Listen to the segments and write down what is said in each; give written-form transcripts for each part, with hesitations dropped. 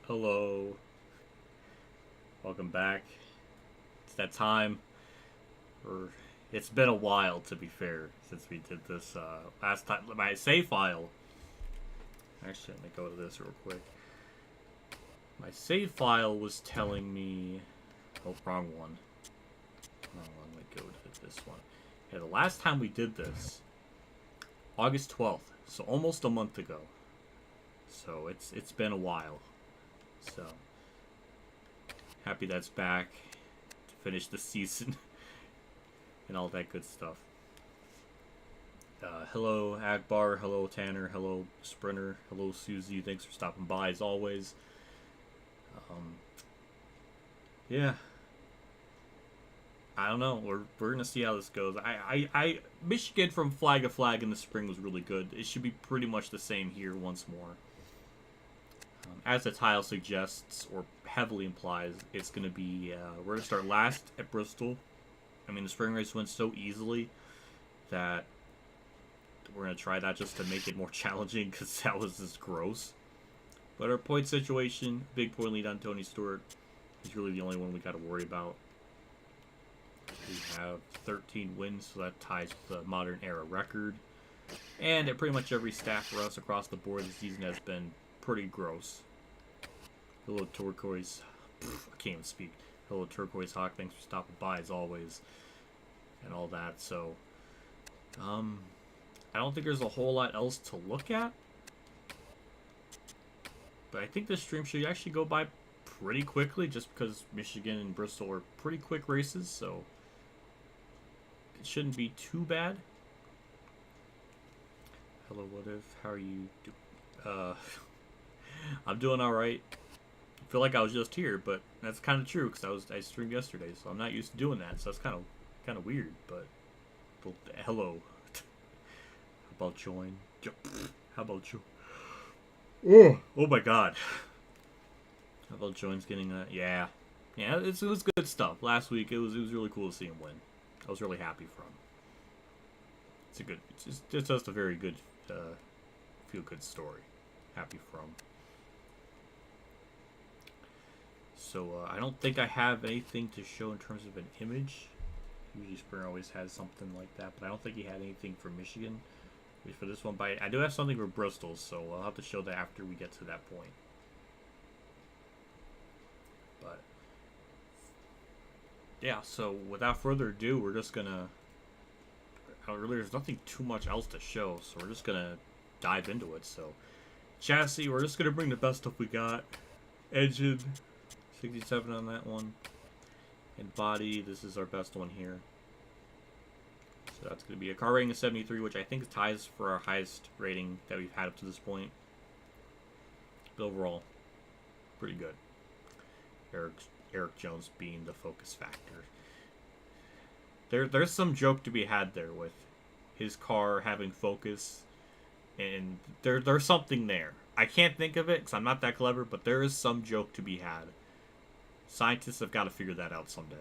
Hello. Welcome back. It's that time. Or it's been a while, to be fair, since we did this last time. My save file. Actually, let me go to this real quick. My save file was telling me. Oh, wrong one. Wrong one. Let me go to this one. Yeah, the last time we did this, August 12th, so almost a month ago. So it's been a while. So happy that's back to finish the season and all that good stuff. Hello Akbar, hello Tanner, hello Sprinter, hello Susie. Thanks for stopping by as always. Yeah. I don't know. We're gonna see how this goes. Michigan from flag to flag in the spring was really good. It should be pretty much the same here once more. As the title suggests or heavily implies, it's gonna be we're gonna start last at Bristol. I mean, the spring race went so easily that we're gonna try that just to make it more challenging because that was just gross. But our point situation, big point lead on Tony Stewart. He's really the only one we got to worry about. We have 13 wins, so that ties the modern era record. And at pretty much every stat for us across the board this season has been pretty gross. Hello, Turquoise. I can't even speak. Hello, Turquoise Hawk. Thanks for stopping by, as always. And all that, so... I don't think there's a whole lot else to look at. But I think this stream should actually go by pretty quickly, just because Michigan and Bristol are pretty quick races, so it shouldn't be too bad. Hello, what if? How are you doing? I'm doing alright. I feel like I was just here, but that's kind of true, because I streamed yesterday, so I'm not used to doing that, so that's kind of weird, but hello. How about join? How about you? Oh my god. How about Jones getting that? Yeah. Yeah, it was good stuff. Last week, it was really cool to see him win. I was really happy for him. It's just a very good, feel-good story. Happy for him. So, I don't think I have anything to show in terms of an image. Usually Springer always has something like that, but I don't think he had anything for Michigan. For this one, but I do have something for Bristol, so I'll have to show that after we get to that point. But yeah, so without further ado, we're just gonna. There's nothing too much else to show, so we're just gonna dive into it. So, chassis, we're just gonna bring the best stuff we got. Engine, 67 on that one, and body. This is our best one here. So that's going to be a car rating of 73, which I think ties for our highest rating that we've had up to this point. But overall, pretty good. Eric Jones being the focus factor. There's some joke to be had there with his car having focus, and there's something there. I can't think of it because I'm not that clever, but there is some joke to be had. Scientists have got to figure that out someday.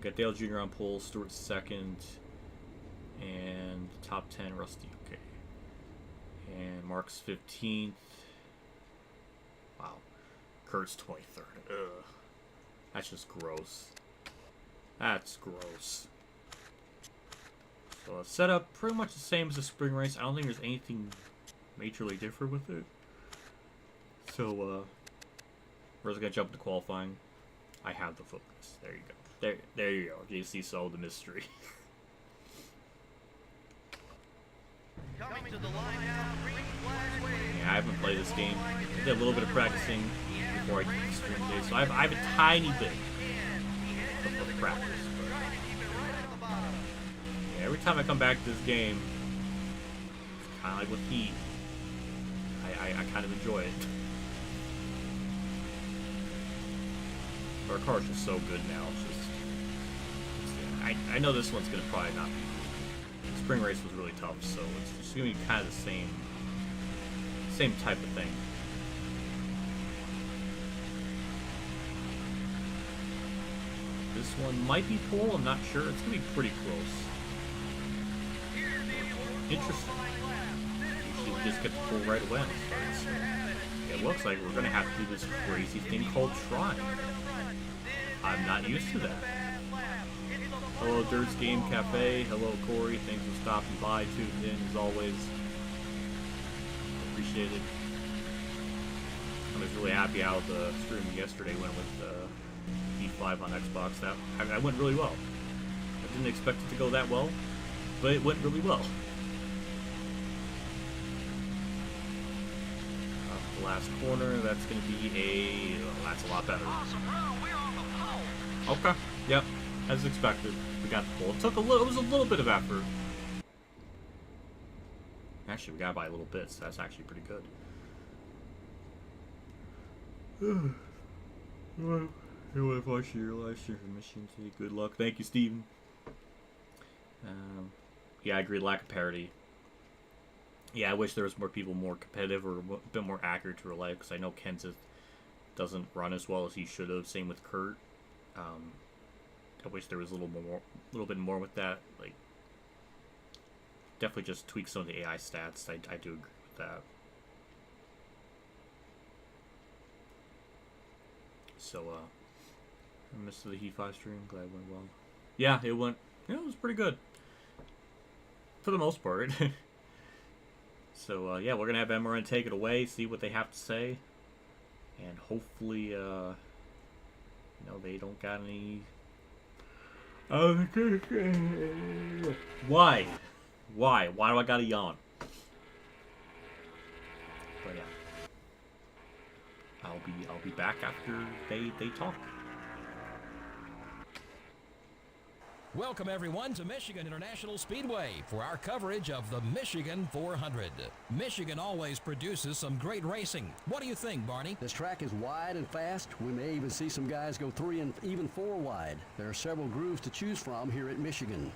Got Dale Jr. on pole, Stewart second, and top 10, Rusty, okay. And Mark's 15th. Wow. Kurt's 23rd. Ugh. That's just gross. That's gross. So setup pretty much the same as the spring race. I don't think there's anything majorly different with it. So, we're just going to jump into qualifying. I have the focus. There you go. There you go. JC solved the mystery. Yeah, I haven't played this game. I did a little bit of practicing before I did the stream today, so I have a tiny bit of practice. But yeah, every time I come back to this game, it's kind of like with Heat. I kind of enjoy it. Our car's just so good now. I know this one's gonna probably not be. The spring race was really tough, so it's just gonna be kind of the same type of thing. This one might be pole. I'm not sure. It's gonna be pretty close. Interesting. Usually we just get the pole right away on the starts. It looks like we're gonna have to do this crazy thing called trying. I'm not used to that. Hello, Dirt's Game Cafe. Hello, Corey. Thanks for stopping by, tuned in, as always. Appreciate it. I was really happy how the stream yesterday went with E5 on Xbox. That went really well. I didn't expect it to go that well, but it went really well. The last corner, that's going to be that's a lot better. Okay, yep, as expected, we got the pole. It was a little bit of effort. Actually, we got by a little bit, so that's actually pretty good. Well, you watched your live stream from Michigan State. Good luck. Thank you, Steven. Yeah, I agree. Lack of parity. Yeah, I wish there was more people more competitive or a bit more accurate to relay, because I know Kenseth doesn't run as well as he should have. Same with Kurt. I wish there was a little bit more with that. Like, definitely just tweak some of the AI stats. I do agree with that. So, I missed the Heat 5 stream. Glad it went well. Yeah, it went. Yeah, it was pretty good for the most part. So, yeah, we're gonna have MRN take it away, see what they have to say, and hopefully, you know, they don't got any. Why? Why do I gotta yawn? But yeah, I'll be back after they talk. Welcome everyone to Michigan International Speedway for our coverage of the Michigan 400. Michigan always produces some great racing. What do you think, Barney? This track is wide and fast. We may even see some guys go 3 and even 4 wide. There are several grooves to choose from here at Michigan.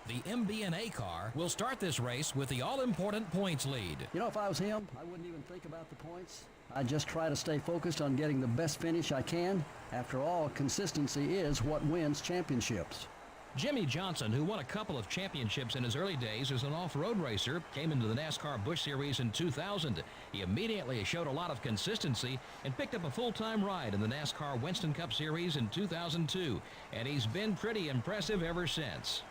The MB&A car will start this race with the all-important points lead. You know, if I was him, I wouldn't even think about the points. I'd just try to stay focused on getting the best finish I can. After all, consistency is what wins championships. Jimmy Johnson, who won a couple of championships in his early days as an off-road racer, came into the NASCAR Busch Series in 2000. He immediately showed a lot of consistency and picked up a full-time ride in the NASCAR Winston Cup Series in 2002, and he's been pretty impressive ever since.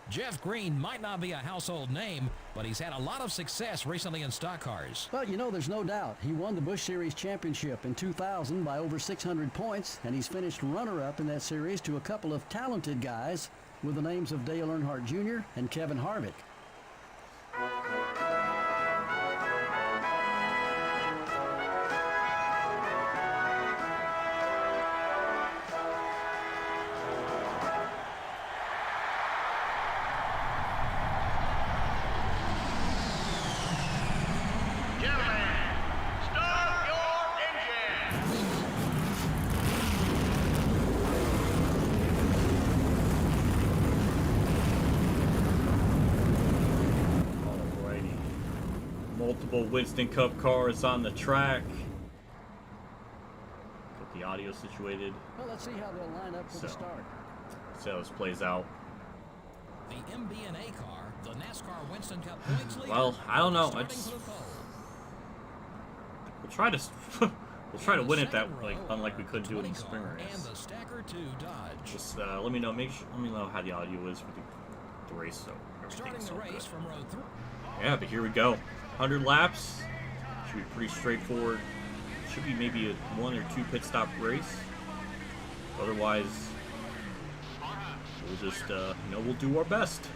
Jeff Green might not be a household name, but he's had a lot of success recently in stock cars. Well, you know, there's no doubt. He won the Busch Series championship in 2000 by over 600 points, and he's finished runner-up in that series to a couple of talented guys with the names of Dale Earnhardt Jr. and Kevin Harvick. Multiple Winston Cup cars on the track. Get the audio situated. Well, let's see how they'll line up for the start. See how this plays out. The MB&A car, the NASCAR Winston Cup points leader. Well, I don't know. We'll try to win it that unlike we could do it in the spring race. And the Stacker 2 Dodge. Just let me know. Let me know how the audio is for the race. So starting the race from row 3. Yeah, but here we go. 100 laps. Should be pretty straightforward. Should be maybe a 1 or 2 pit stop race. Otherwise, we'll just we'll do our best.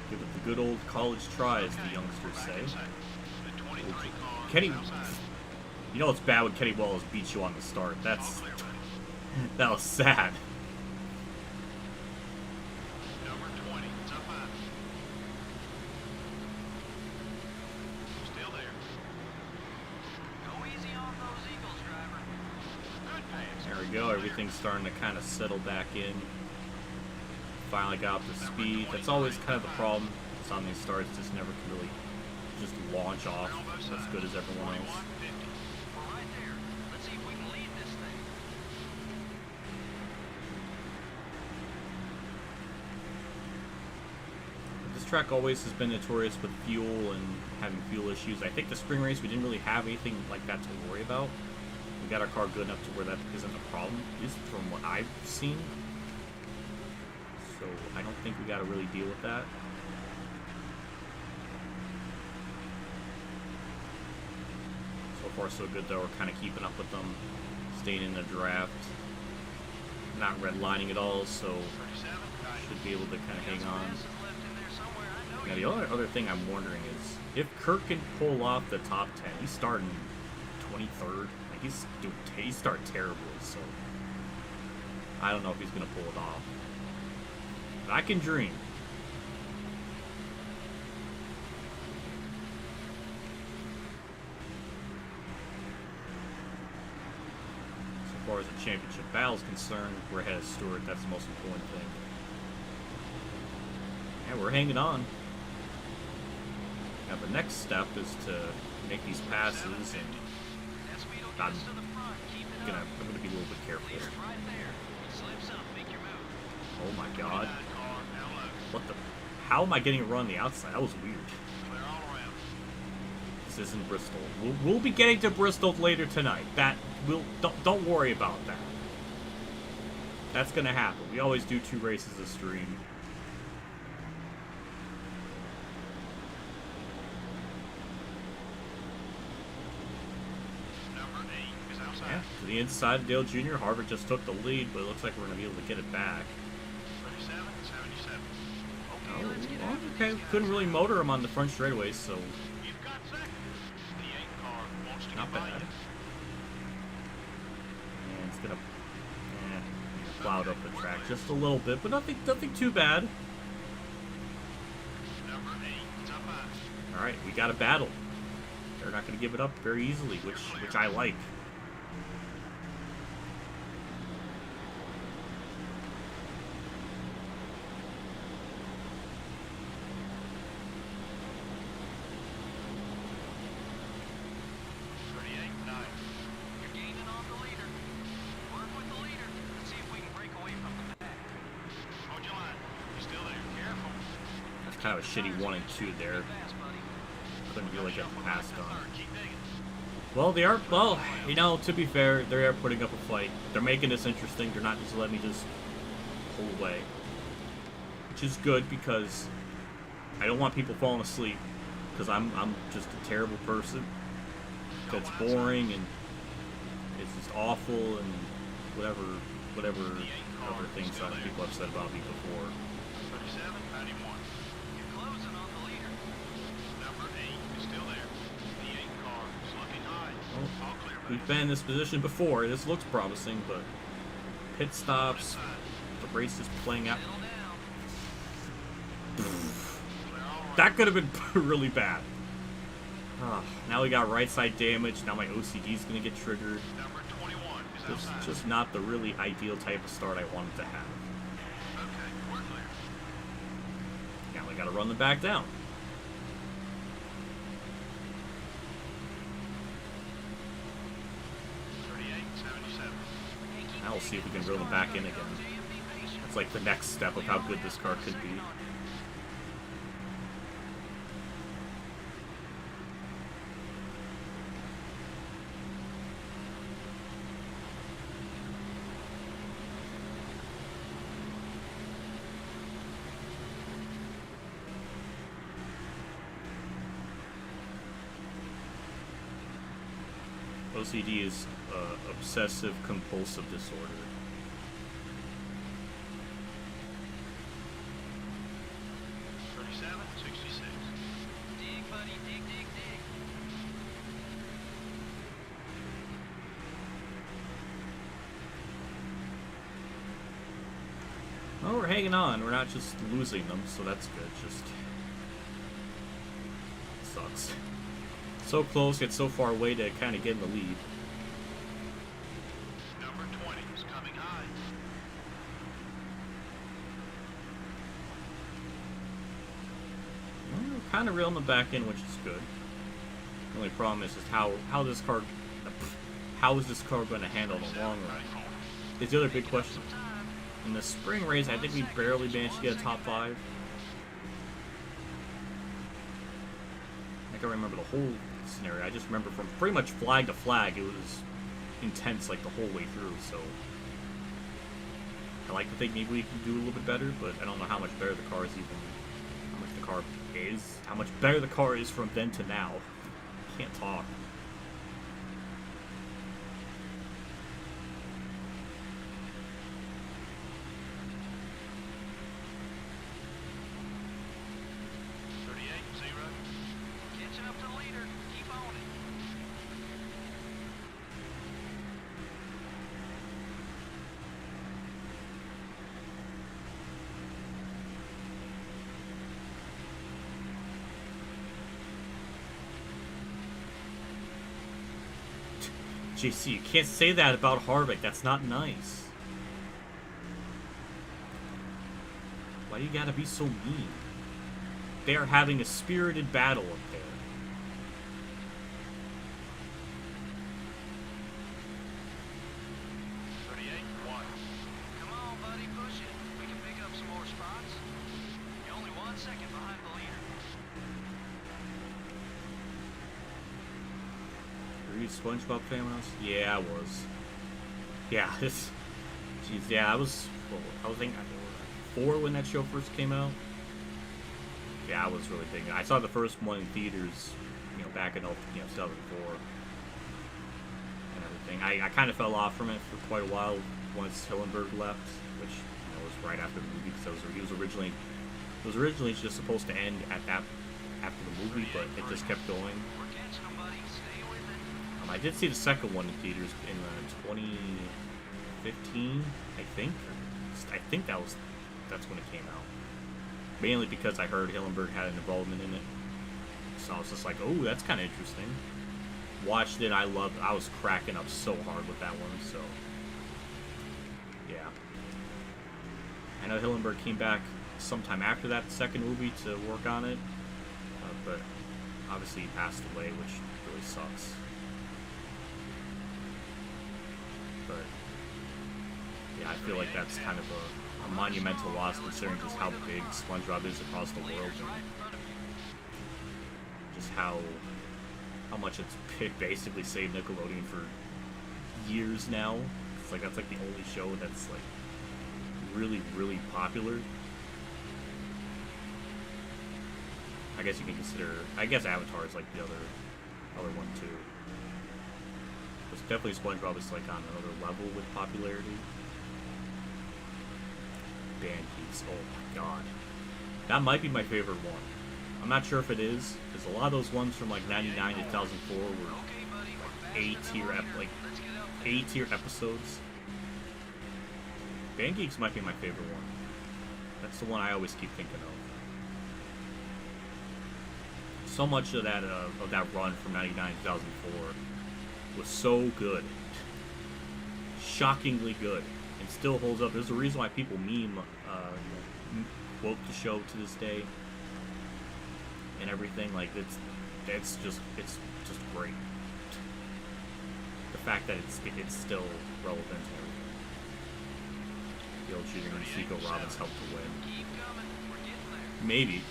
Give it the good old college try, as the youngsters say. Kenny, you know it's bad when Kenny Wallace beats you on the start. That was sad. Everything's starting to kind of settle back in. Finally got up to speed. That's always kind of the problem. It's on these starts, just never can really just launch off as good as everyone else. This track always has been notorious with fuel and having fuel issues. I think the spring race we didn't really have anything like that to worry about. We got our car good enough to where that isn't a problem, at least from what I've seen. So I don't think we got to really deal with that. So far so good though, we're kind of keeping up with them, staying in the draft, not redlining at all, so should be able to kind of hang on. Now the other thing I'm wondering is, if Kirk can pull off the top 10, he's starting 23rd. He started terribly, so I don't know if he's going to pull it off. But I can dream. championship battle is concerned, we're ahead of Stewart. That's the most important thing. Yeah, we're hanging on. Now the next step is to make these passes, and I'm gonna be a little bit careful. Oh my god. What the? How am I getting a run on the outside? That was weird. This isn't Bristol. We'll be getting to Bristol later tonight. Don't worry about that. That's gonna happen. We always do 2 races a stream. Yeah, to the inside of Dale Jr. Harvick just took the lead, but it looks like we're gonna be able to get it back. Oh, okay. Couldn't really motor him on the front straightaways, so not bad. And it's gonna cloud up the track just a little bit, but nothing too bad. All right, we got a battle. They're not gonna give it up very easily, which I like. Kind of a shitty 1 and 2 there. Couldn't really get the pass done. Well, they are. Well, you know, to be fair, they are putting up a fight. They're making this interesting. They're not just letting me just pull away, which is good because I don't want people falling asleep. Because I'm just a terrible person. That's boring and it's just awful and whatever other things that people have said about me before. We've been in this position before. This looks promising, but pit stops, the race is playing out. That could have been really bad. Now we got right side damage. Now my OCD is going to get triggered. Just not the really ideal type of start I wanted to have. Now we got to run them back down. Now we'll see if we can reel them back in again. That's like the next step of how good this car could be. OCD is obsessive compulsive disorder. Dig, buddy, dig, dig, dig. Well, we're hanging on. We're not just losing them, so that's good. Just sucks. So close, yet so far away to kind of get in the lead. Number 20 is coming high. Well, we're kind of reeling them back in, which is good. The only problem is just how is this car going to handle the long run? Is the other big question. In the spring race, I think we barely managed to get a top 5. I can remember the whole scenario. I just remember from pretty much flag to flag, it was intense like the whole way through. So I like to think maybe we can do a little bit better, but I don't know how much better the car is even. How much the car is. How much better the car is from then to now. Can't talk. JC, you can't say that about Harvick. That's not nice. Why do you gotta be so mean? They are having a spirited battle up there. Come on, buddy, push it. We can pick up some more spots. You're only 1 second behind the leader. Were you a SpongeBob fan when I was? Yeah, I was. Yeah, this. Jeez, yeah, I was thinking 4 when that show first came out. Yeah, I was really big. I saw the first one in theaters, you know, back in 2004 and everything. I kind of fell off from it for quite a while once Hillenburg left, which was right after the movie because it was originally just supposed to end at that after the movie, but it just kept going. I did see the second one in theaters in 2015, I think. I think that's when it came out. Mainly because I heard Hillenburg had an involvement in it. So I was just like, oh, that's kind of interesting. Watched it, I was cracking up so hard with that one, so. Yeah. I know Hillenburg came back sometime after that second movie to work on it. But obviously he passed away, which really sucks. But yeah, I feel like that's kind of a monumental loss considering just how big SpongeBob is across the world and just how much it's basically saved Nickelodeon for years now. It's like that's like the only show that's like really, really popular. I guess you can consider. I guess Avatar is like the other one too. But definitely SpongeBob is like on another level with popularity. Bandkeeps, oh my god. That might be my favorite one. I'm not sure if it is, because a lot of those ones from like 99 to 2004 were like A-tier episodes. Bandkeeps might be my favorite one. That's the one I always keep thinking of. So much of that run from 99 to 2004 was so good. Shockingly good. And still holds up. There's a reason why people quote the show to this day and everything. Like it's just great. The fact that it's still relevant and everything. The old shooting and Seco Robbins helped to win. Maybe.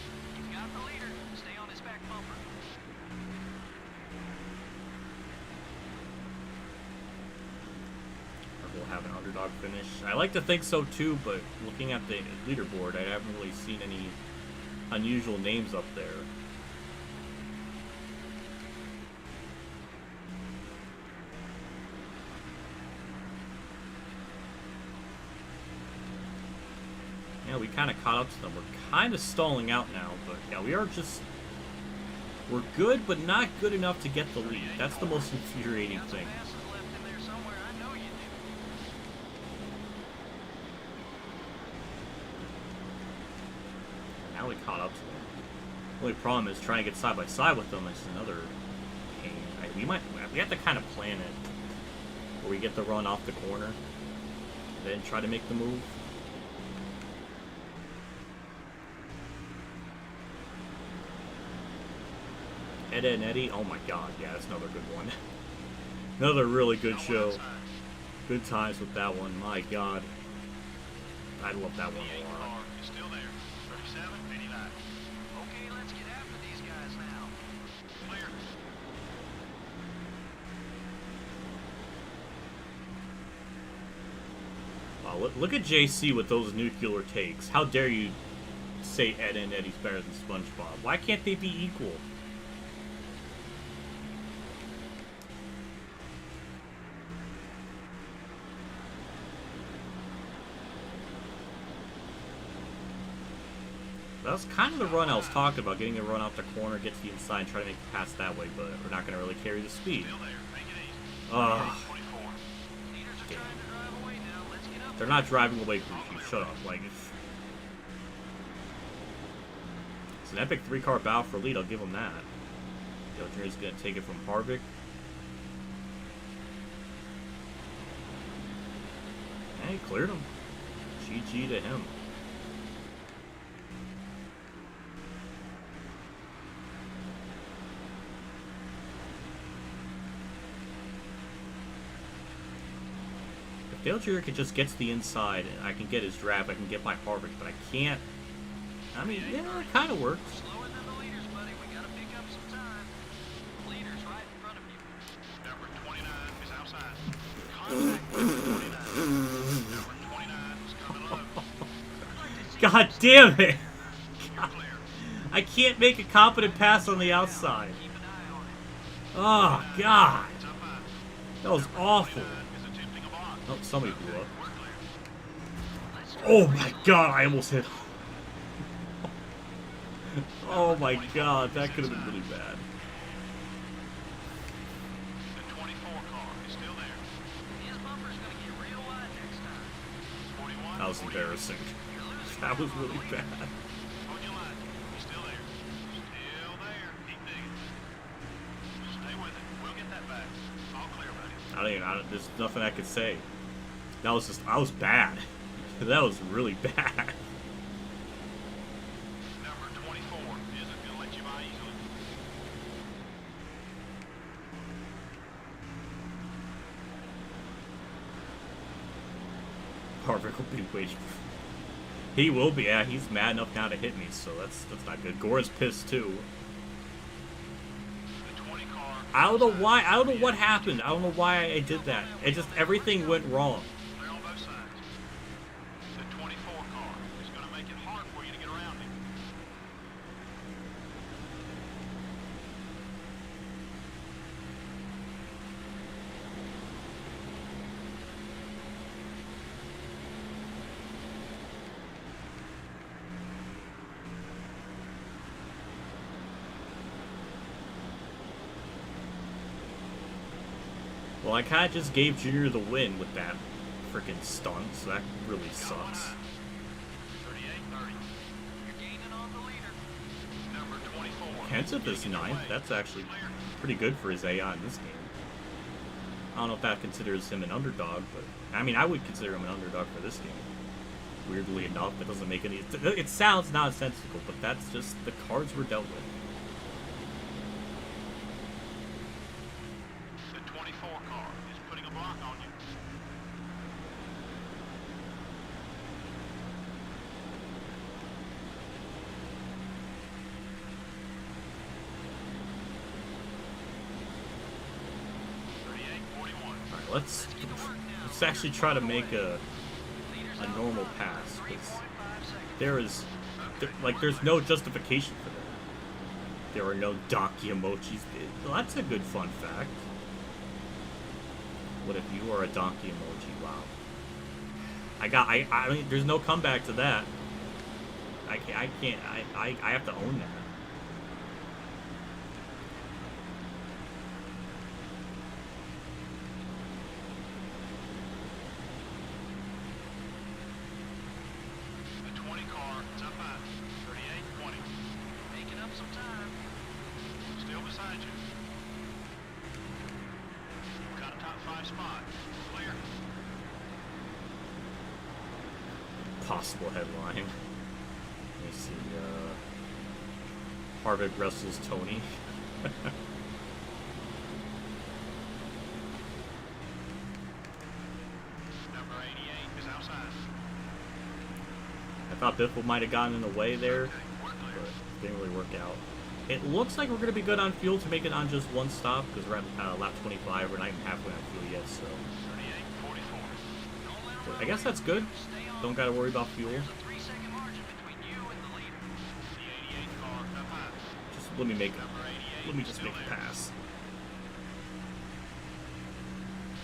We'll have an underdog finish. I like to think so too, but looking at the leaderboard, I haven't really seen any unusual names up there. Yeah, we kind of caught up to them. We're kind of stalling out now, but yeah, we're good, but not good enough to get the lead. That's the most infuriating thing. Now we caught up to them. The only problem is trying to get side by side with them is another pain. We have to kind of plan it where we get the run off the corner, then try to make the move. Ed and Eddie, oh my god, yeah, that's another good one. Another really good show. Good times with that one, my god. I love that one a lot. Still there. 37-89. Okay, let's get after these guys now. Clear. Wow, look at JC with those nuclear takes. How dare you say Ed and Eddie's better than SpongeBob? Why can't they be equal? That's kind of the run I was talking about, getting a run out the corner, get to the inside, try to make the pass that way, but we're not going to really carry the speed. Ugh. They're not driving away from you. Shut up. Like, it's an epic 3-car battle for lead, I'll give them that. Dale Jr. is going to take it from Harvick. Hey, cleared him. GG to him. If Dale Jr. could just get to the inside, and I can get his draft, I can get my Harvick, but I can't. I mean, yeah, it kind of works. Slower than the leaders, buddy. We gotta pick up some time. The leader's right in front of you. Number 29 is outside. Contact with 29. Number 29 is coming up. God damn it! You're clear. I can't make a competent pass on the outside. Keep an eye on it. Oh, God. It's up high. That was awful. 29 is attempting a block. Oh, somebody blew up. We're clear. Let's go. Oh, my God. I almost hit him. Oh, my God. That could have been really bad. The 24 car is still there. His bumper's gonna get real wide next time. 41. That was 48. embarrassing. You're losing. That was really bad. Hold your line. He's still there. Still there. Keep digging. Stay with it. We'll get that back. All clear, buddy. There's nothing I could say. That was just, I was bad. That was really bad. Number 24 isn't gonna let you by easily. Harvick will be waiting. He will be. Yeah, he's mad enough now to hit me, so that's not good. Gore's pissed too. The 20 car. I don't know why. I don't know what happened. I don't know why I did that. It just, everything went wrong. Clear on both sides. The 24 car is gonna make it hard for you to get around him. Well, I kind of just gave Junior the win with that freaking stunt, so that really sucks. 38-30. You're gaining on the leader. Number 24. Kenseth is ninth. That's actually pretty good for his AI in this game. I don't know if that considers him an underdog, but I mean, I would consider him an underdog for this game. Weirdly enough, it doesn't make any. It sounds nonsensical, but that's just the cards we're dealt with. The 24 car is putting a block on you. Alright, let's actually try to make a normal pass, because there's no justification for that. There are no donkey emojis. Well, that's a good fun fact. What if you are a donkey emoji? Wow. I mean, there's no comeback to that. I have to own that. The 20 car is up high. 38-20. Making up some time. Still beside you. Got a top 5 spot. Clear. Possible headline. Let me see. Harvick wrestles Tony. Number 88 is outside. I thought Biffle might have gotten in the way there, Okay, we're clear. but didn't really work out. It looks like we're going to be good on fuel to make it on just one stop, because we're at lap 25. We're not even halfway on fuel yet, so 38-44. I guess that's good. Don't got to worry about fuel. There's a 3-second margin between you and the leader. The 88 car up high. Just let me Number 88 let me just still make a there. pass.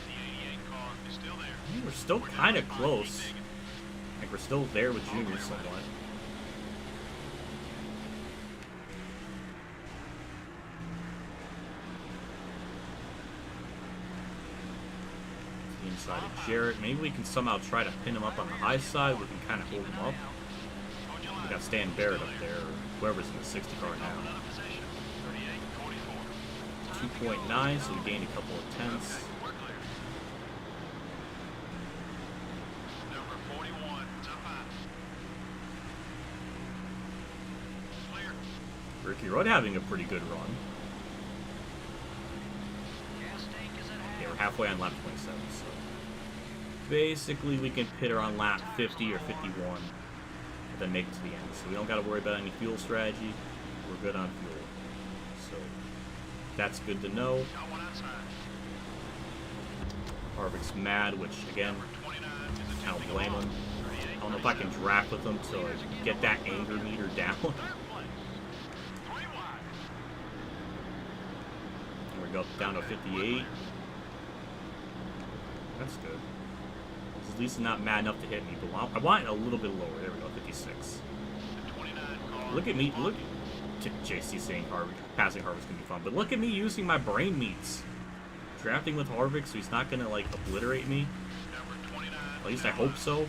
The 88 car is still there. We're still kind of close. Like we're still there with Junior somewhat. The inside of Jarrett. Maybe we can somehow try to pin him up on the high side. We can kind of hold him up. We got Stan Barrett up there, or whoever's in the 60 car now. 2.9, so we gained a couple of tenths. Ricky Rudd having a pretty good run. Yeah, we're halfway on lap 27, so basically we can pit her on lap 50 or 51 and then make it to the end. So we don't got to worry about any fuel strategy. We're good on fuel. So that's good to know. Harvick's mad, which again, I don't blame him. I don't know if I can draft with him to like, get that anger meter down. And we go down to 58. That's good. He's at least not mad enough to hit me, but I want it a little bit lower. There we go, 56. Look at me, look at JC saying passing Harvick's gonna be fun, but look at me using my brain meats. Drafting with Harvick, so he's not gonna like obliterate me. At least I hope so.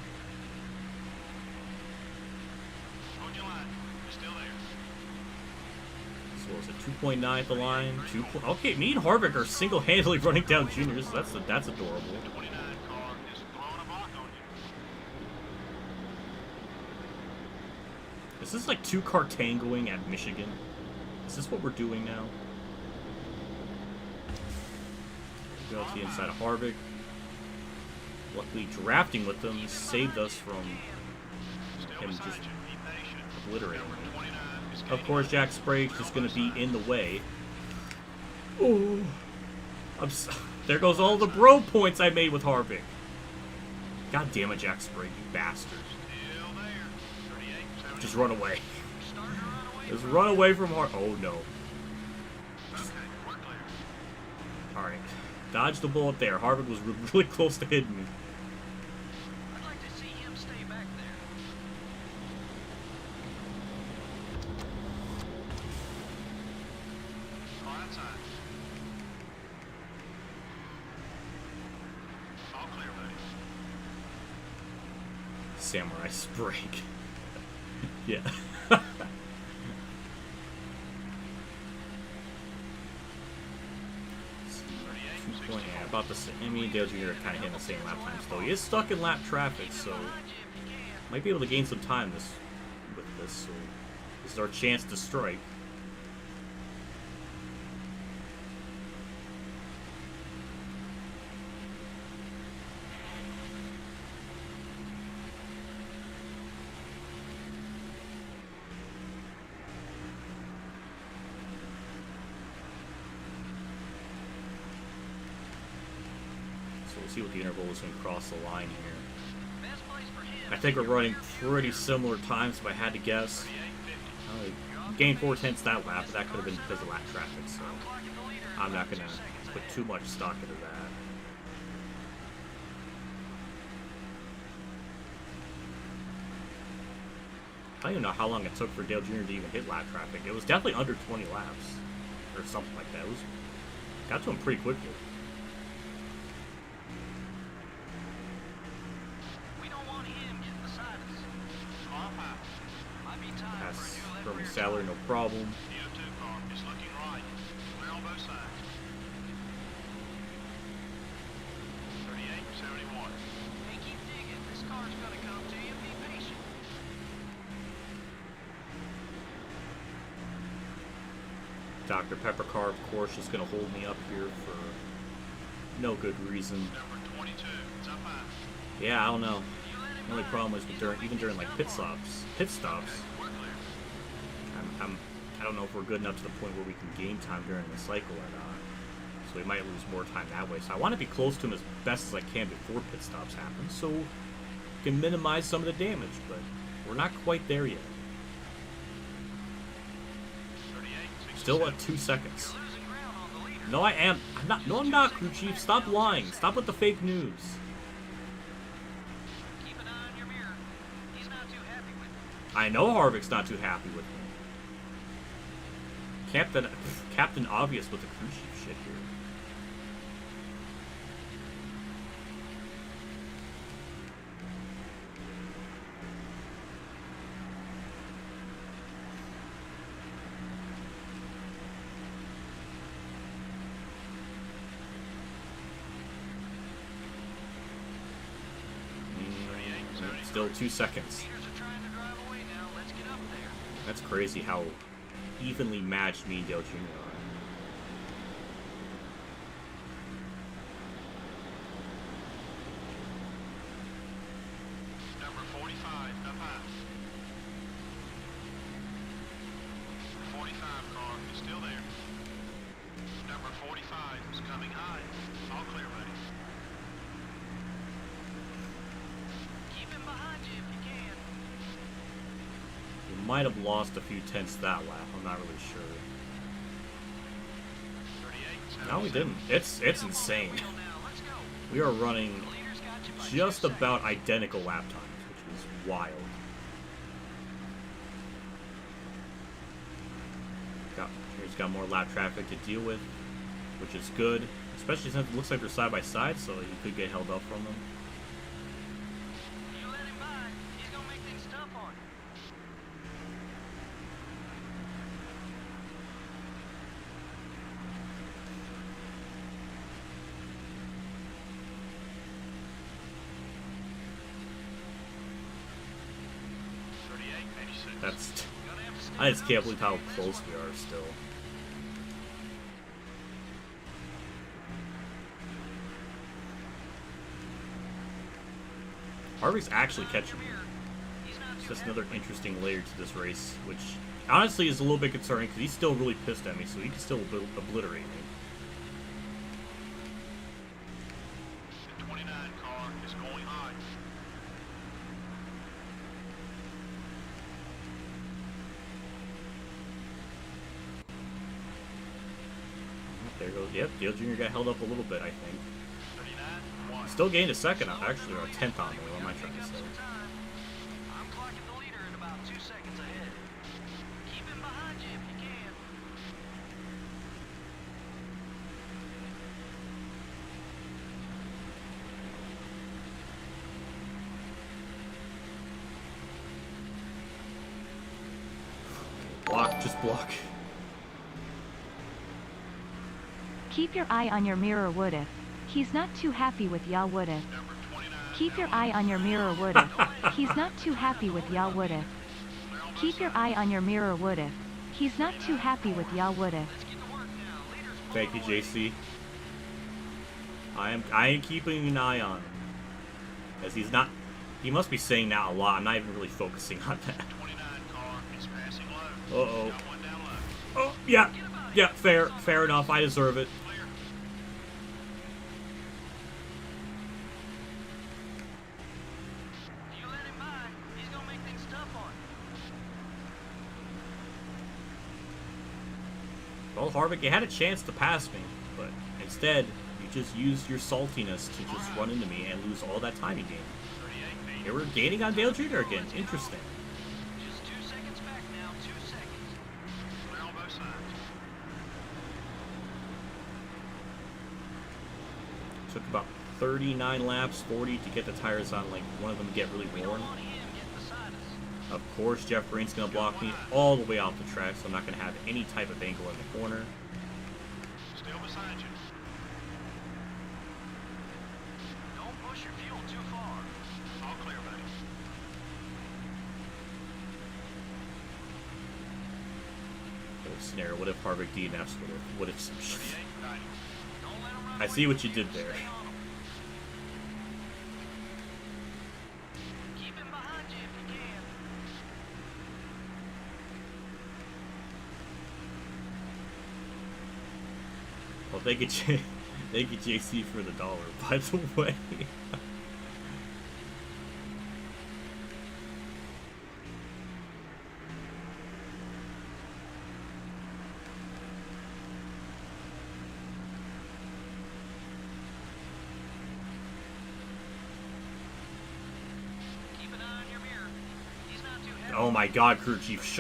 So was it 2.9 at the line? Okay, me and Harvick are single-handedly running down juniors. So that's adorable. Is this like two-car tangoing at Michigan? Is this what we're doing now? Go to the inside of Harvick. Luckily, drafting with them saved us from him just obliterating me. Of course, Jack Sprague's just going to be in the way. Oh, there goes all the bro points I made with Harvick. God damn it, Jack Sprague, you bastard. Just run away. Just run away from Harvick. Oh, no. Alright. Dodge the bullet there. Harvick was really close to hitting me. I'd like to see him stay back there. Car outside. All clear, buddy. Samurai Sprague. Yeah. Yeah, about the same. I mean, Dale Jr. kind of hitting the same lap times, though. He is stuck in lap traffic, so might be able to gain some time with this. So this is our chance to strike. We'll see what the interval is going to cross the line here. I think we're running pretty similar times if I had to guess. Gained 4/10 that lap, but that could have been because of lap traffic, so I'm not going to put too much stock into that. I don't even know how long it took for Dale Jr. to even hit lap traffic. It was definitely under 20 laps, or something like that. It got to him pretty quickly. From Saller, no problem. It's looking right. We're on both sides. 38, 71. Hey, keep digging. This car's gonna come to you. Be patient. Dr. Pepper car, of course, is going to hold me up here for no good reason. Number 22. It's up high. Yeah, I don't know. The only problem is even during like pit stops. I don't know if we're good enough to the point where we can gain time during the cycle or not. So we might lose more time that way. So I want to be close to him as best as I can before pit stops happen, so we can minimize some of the damage. But we're not quite there yet. Still at 2 seconds. No, I am. I'm not. No, I'm not, crew chief. Stop lying. Stop with the fake news. Keep an eye on your mirror. He's not too happy with it. I know Harvick's not too happy with me. Captain Obvious with the crew chief shit here. Still 2 seconds. That's crazy how evenly matched me and Dale Jr. are. Number 45, up high. 45 car is still there. Number 45 is coming high. All clear, buddy. Keep him behind you if you can. We might have lost a few tenths that lap. I'm not really sure. 38. No, we didn't. It's insane. Wheel now. Let's go. We are running The leader's got you by just 2 about seconds. identical lap times, which is wild. He's got more lap traffic to deal with, which is good, especially since it looks like they're side by side, so he could get held up from them. You let him by, he's gonna make things tough on you. That's. I just can't believe how close we are still. Harvick's actually catching me. It's just another interesting layer to this race, which honestly is a little bit concerning because he's still really pissed at me, so he can still obliterate me. The 29 car is going high. There goes. Yep, Dale Jr. got held up a little bit, I think. 39, 1. Still gained a second, actually, or a tenth on me. What am I trying to say? I'm clocking the leader at about 2 seconds ahead. Keep him behind you if you can. Block, just block. Keep your eye on your mirror, woulda. He's not too happy with y'all, woulda. Number 29. Keep your eye on your mirror, woulda. He's not too happy with y'all, woulda. Keep your eye on your mirror, woulda. He's not too happy with y'all, woulda. Let's get to work now. Leader's Thank you, pulling away. JC. I am keeping an eye on him. As he's not. He must be saying that a lot. I'm not even really focusing on that. 29 car is passing low. Uh-oh. Got one down low. Oh, yeah. Yeah, fair enough. I deserve it. Clear. If you let him by, he's gonna make things tough on you. Well, Harvick, you had a chance to pass me, but instead, you just used your saltiness to just run into me and lose all that time you gained. 38 feet. Here we're gaining on Dale Jr. again. Interesting. Just 2 seconds back now. 2 seconds. Clear on both sides. Took about 39 laps, 40 to get the tires on, like, one of them get really We worn. don't want him getting beside us. Of course, Jeff Green's going to block me all the way off the track, so I'm not going to have any type of angle in the corner. Still beside you. Don't push your fuel too far. All clear, buddy. What if scenario? What if Harvick DNFs? What if some 38, shit? 90. Don't let him run I away see what with you did there. Stay on him. Keep him behind you if you can. Well, thank you, thank you, JC, for the $1, by the way. Keep an eye on your mirror. He's not too heavy. Oh my God, crew chief!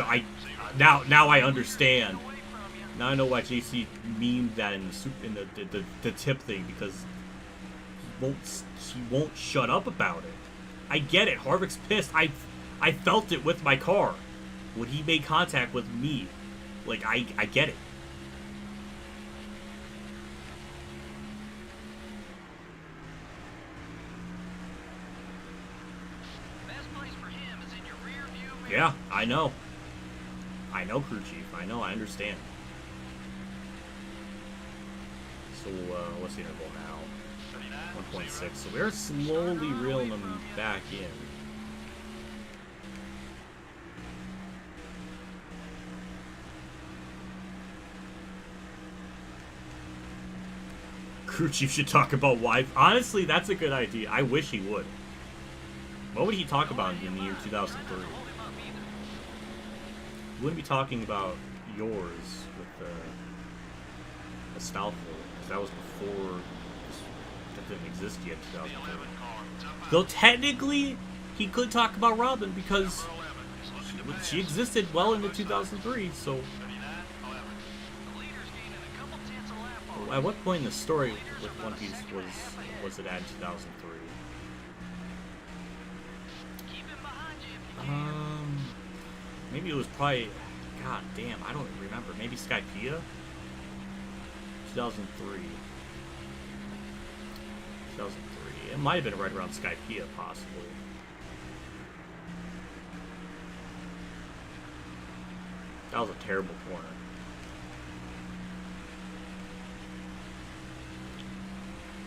Now I understand. Away from you. Now I know why JC memed that in the tip thing, because he won't shut up about it. I get it. Harvick's pissed. I felt it with my car when he made contact with me. Like I get it. Best place for him is in your rear view mirror. Yeah, I know. I know, crew chief. I know. I understand. So, what's the interval now? 1.6. So we're slowly reeling them back in. Crew chief should talk about why. Honestly, that's a good idea. I wish he would. What would he talk about in the year 2003? He wouldn't be talking about yours with the Stoutful, because that was before that didn't exist yet. 2003. Though technically, he could talk about Robin because she existed well into 2003. So, at what point in the story with One Piece was it at 2003? Maybe it was probably, god damn, I don't remember. Maybe Skypiea? 2003. 2003. It might have been right around Skypiea, possibly. That was a terrible corner.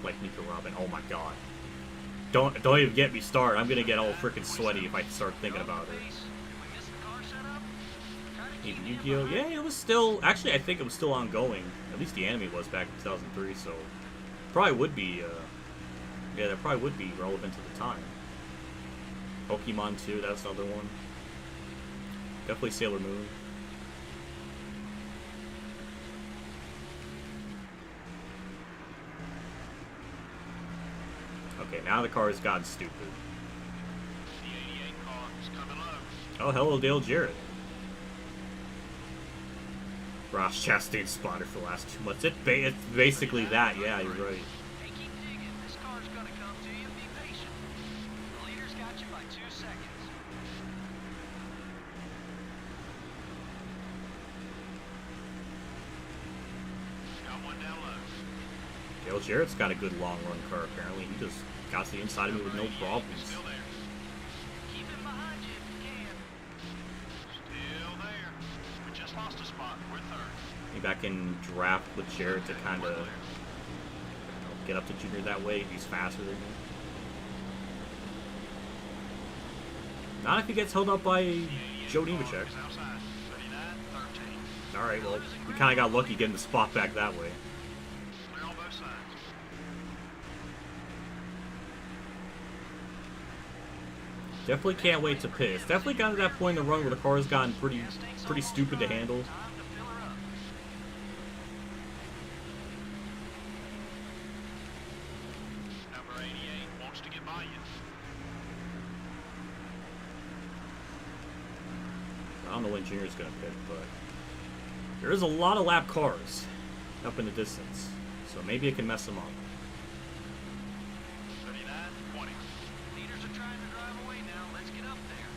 Like Nico Robin. Oh my god. Don't even get me started. I'm gonna get all freaking sweaty if I start thinking about it. Even Yu-Gi-Oh! Yeah, it was still... Actually, I think it was still ongoing. At least the anime was back in 2003, so... Probably would be, yeah, that probably would be relevant to the time. Pokemon 2, that's another one. Definitely Sailor Moon. Okay, now the car has gotten stupid. Oh, hello, Dale Jarrett. Ross Chastain's spotted for the last 2 months. It's basically that, yeah, you're right. Hey, keep digging. This car's gonna come to you. Be patient. The leader's got you by 2 seconds. Got one down low. Dale Jarrett's got a good long run car, apparently. He just got to the inside of me with no problems. Still there. Keep him behind you if you can. Still there. We just lost a spot. We're third. Maybe I can draft with Jarrett to kind of get up to Junior that way. He's faster than me. Not if he gets held up by Joe Nemechek. Alright, well, we kind of got lucky getting the spot back that way. Clear on both sides. Definitely can't wait to pit. It's definitely gotten to that point in the run where the car has gotten pretty stupid to handle. Time to fill her up. Number 88 wants to get by you. I don't know when Junior's going to pit, but there is a lot of lap cars up in the distance, so maybe it can mess them up. 39-20. Leaders are trying to drive away now. Let's get up there.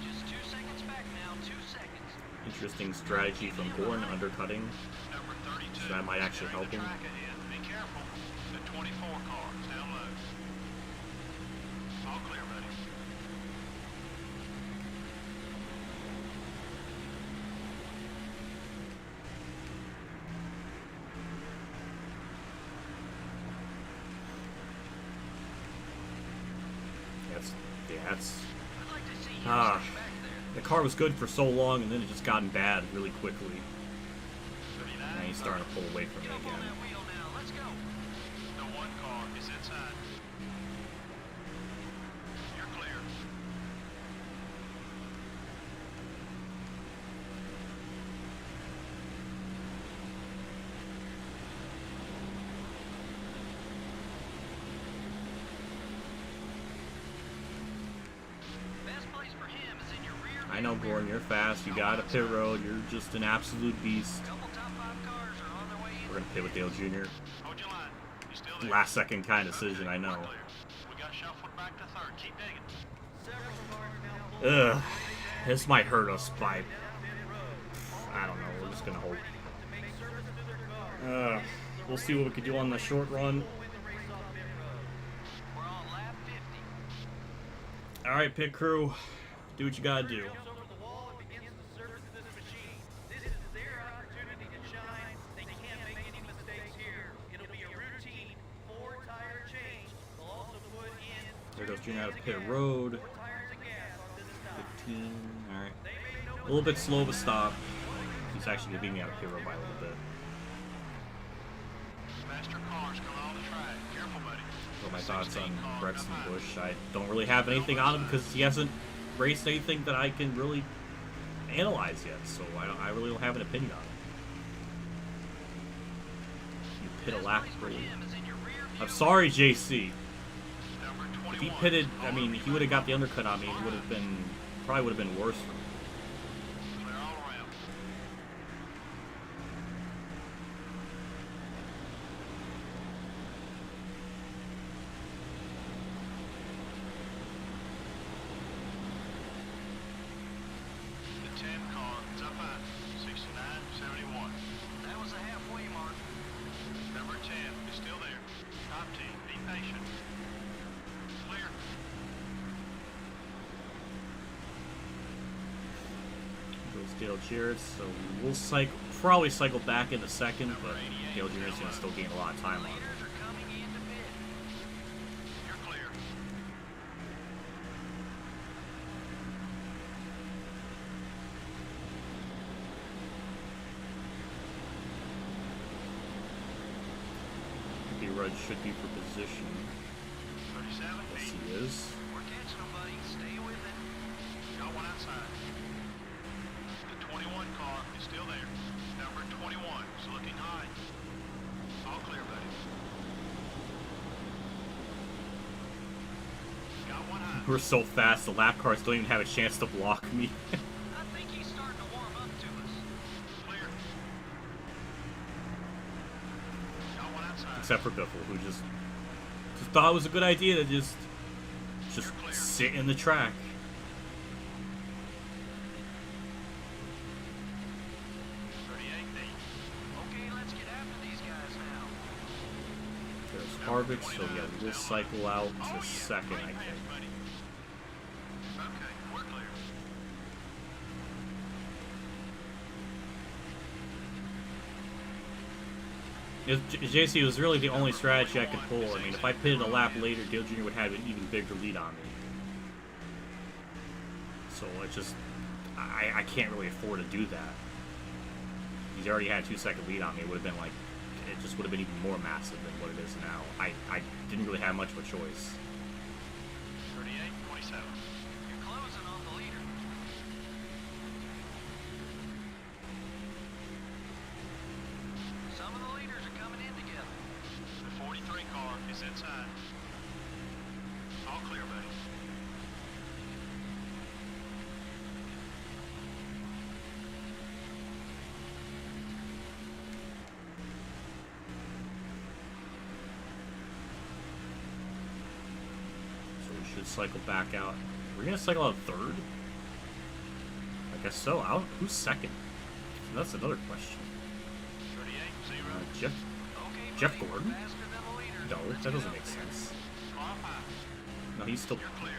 Just 2 seconds back now. 2 seconds. Interesting strategy from Gorn, undercutting, Number 32. so that might actually help him. Track ahead. Be careful. The 24 car is down low. All clear, buddy. That's I'd like to see you Ah. stay back there. the car was good for so long, and then it just gotten bad really quickly. 39. Now he's starting to pull away from it Jump on again. that wheel now. Let's go. The 1 car is inside. You're clear. Best place for him is in your rear. I know, Gorn, you're fast. You got a pit road. You're just an absolute beast. Couple top 5 cars are on their way in. We're gonna pit with Dale Jr. Hold your line. You still there? Last second kind of decision, I know. We're clear. We got shuffled back to third. Keep digging. Ugh, this might hurt us by, I don't know, we're just gonna hope. We'll see what we can do on the short run. We're on lap 50. Alright, pit crew, do what you gotta do. Jr. out of pit road. 15. Alright. A little bit slow of a stop. He's actually beating me out of pit road by a little bit. Faster cars coming on the track. Careful, buddy. What my thoughts on Brexton Bush? I don't really have anything on him because he hasn't raced anything that I can really analyze yet, so I really don't have an opinion on him. You pit a lap early. I'm sorry, JC. If he pitted, I mean, he would have got the undercut on me. It would have been, probably would have been worse for me. Clear all around. The 10 car is up high. 69.71. That was the halfway mark. Number 10 is still there. Top team, be patient. Clear. Goes Dale Jarrett, so we'll probably cycle back in a second, but Dale Jarrett's going to still gain a lot of time on it. Leaders are coming into pit. You're clear. The Rudd should be for position. 37 Yes, feet. he is. We're catching them, buddy. Stay with it. Got one outside. The 21 car is still there. Number 21 is looking high. All clear, buddy. Got one high. We're so fast, the lap cars don't even have a chance to block me. I think he's starting to warm up to us. Clear. Got one outside. Except for Biffle, who just thought it was a good idea to just sit in the track. 38 feet. Okay, let's get after these guys now. There's Harvick, so yeah, we'll cycle out to second, I think. Buddy. Okay, we're clear. JC was really the only strategy I could pull. I mean, if I pitted a lap later, Dale Jr. would have an even bigger lead on me. So it just, I can't really afford to do that. He's already had a 2-second lead on me. It would have been like, it just would have been even more massive than what it is now. I didn't really have much of a choice. 38.27. You're closing on the leader. Some of the leaders are coming in together. The 43 car is inside. All clear, buddy. So we should cycle back out. We're going to cycle out third? I guess so. Who's second? That's another question. 38.0. Jeff Okay, Jeff buddy, Gordon? we're faster than the leaders. No, Let's that get doesn't up make there. sense. Car high. No, he's still. You're clear.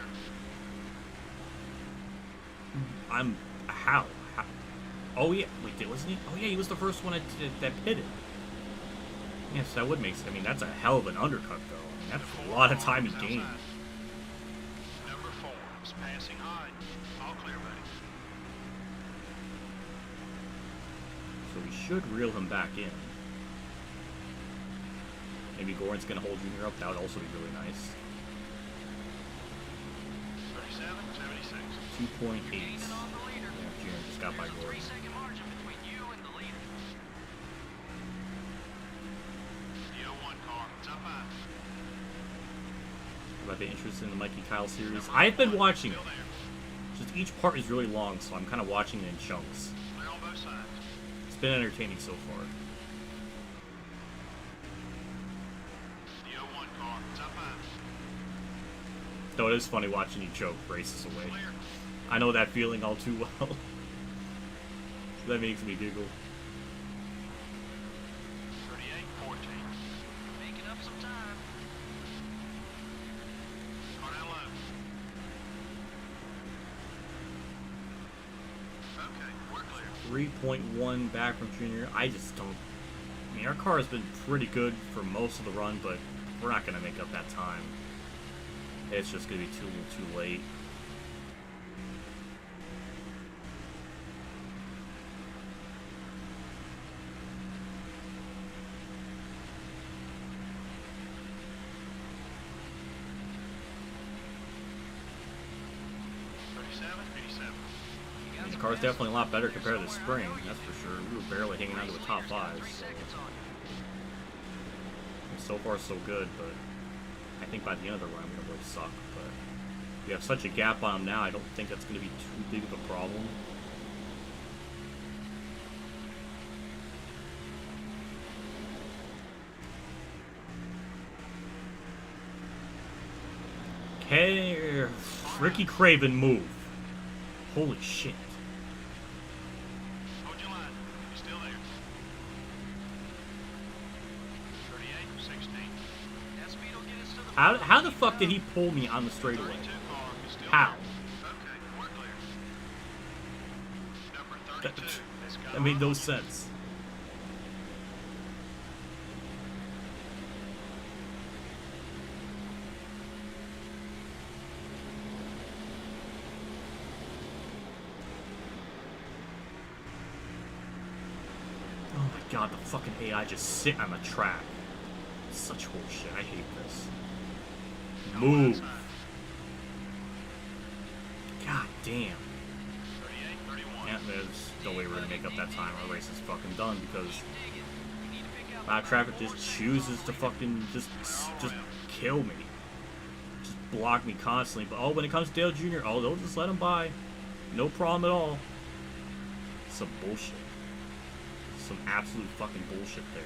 I'm. How? Oh, yeah. Wait, wasn't he? Oh, yeah, he was the first one that pitted. Yes, that would make sense. I mean, that's a hell of an undercut, though. I mean, that's a lot of time he gained. Number 4 is passing high. All clear, buddy. So we should reel him back in. Maybe Gordon's going to hold Junior up. That would also be really nice. 37.76. 2.8. Gaining on the leader. Yeah, Junior just got by There's a Gordon. 3-second margin between you and the leader. The 01 car is up high. About the interest in the Mikey Kyle series. I've been watching it. Just each part is really long, so I'm kind of watching it in chunks. Clear on both sides. It's been entertaining so far. The 01 car is up high. Though it is funny watching you choke races away. Clear. I know that feeling all too well. That makes me giggle. 38.14. Making up some time. Car down low. Okay, we're clear. 3.1 back from Junior. I just don't. I mean, our car has been pretty good for most of the run, but we're not going to make up that time. It's just gonna be too late. The car's definitely a lot better compared to the spring, that's for sure. We were barely hanging on to a top 5. So far, so good, but I think by the end of the run, we're going to really suck. But we have such a gap on them now, I don't think that's going to be too big of a problem. Okay, Ricky Craven move. Holy shit. Hold your line. You're still there. 38, 16. That speed will get us to the How the fuck did he pull me on the straightaway? 32 car. You're still How? there. Okay, we're clear. Number 32. Let's go. That made no sense. God, the fucking AI just sit on the track. Such horseshit. I hate this. Move. God damn. 38, 31. Yeah, there's no way we're gonna make up that time. Our race is fucking done because traffic just chooses to fucking just kill me. Just block me constantly. But oh, when it comes to Dale Jr., oh, they'll just let him by. No problem at all. Some bullshit. Some absolute fucking bullshit there.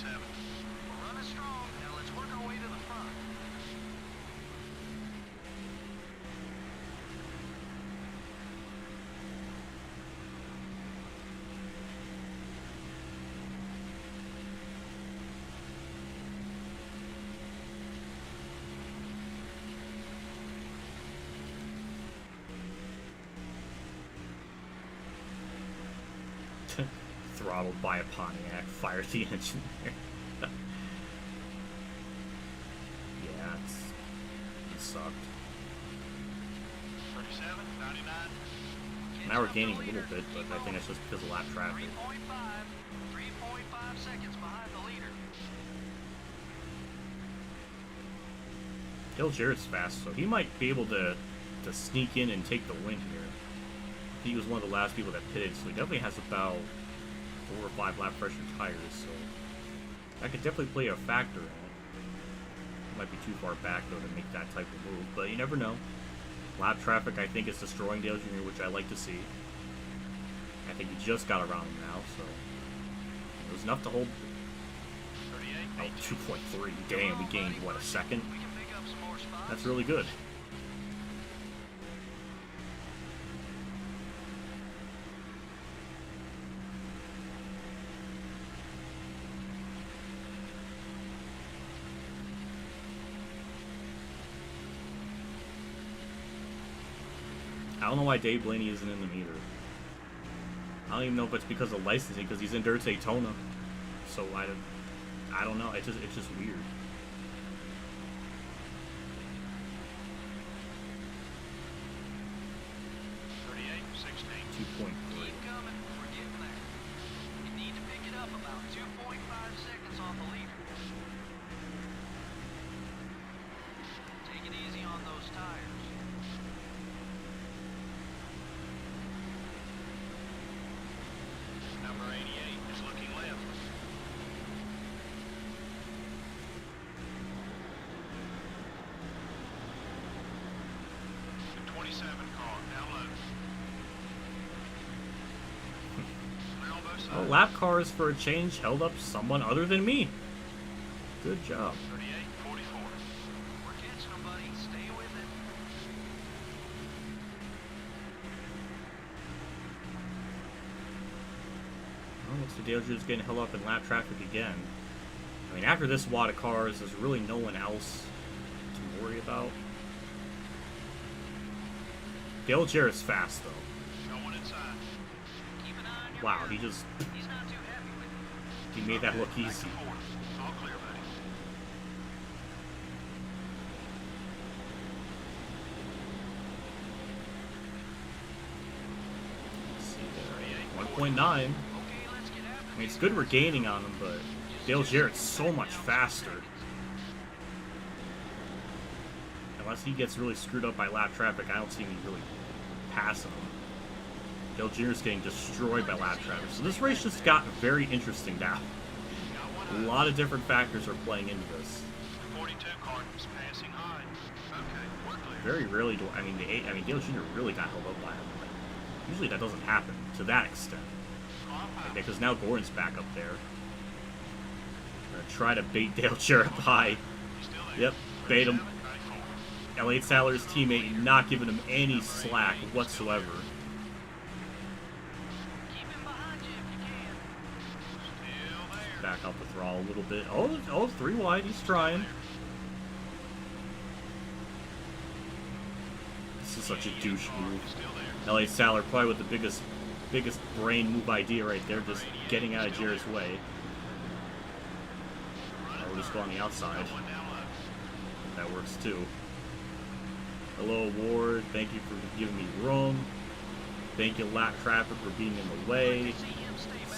We're running strong. Now let's work our way to the front. Throttled by a Pontiac, fires the engine there. Yeah, it sucked. 37, 99. Now we're gaining a little bit, but I think it's just because of lap traffic. 3.5 seconds behind the leader. Dale Jarrett's fast, so he might be able to sneak in and take the win here. He was one of the last people that pitted, so he definitely has about 4 or 5 lap pressure tires, so that could definitely play a factor in it. Might be too far back though to make that type of move, but you never know. Lap traffic, I think, is destroying Dale Jr., which I like to see. I think he just got around him now, so it was enough to hold. 38, Oh, 2.3. Damn, we gained what, a second? we can pick up some more spots. That's really good. I don't know why Dave Blaney isn't in the meter. I don't even know if it's because of licensing, because he's in Dirt Daytona. So I don't know. It's just weird. Keep coming. We're getting there. You need to pick it up about 2.5 seconds off the leader. Take it easy on those tires. Number 88 is looking left. The 27 car down low. Oh, lap cars for a change held up someone other than me. Good job. 38, 44. We're catching them, buddy. Stay with it. Oh, looks like Dale Jr.'s getting held up in lap traffic again. I mean, after this wad of cars, there's really no one else to worry about. Dale Jarrett's fast, though. Going inside. Keep an eye on your Wow, mirror. he just... He's not too happy with you. He made that look Back to easy. fourth. All clear, buddy. Let's see there. 1.9. I Okay, let's get after mean, it's good we're gaining on him, but Dale Jarrett's so much faster. Unless he gets really screwed up by lap traffic, I don't see me really passing him. Dale Jarrett's getting destroyed by lap traffic. So this race just got very interesting now. A lot of different factors are playing into this. 42 car is passing high. Okay, we're clear. Very rarely do I mean Dale Jr. really got held up by him. Like, usually that doesn't happen to that extent. Because now Gordon's back up there. Gonna try to bait Dale Jarrett high. Yep, bait him. Elliott Sadler's teammate not giving him any slack whatsoever. Keep him behind you if you can. Still there. Back up the throttle a little bit. Oh, 3 wide. He's trying. This is such a douche move. Elliott Sadler probably with the biggest brain move idea right there, just getting out of Jarrett's way. We'll just go on the outside. That works too. Hello, Ward. Thank you for giving me room. Thank you, lap traffic, for being in the way.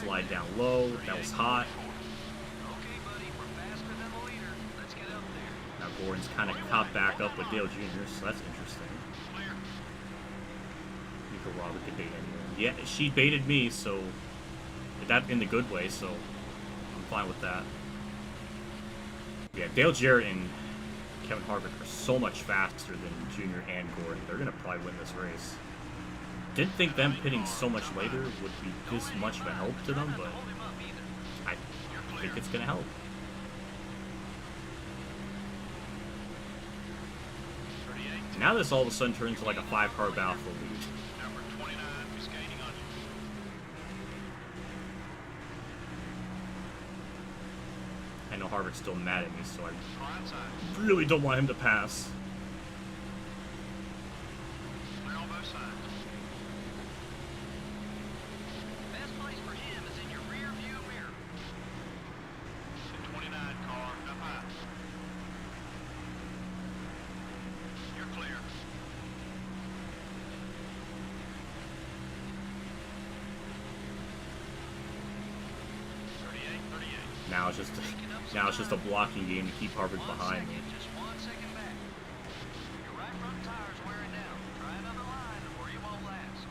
Slide down low. That was hot. Okay, buddy, we're faster than the leader. Let's get up there. Now Gordon's kind of caught back up with Dale Jr., so that's interesting. Clear. Nico Robert could bait anyone. Yeah, she baited me, so that in the good way, so I'm fine with that. Yeah, Dale Jarrett and Kevin Harvick are so much faster than Junior and Gordon. They're going to probably win this race. Didn't think them pitting so much later would be this much of a help to them, but I think it's going to help. Now this all of a sudden turns into like a 5-car battle for lead. Number 29 is gaining on you. I know Harvick's still mad at me, so I Right side. really don't want him to pass. Clear on both sides. Best place for him is in your rear view mirror. The 29 car up high. You're clear. Now it's just a blocking game to keep Harvick behind me. Just 1 second back. Your right front tire's wearing down. Try another line or you won't last.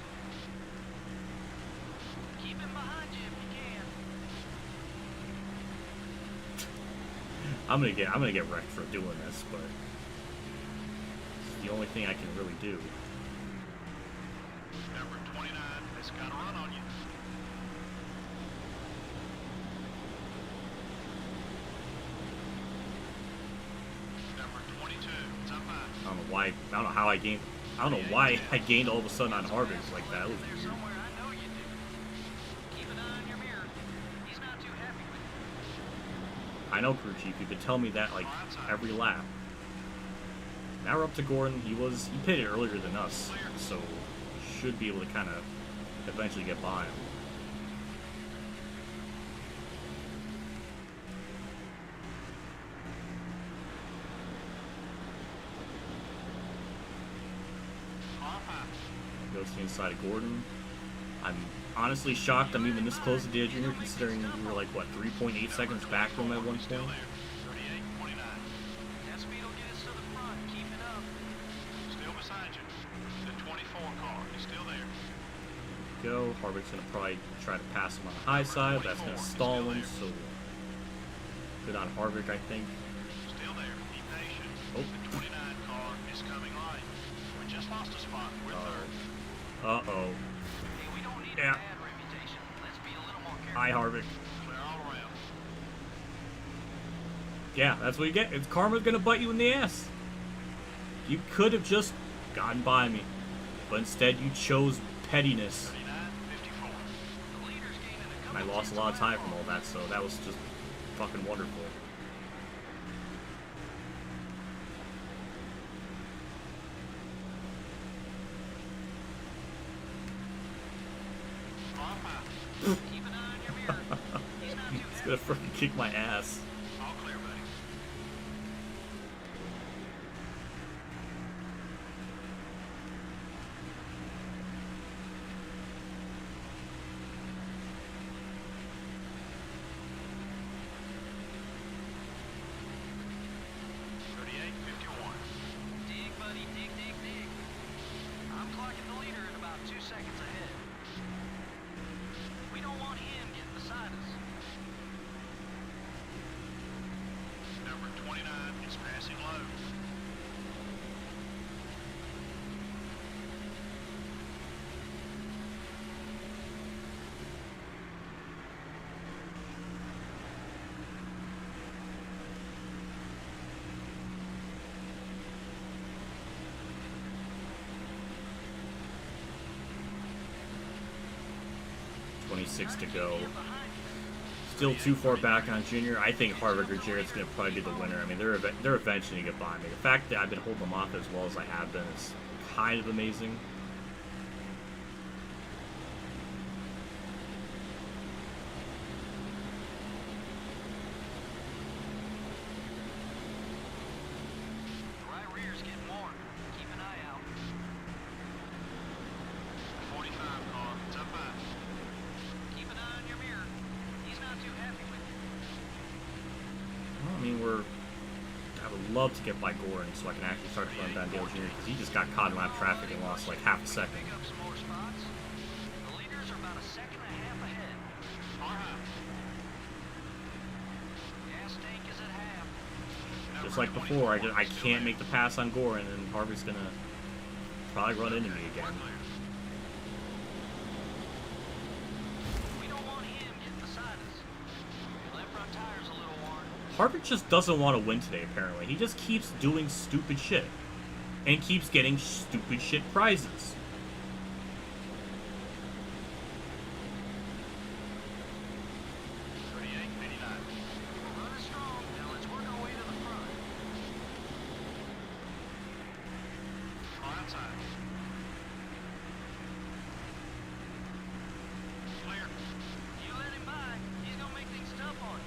Keep him behind you if you can. I'm gonna get wrecked for doing this, but it's the only thing I can really do. Number 29 has got a run on you. Number 22 is up high. I don't know how I gained. I don't know why I gained all of a sudden on Harvick like that. It was There's weird. somewhere I know you do. Keep an eye on your mirror. He's not too happy with you. I know, crew chief. You could tell me that like every lap. Now we're up to Gordon. He pitted earlier than us, so should be able to kind of eventually get by him. Goes to the inside of Gordon. I'm honestly shocked I'm even this close to Dale Jr. considering we were like, what, 3.8 seconds back from him at one point? 38-29. That speed will get us to the front. Keep it up. Still beside you. The 24 car is still there. Go. Harvick's going to probably try to pass him on the high side. That's going to stall him, so good on Harvick, I think. Still there. Be patient. Oh. The 29 car is coming right. We just lost a spot. We're third. Uh-oh. Hey, we don't need Yeah. a bad reputation. Let's be a little more careful. Hi, Harvick. Clear all around. Yeah, that's what you get. It's karma's going to bite you in the ass. You could have just gotten by me, but instead you chose pettiness. 39-54. The leader's gaining a And I couple lost a lot of time from all that, so that was just fucking wonderful. high. Keep an eye on your mirror. He's not too He's gonna freaking kick my ass. All clear, buddy. Dig, buddy, dig, dig, dig. I'm clocking the leader at about 2 seconds ahead. We don't want him getting beside us. Number 29 is passing low. .26 to go. Still too far back on Junior. I think Harvick or Jarrett's going to probably be the winner. I mean, they're eventually going to get by me. The fact that I've been holding them off as well as I have been is kind of amazing. Right rear's getting warm. Keep an eye out. 45 car, it's up high. Keep an eye on your mirror. He's not too happy with you. Well, I mean, I would love to get by Gordon so I can actually start to run down Dale Jr. because he just got caught in lap traffic and lost like half a second. Pick up some more spots. The leaders are about a second and a half ahead. All right. Gas tank is at half. Just like before, I can't make the pass on Gordon, and Harvick's going to probably run into me again. We don't want him getting beside us. Your left front tire's a little worn. Harvick just doesn't want to win today, apparently. He just keeps doing stupid shit. And keeps getting stupid shit prizes. Running strong. Now let's work our way to the front. Outside. Clear. You let him by. He's gonna make things tough on you.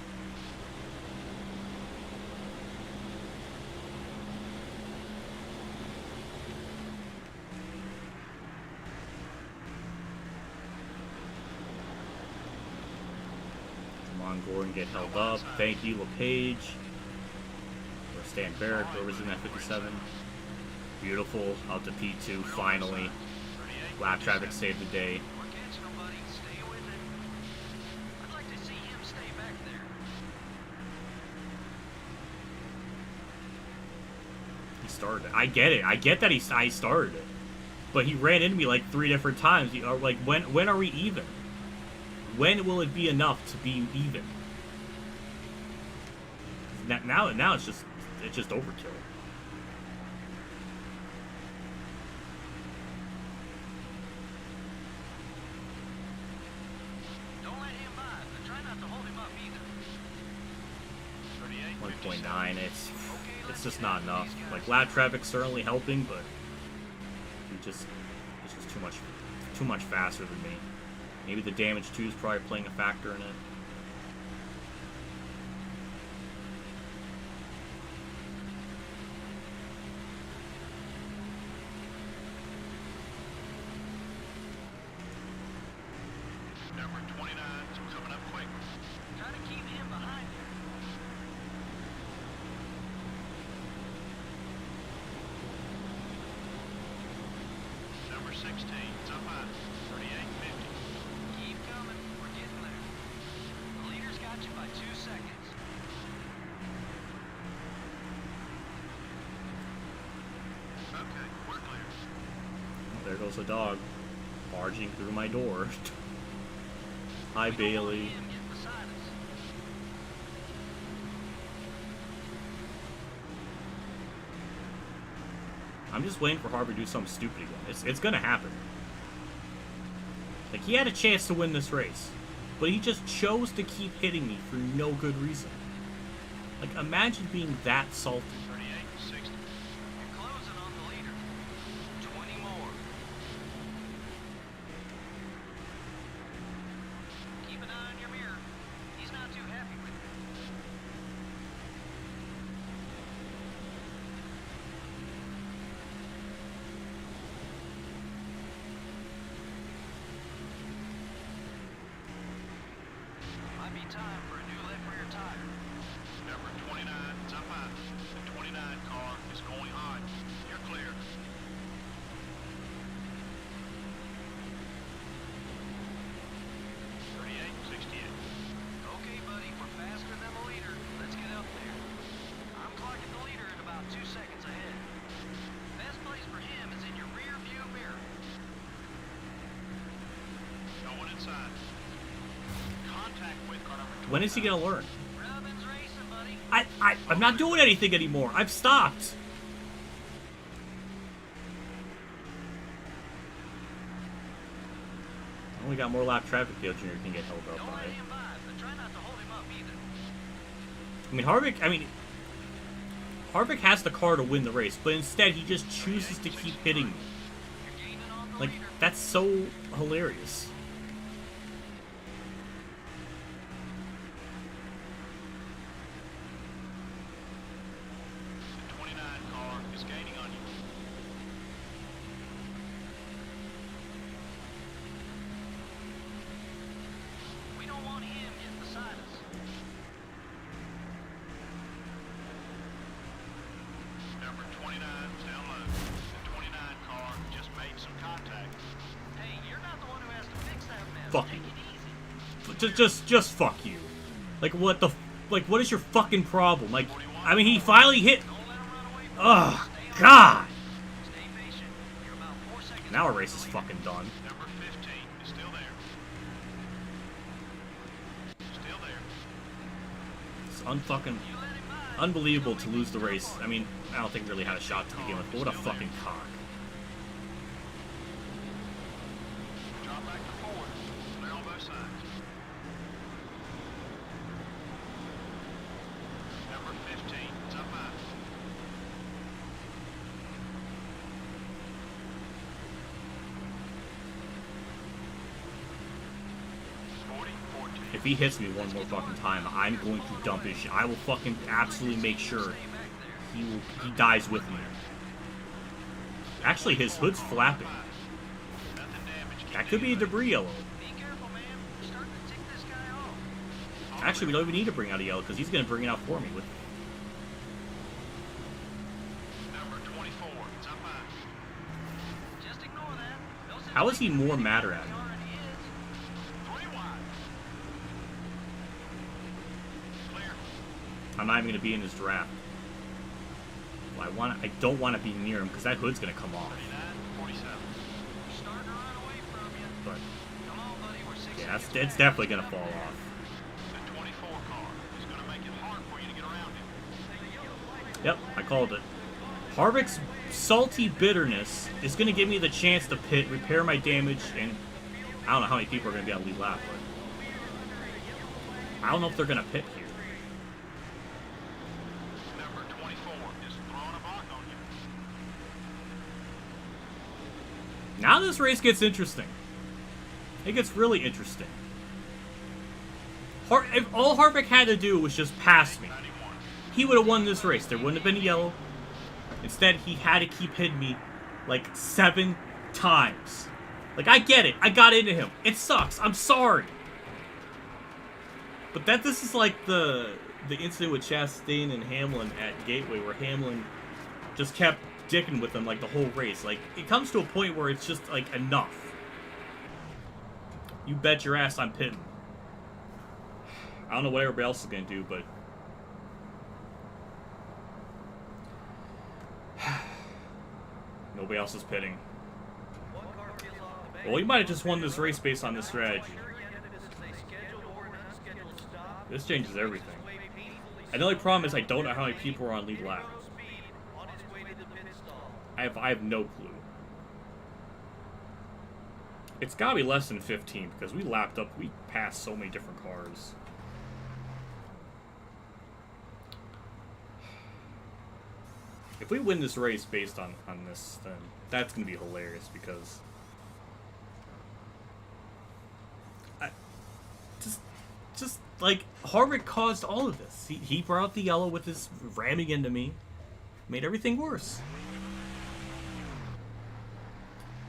Come on, Gordon, get held up. Thank you, LePage. Or Stan Barrett, whoever was in that 57. Beautiful, out to P2, finally. Lap traffic saved the day. We're catching him, buddy. Stay with it. I'd like to see him stay back there. He started it. I get it. I get that I started it. But he ran into me like 3 different times. Like, when are we even? When will it be enough to be even? Now it's just overkill. Don't let him by, but try not to hold him up either. 1.9. It's just not enough. Like, lap traffic's certainly helping, but it's just too much faster than me. Maybe the damage too is probably playing a factor in it. Number 29 is coming up quick. Try to keep him behind you. Number 16 is up high. 38.50. Keep coming. We're getting there. The leader's got you by 2 seconds. Okay, we're clear. There goes the dog, barging through my door. Hi, Bailey. Him get beside us. I'm just waiting for Harvey to do something stupid again. It's gonna happen. Like, he had a chance to win this race, but he just chose to keep hitting me for no good reason. Like, imagine being that salty. 38.60. You're closing on the leader. 20 more. be time for a new left rear tire. Number 29 is up high. The 29 car is going high. You're clear. 38-68. Okay, buddy, we're faster than the leader. Let's get up there. I'm clocking the leader at about 2 seconds ahead. Best place for him is in your rear view mirror. Going inside. Contact with car number 29. When is he gonna learn? Robin's racing, buddy. I'm not doing anything anymore. I've stopped. Only got more lap traffic. Dale Jr. can get held up Don't by. let him by, but try not to hold him up either. Harvick has the car to win the race, but instead he just chooses to keep hitting me. You're gaining on the Like, leader. that's so hilarious. The 29 car is gaining on you. We don't want him getting beside us. Number 29 is down low. The 29 car just made some contact. Hey, you're not the one who has to fix that mess. Fuck Take you. it easy. Just fuck you. Like, what is your fucking problem? Like, I mean, he finally hit. Don't let him run away from you. Ugh, Stay on God. Stay patient. You're about 4 seconds. Now our behind race the is leader. fucking done. Number 15 is still there. Still there. It's unfucking You let him by. unbelievable to lose the race. I mean, I don't think we really had a shot to begin with, but what a fucking cock. Drop back to forward. Clear on both sides. Number 15 is up high. If he hits me one more fucking time, I'm going to dump his shit. I will fucking absolutely make sure he dies with me. Actually, his hood's flapping. Nothing damaged. That could be a debris yellow. Be careful, man. You're starting to tick this guy off. Actually, we don't even need to bring out a yellow because he's going to bring it out for me. With Number 24 is up high. Just ignore that. No sense How is he making more any madder moves. at He me? already is. 3 wide. Clear. I'm not even going to be in his draft. Well, I don't want to be near him because that hood's going to come off. 39-47. We're starting to run away from you. But Come on, buddy. We're 6 yeah, seconds it's back. definitely going to fall off. The 24 car is going to make it hard for you to get around him. Yep, I called it. Harvick's salty bitterness is going to give me the chance to pit, repair my damage, and I don't know how many people are going to be on the lead lap, but I don't know if they're going to pit here. Number 24 is throwing a block on you. Now this race gets interesting. It gets really interesting. If all Harvick had to do was just pass me, 91. he would have won this race. There wouldn't have been a yellow. Instead, he had to keep hitting me like 7 times. Like, I get it. I got into him. It sucks. I'm sorry. But this is like the incident with Chastain and Hamlin at Gateway, where Hamlin just kept dicking with him like the whole race. Like, it comes to a point where it's just like enough. You bet your ass I'm pitting. I don't know what everybody else is gonna do, but nobody else is pitting. Well, you might have just won this race based on this strategy. This changes everything. And the only problem is I don't know how many people are on lead lap. I have no clue. It's gotta be less than 15 because we lapped up. We passed so many different cars. If we win this race based on this, then that's gonna be hilarious because just like Harvick caused all of this. He brought out the yellow with his ramming into me, made everything worse.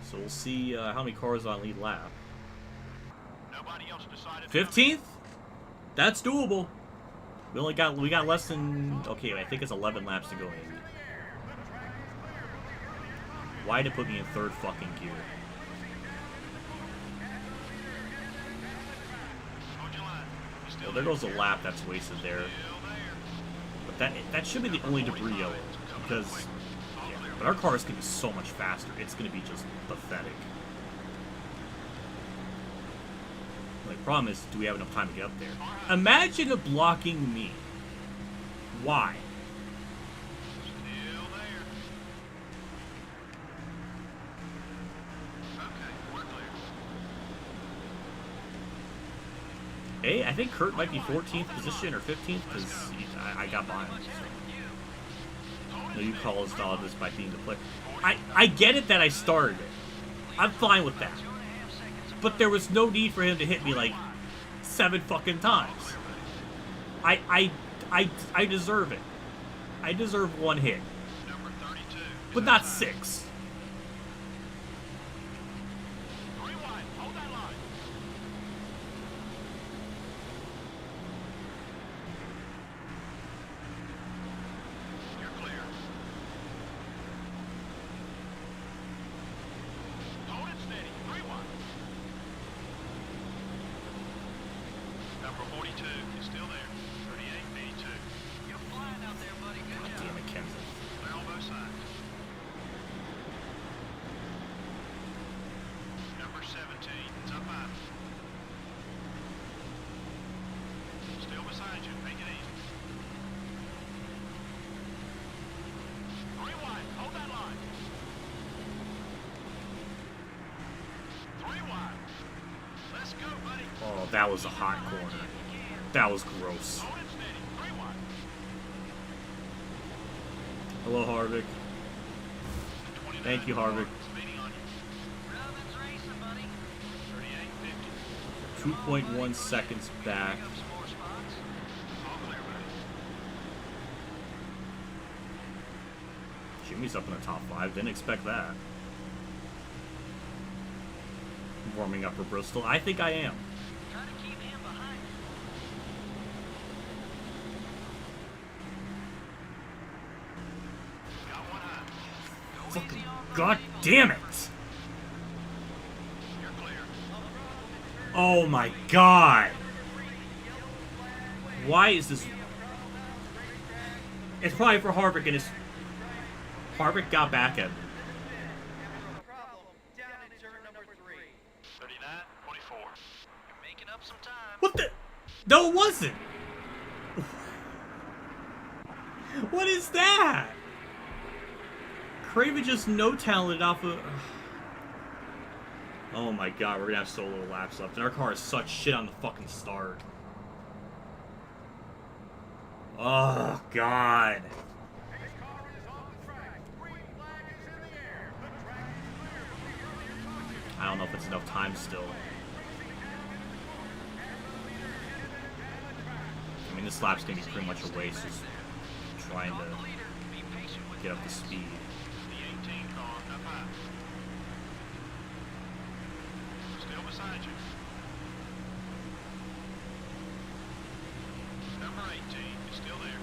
So we'll see how many cars are on lead lap. Nobody else decided. 15th? That's doable. We got less than, okay, I think it's 11 laps to go, maybe. Why did it put me in third fucking gear? Well, there goes a lap that's wasted there. But that should be the only debris yellow, because yeah, but our car is gonna be so much faster. It's gonna be just pathetic. The problem is, do we have enough time to get up there? Imagine it blocking me. Why? Hey, I think Kurt might be 14th position or 15th because I got behind him. So. No, you call us all this by being the player. I get it that I started it. I'm fine with that. But there was no need for him to hit me like 7 fucking times. I deserve it. I deserve 1 hit. But not 6. Oh, that was a hot corner. That was gross. Hello, Harvick. Thank you, Harvick. 2.1 seconds back. Jimmy's up in the top 5. Didn't expect that. Warming up for Bristol. I think I am. Fucking god damn it! Oh my god! Why is this? It's probably for Harvick and his. Harvick got back at me. What the? No, it wasn't! What is that? Craven just no-talented off of... Oh my god, we're gonna have so little laps left. And our car is such shit on the fucking start. Oh, god. I don't know if it's enough time still. I mean, this lap's gonna be pretty much a waste, just trying to get up to speed. Still beside you. Number 18 is still there.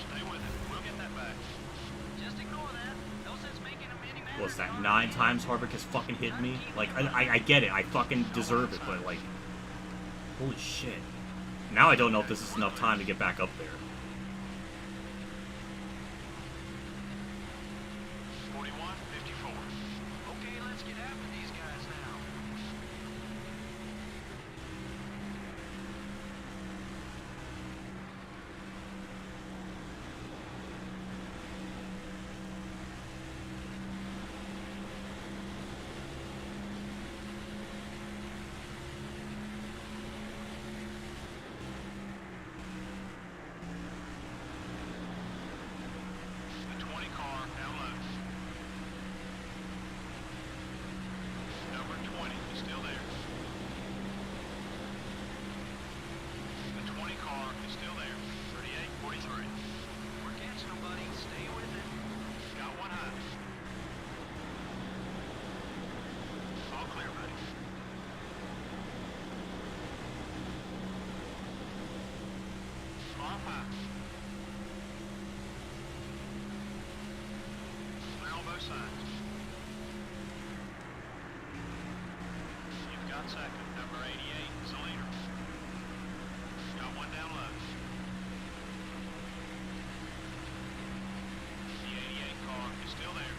Stay with it. We'll get that back. Just ignore that. No sense making a mini man. What's that? 9 times Harvick has fucking hit me? Like, I get it. I fucking deserve it, but like, holy shit. Now I don't know if this is enough time to get back up there. 41-54. Okay, let's get after these guys now. Clear on both sides. You've got second. Number 88 is the leader. Got one down low. The 88 car is still there.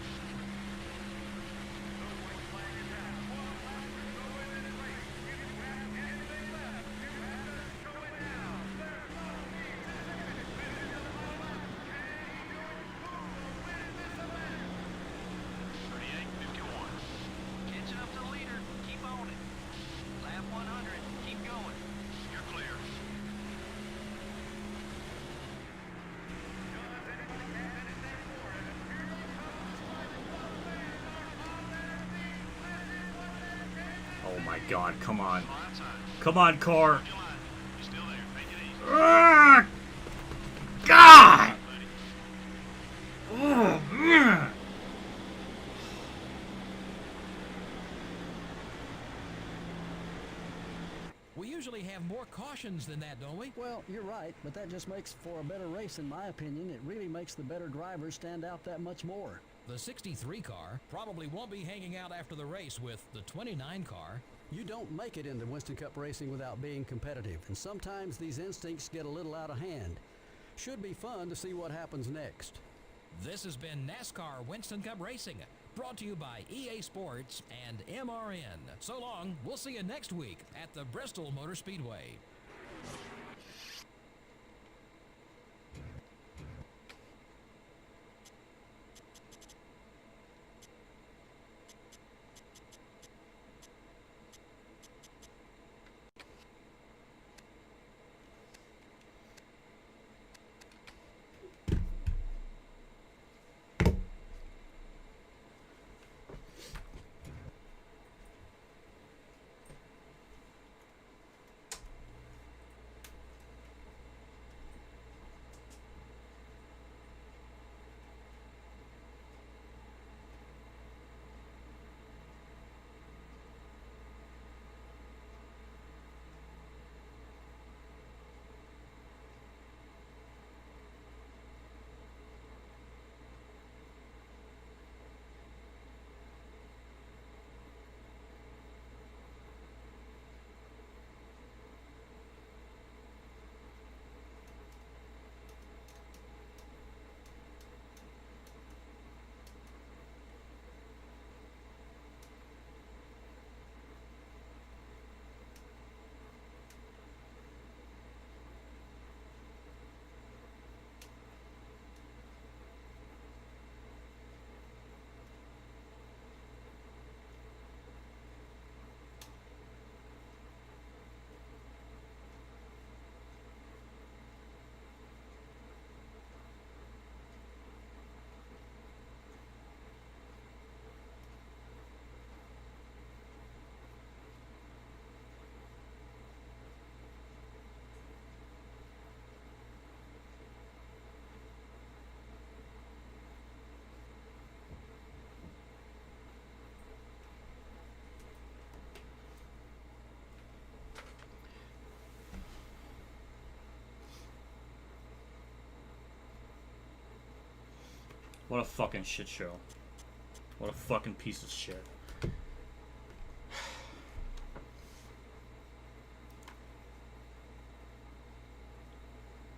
Catching up to the leader. Keep on it. Lap 100. Keep going. You're clear. Oh my god, come on. Line side. Come on, car. Your line. You're still there. Take it easy. Ah, God! Buddy. Oh, man. We usually have more cautions than that, don't we? Well, you're right, but that just makes for a better race in my opinion. It really makes the better drivers stand out that much more. The 63 car probably won't be hanging out after the race with the 29 car. You don't make it into Winston Cup racing without being competitive, and sometimes these instincts get a little out of hand. Should be fun to see what happens next. This has been NASCAR Winston Cup Racing, brought to you by EA Sports and MRN. So long, we'll see you next week at the Bristol Motor Speedway. What a fucking shit show. What a fucking piece of shit.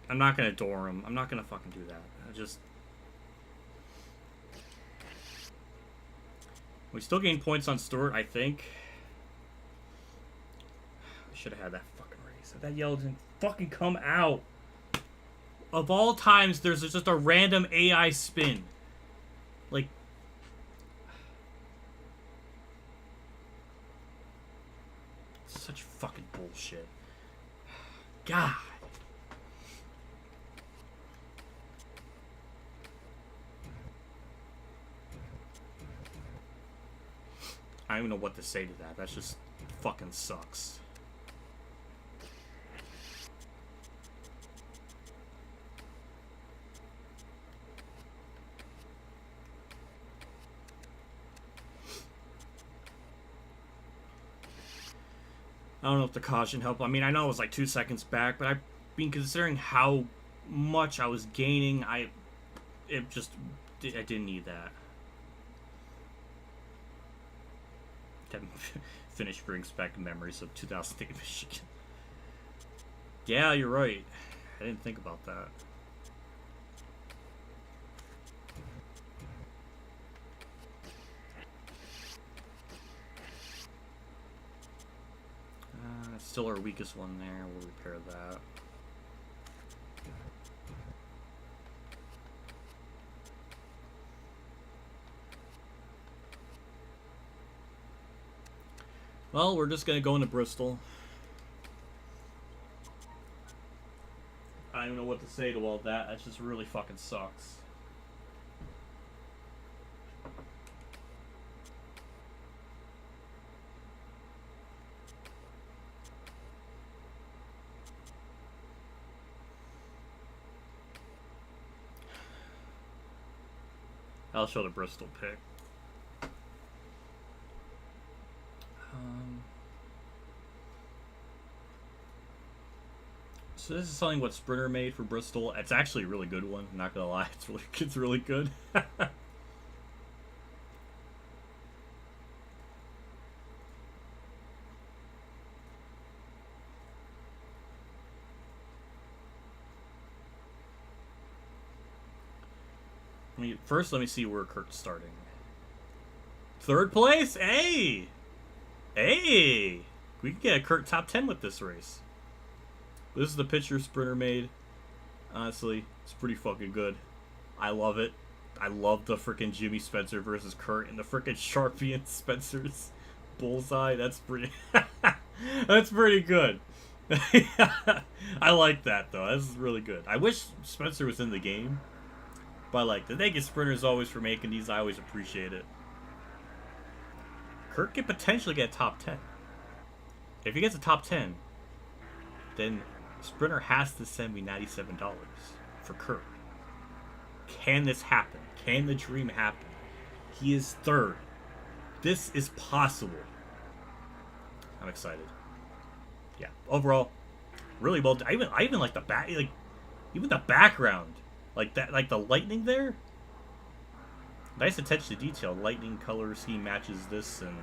I'm not gonna adore him. I'm not gonna fucking do that. I just... We still gain points on Stewart, I think. I should have had that fucking race. That yellow didn't fucking come out. Of all times, there's just a random AI spin. Like... Such fucking bullshit. God. I don't even know what to say to that. That just fucking sucks. I don't know if the caution helped. I mean, I know it was like 2 seconds back, but I mean, considering how much I was gaining. I didn't need that. Finish brings back memories of 2008 Michigan. Yeah, you're right. I didn't think about that. Still our weakest one there. We'll repair that. Well, we're just gonna go into Bristol. I don't know what to say to all that. That just really fucking sucks. I'll show the Bristol pick. So this is something what Sprinter made for Bristol. It's actually a really good one. I'm not gonna lie, it's really good. First, let me see where Kurt's starting. 3rd place? Hey! Hey! We can get a Kurt top 10 with this race. This is the picture Sprinter made. Honestly, it's pretty fucking good. I love it. I love the freaking Jimmy Spencer versus Kurt and the freaking Sharpie and Spencer's bullseye. That's pretty... That's pretty good. I like that, though. This is really good. I wish Spencer was in the game. But, like, the thank you Sprinters always for making these. I always appreciate it. Kurt could potentially get top 10. If he gets a top 10, then Sprinter has to send me $97 for Kurt. Can this happen? Can the dream happen? He is 3rd. This is possible. I'm excited. Yeah. Overall, really well done. I even like the back, like even the background. Like that, like the lightning there. Nice attention to detail. Lightning color scheme matches this, and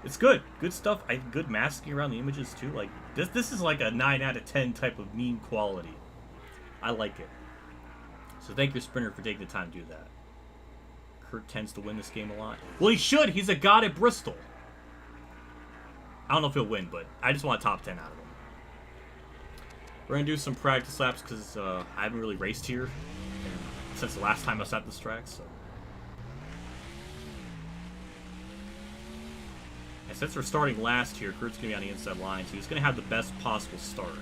it's good. Good stuff. Good masking around the images too. Like this is like a 9 out of 10 type of meme quality. I like it. So thank you, Sprinter, for taking the time to do that. Kurt tends to win this game a lot. Well, he should. He's a god at Bristol. I don't know if he'll win, but I just want a top 10 out of him. We're going to do some practice laps because I haven't really raced here since the last time I was at this track. So. And since we're starting last here, Kurt's going to be on the inside line, so he's going to have the best possible start.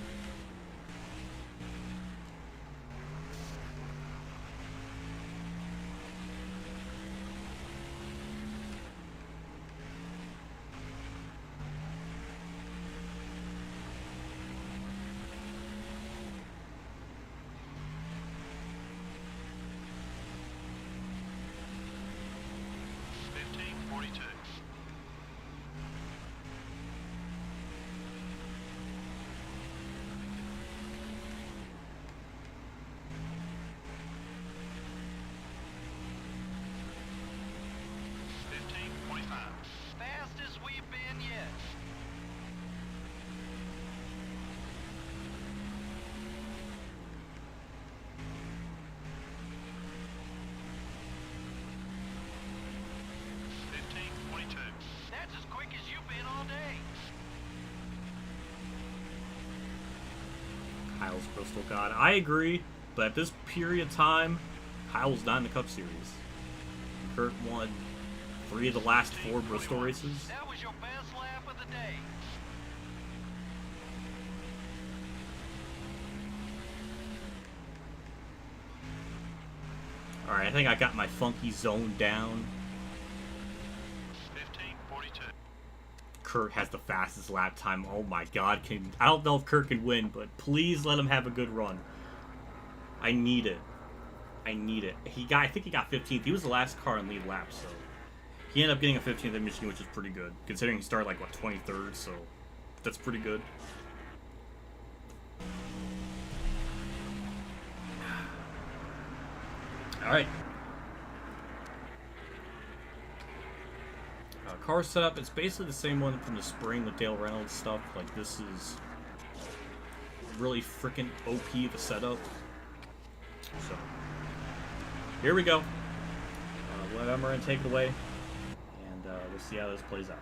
Fastest we've been yet. That's as quick as you've been all day. Kyle's Bristol God. I agree, but at this period of time, Kyle's not in the Cup Series. Kurt won 3 of the last 4 Bristol races. That was your best lap of the day. Alright, I think I got my funky zone down. 15:42. Kurt has the fastest lap time. Oh my god. I don't know if Kurt can win, but please let him have a good run. I need it. I need it. I think he got 15th. He was the last car in lead lap, so he ended up getting a 15th in Michigan, which is pretty good, considering he started like, what, 23rd, so that's pretty good. All right. Car setup, it's basically the same one from the spring with Dale Reynolds stuff. Like, this is really freaking OP, the setup. So, here we go. Whatever, I'm going to take it away, and we'll see how this plays out.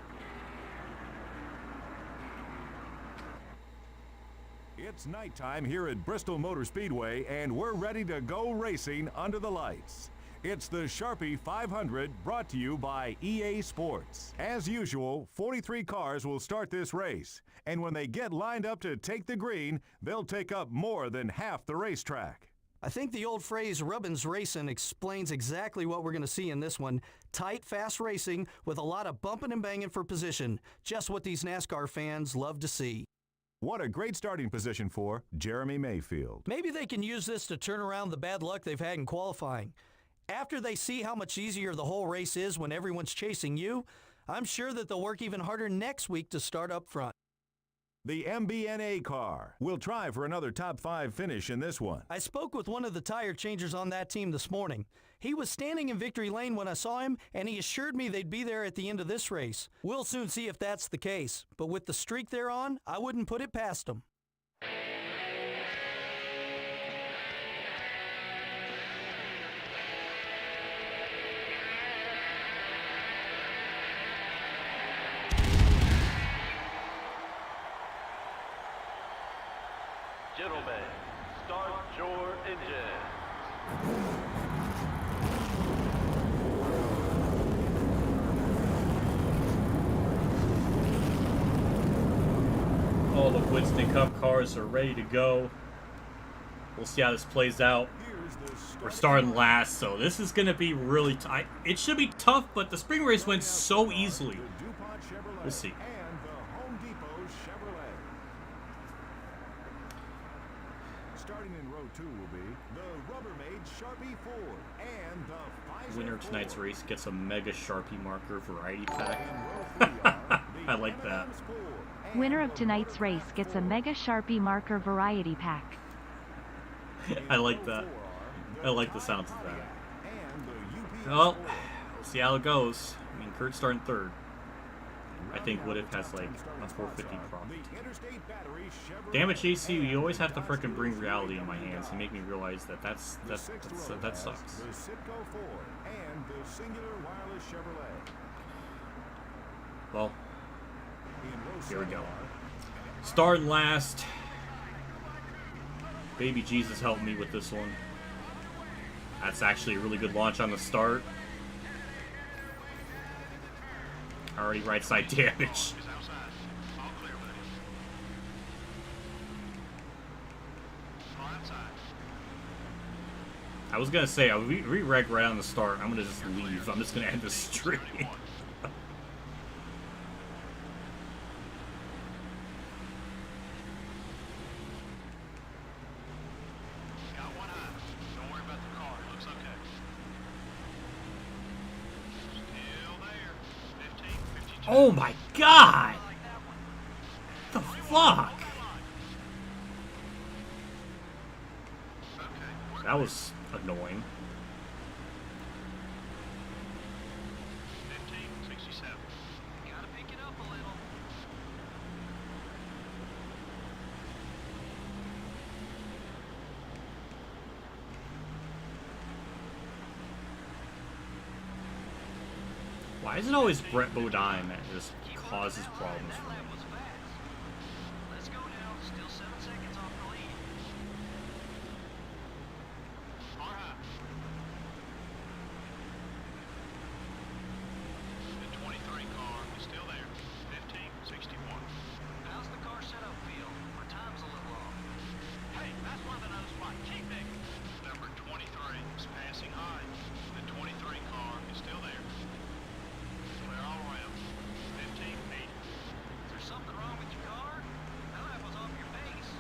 It's nighttime here at Bristol Motor Speedway, and we're ready to go racing under the lights. It's the Sharpie 500 brought to you by EA Sports. As usual, 43 cars will start this race, and when they get lined up to take the green, they'll take up more than half the racetrack. I think the old phrase rubbin's racing explains exactly what we're going to see in this one. Tight, fast racing with a lot of bumping and banging for position. Just what these NASCAR fans love to see. What a great starting position for Jeremy Mayfield. Maybe they can use this to turn around the bad luck they've had in qualifying. After they see how much easier the whole race is when everyone's chasing you, I'm sure that they'll work even harder next week to start up front. The MBNA car will try for another top 5 finish in this one. I spoke with one of the tire changers on that team this morning. He was standing in victory lane when I saw him, and he assured me they'd be there at the end of this race. We'll soon see if that's the case, but with the streak they're on, I wouldn't put it past them. Gentlemen, start your engine. All the Winston Cup cars are ready to go. We'll see how this plays out. We're starting last, so this is going to be really tight. It should be tough, but the spring race went so easily. We'll see. Starting in row 2 will be the Rubbermaid Sharpie Ford and the Winner of tonight's race gets a mega Sharpie marker variety pack. I like that. Winner of tonight's race gets a Mega Sharpie marker variety pack. I like that. I like the sounds of that. Well, we'll see how it goes. I mean, Kurt's starting third. I think What If has like a 450 profit. Damn it, JC, you always have to frickin' bring reality in my hands and make me realize that that sucks. Well, here we go. Starting last. Baby Jesus helped me with this one. That's actually a really good launch on the start. Already right side damage. I was gonna say, we re-reg right on the start. I'm gonna just leave. I'm just gonna end this stream. Oh my god! What the fuck? That was annoying. 1567. Gotta pick it up a little. Why is it always Brett Bodine that just causes problems for me? Let's go now. Still 7 seconds off the lead. All right. The 23 car is still there. 1561. How's the car setup feel? Our time's a little off. Hey, that's one of the nose spot. Keep it. Number 23 is passing high. The 23 car is still there. Clear all around. 1580. Is there something wrong with your car? No, that was off your base.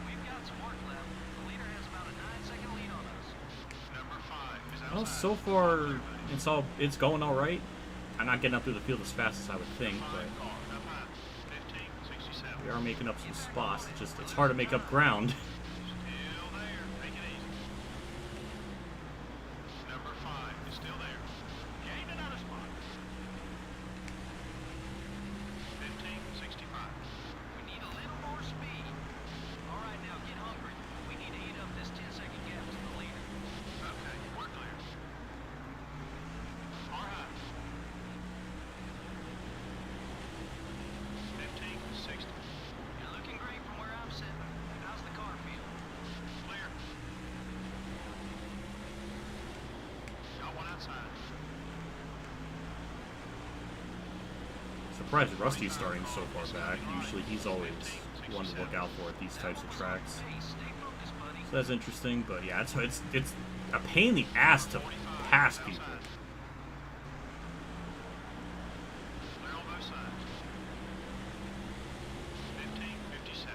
We've got some work left. The leader has about a 9-second lead on us. Number 5 is outside. Well, so far it's going all right. I'm not getting up through the field as fast as I would think, but Car up high. 1567. we are making up some spots. It's hard to make up ground. Still there. Take it easy. outside. Surprised Rusty's starting so far back. Usually he's always one to look out for at these types of tracks. So that's interesting, but yeah, it's a pain in the ass to pass people. Clear on both sides. 15:57.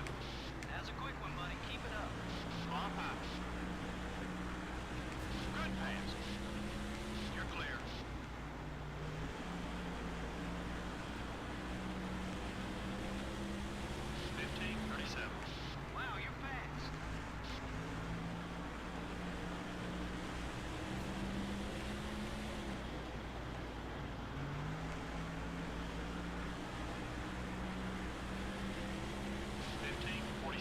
That's a quick one, buddy. Keep it up. Long high. Good pass. You're clear. 15:37. Wow, you're fast.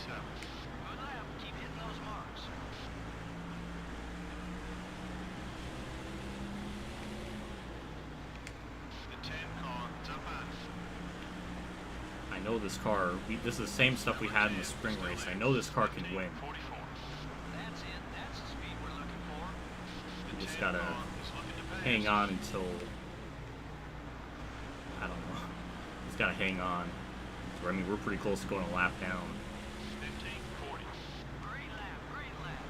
Good lap. Keep hitting those marks. The 10 car is up high. I know this car, this is the same stuff we had in the spring race. I know this car can win. 44. That's it. That's the speed we're looking for. We just gotta hang on until, I don't know, just gotta hang on. I mean, we're pretty close to going a lap down. 15:40. Great lap. Great lap.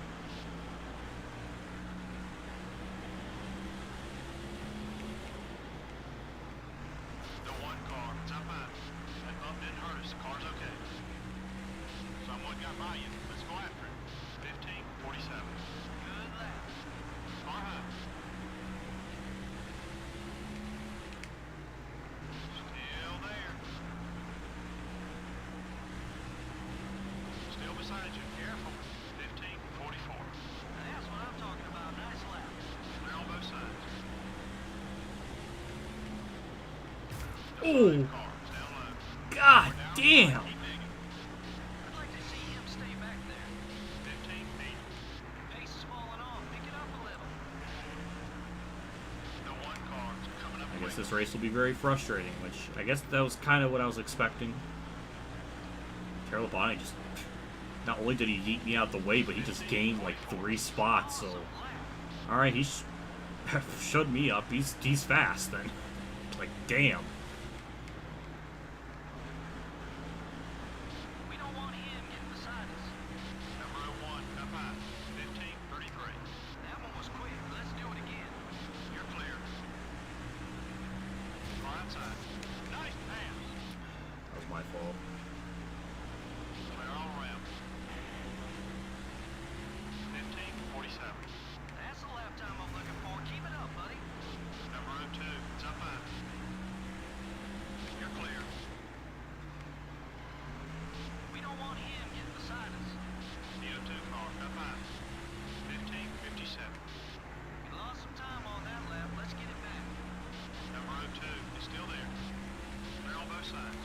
The 1 car is up high. That bump didn't hurt us. The car's okay. Someone got by you. Let's go after it. 15:47. Good lap. Car high. Still there. Still beside you. Careful. 15:44. That's what I'm talking about. Nice lap. Clear on both sides. The Oh, car is down low. god damn! Keep digging. I'd like to see him stay back there. 15:80. Pace is falling off. Pick it up a little. The 1 car is coming up. I guess this race will be very frustrating, which I guess that was kind of what I was expecting. Terrell Labonte just, not only did he yeet me out the way, but he just gained like 3 spots, so... Alright, he shut me up. He's fast then. Like, damn. We don't want him getting beside us. Number 1 up high. 15:33. That one was quick. Let's do it again. You're clear. Far outside. Nice pass. That was my fault. Clear all around. 15:47. That's the lap time I'm looking for. Keep it up, buddy. Number 2 is up high. You're clear. We don't want him getting beside us. The 2 car up high. 15:57. We lost some time on that lap. Let's get it back. Number 2 is still there. Clear on both sides.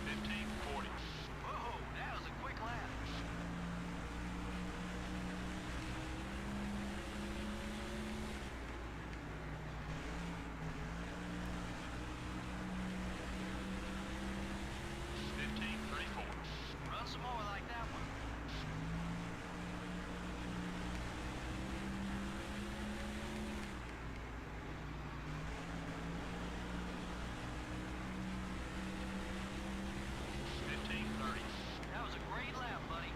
15:40. Whoa, that was a quick lap. Run some more like that one. That was a great lap, buddy.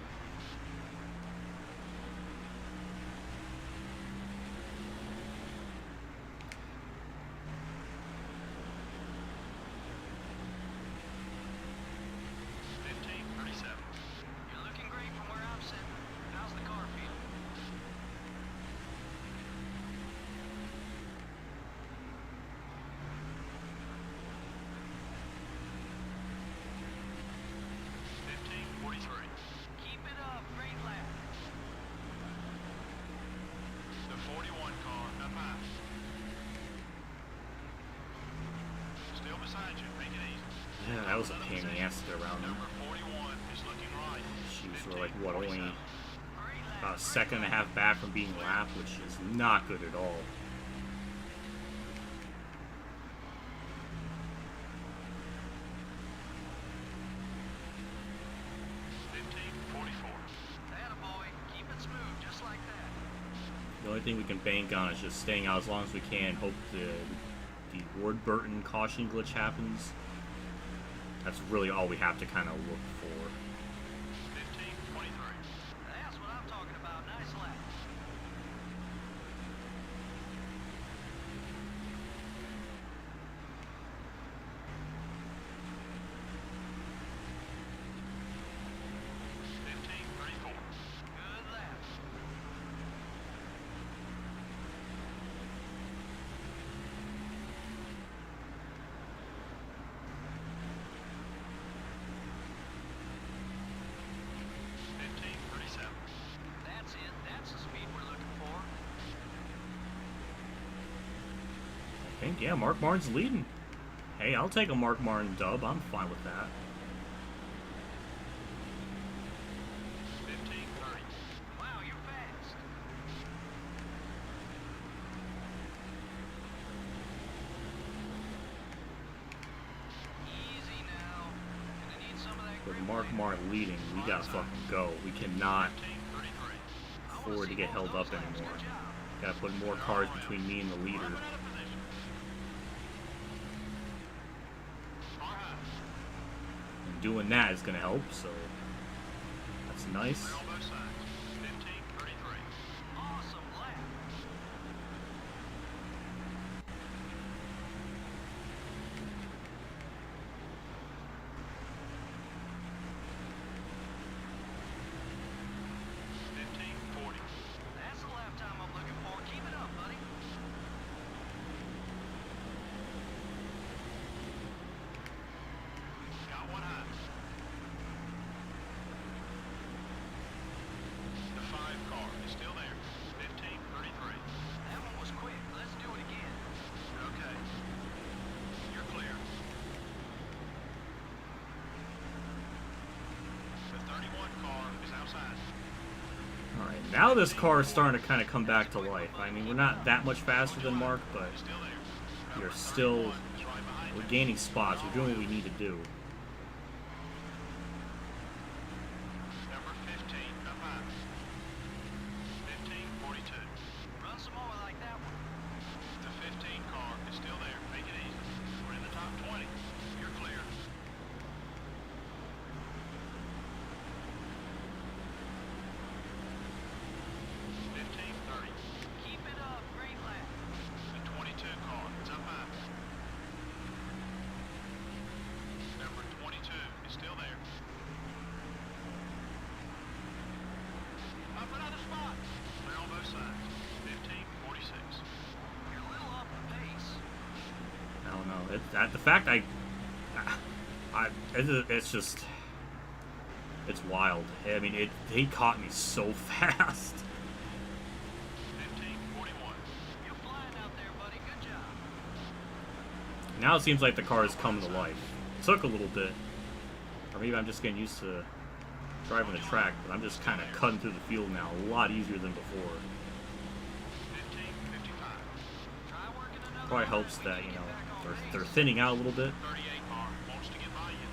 You're looking great from where I'm sitting. How's the car feel? Keep it up. Great lap. The 41 car up high. Still beside you. Make it easy. Yeah, that was a pain in the ass to get around him. Number 41 is looking right. Jeez, we're like, what, only 15:47. about a second and a half back from being lapped, which is not good at all. thing we can bank on is just staying out as long as we can. Hope the Ward Burton caution glitch happens. That's really all we have to kind of look for. 15:23. That's what I'm talking about. Nice lap. Good lap. That's it. That's the speed we're looking for. I think, yeah, Mark Martin's leading. Hey, I'll take a Mark Martin dub. I'm fine with that. 15:30. Wow, you're fast. Easy now. Gonna need some of that With grip Mark weight. Martin leading, we gotta fucking go. We cannot 15:33. afford to get held up anymore. Gotta put more cars between me and the leader. Out of position. Far high. And doing that is gonna help, so that's nice. Clear on both sides. 15:33. Awesome lap. That's the lap time I'm looking for. Keep it up, buddy. Got one high. The 5 car is still there. 15:33. That one was quick. Let's do it again. Okay. You're clear. The 31 car is outside. Alright, now this car is starting to kind of come back to life. I mean, we're not that much faster than Mark, but Still there. we're still, Is right behind we're gaining spots. We're doing what we need to do. Number 15 up high. 15:42. Run some more like that one. The 15 car is still there. Make it easy. We're in the top 20. You're clear. 15:30. Keep it up. Great lap. The 22 car is up high. Number 22 is still there. Up another spot. Clear on both sides. 15:46. You're a little off the pace. I don't know. The fact it's just, it's wild. I mean, he caught me so fast. 15:41. You're flying out there, buddy. Good job. Now it seems like the car is coming to life. It took a little bit. Or maybe I'm just getting used to driving the track, but I'm just kind of cutting through the field now a lot easier than before. 15:55. Try working another Probably line. helps We that, can you get know, back on they're pace. thinning out a little bit. 38 car wants to get by you.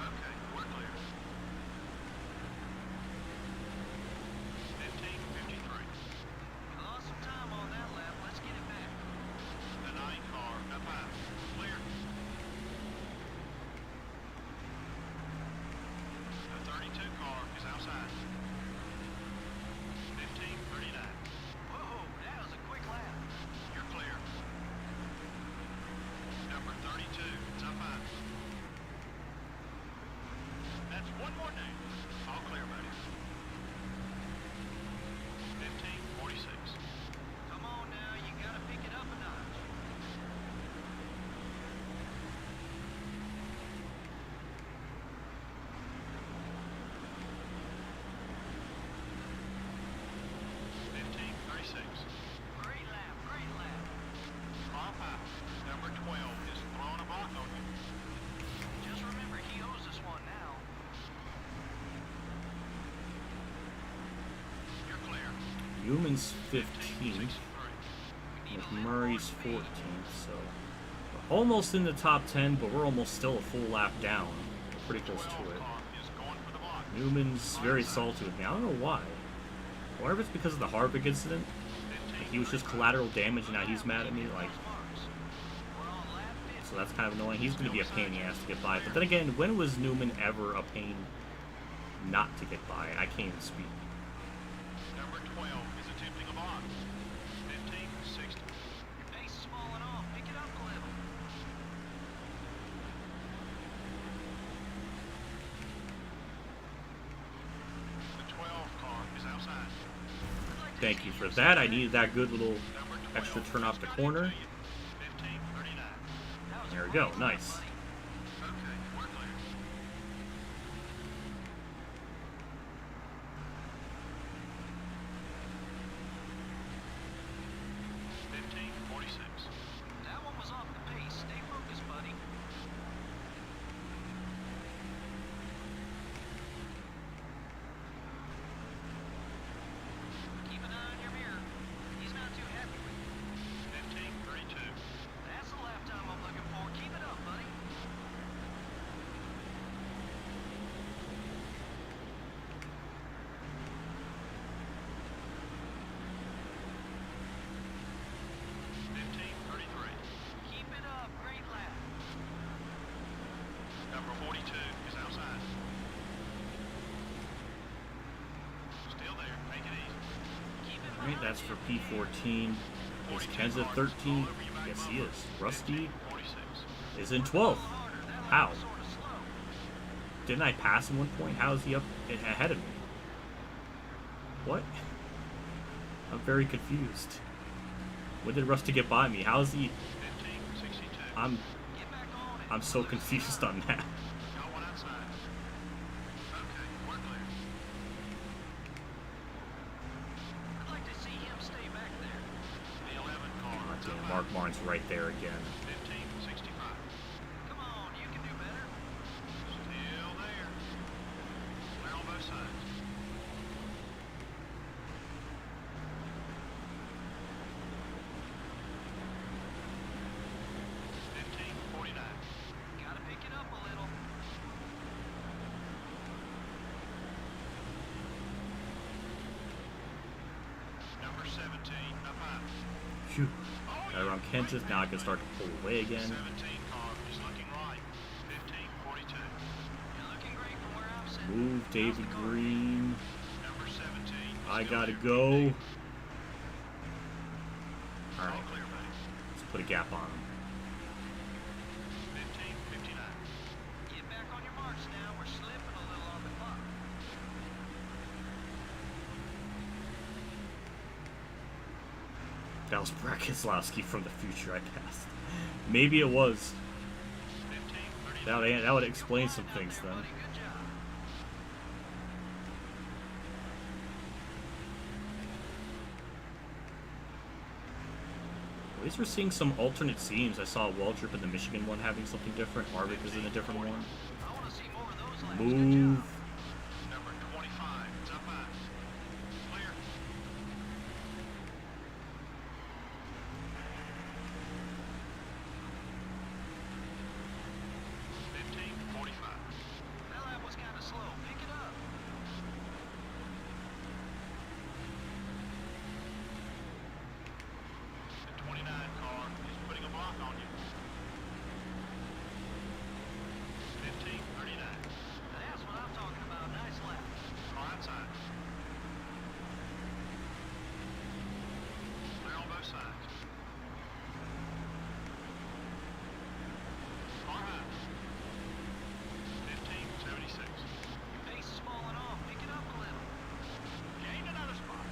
Okay, we're clear. 15:53. We lost some time on that lap. Let's get it back. The 9 car up high. Clear. The 32 car is outside. 15:39. Whoa, that was a quick lap. You're clear. Number 32 is up high. That's one more name. All clear, buddy. 15:46. Come on now, you gotta pick it up a notch. Great lap, great lap. Off high. Number 12 is throwing a block on you. Just remember, he owes us one now. You're clear. Newman's 15th, 63. with Murray's 14th, so we're almost in the top 10, but we're almost still a full lap down. We're pretty close to 12 it. car is going for the block. Newman's very salty with me. I don't know why. I wonder if it's because of the Harvick incident. Like, he was just collateral damage and now he's mad at me. Like, so that's kind of annoying. He's going to be a pain in the ass to get by. But then again, when was Newman ever a pain not to get by? I can't even speak. Number 12 is attempting a box. 15-60. Your pace is falling off. Pick it up a little. The 12 car is outside. Thank you for that. I needed that good little extra turn off the corner. 15-39. There we go. Nice. Okay, we're clear. 15-46. That one was off the pace. Stay focused, buddy. Keep an eye on your mirror. He's not too happy with you. 15-32. That's the lap time I'm looking for. Keep it up, buddy. Keep it up. Great lap. Number 42 is outside. Still there. Make it easy. Keep it Alright, that's for P14. Is Ken's at 13? Yes, he is. Rusty 46. is in 12th. How? Didn't I pass him one point? How is he up ahead of me? What? I'm very confused. When did Rusty get by me? How is he? 15-62. I'm so confused on that. Got one outside. Okay, we're clear. I'd like to see him stay back there. The 11 car. is up Mark Martin's right there again. 15-65. Come on, you can do better. Still there. Clear on both sides. 15-49. Gotta pick it up a little. Number 17, up high. Phew. Got around Ken's. Now I can start to pull away again. 17 car is looking right. 15-42. You're looking great from where I'm sitting. Move, David Green. Number 17. I is gotta going go. All Alright, clear, buddy. let's put a gap on him. 15-59. Get back on your marks now. We're slipping a little on the clock. That was Brad Keselowski from the future I passed. Maybe it was. 15-39. That would explain some things then. Buddy, good job. At least we're seeing some alternate scenes. I saw Waltrip in the Michigan one having something different. Harvick is in a different one. I want to see more of those laps. Good Move. job. Number 25. It's up high. Clear. 15-45. That lap was kind of slow. Pick it up. The 29 car is putting a block on you. 15-39. That's what I'm talking about. Nice lap. Car outside. Clear on both sides. Car high. 15-76. Your pace is falling off. Pick it up a little. Gain another spot.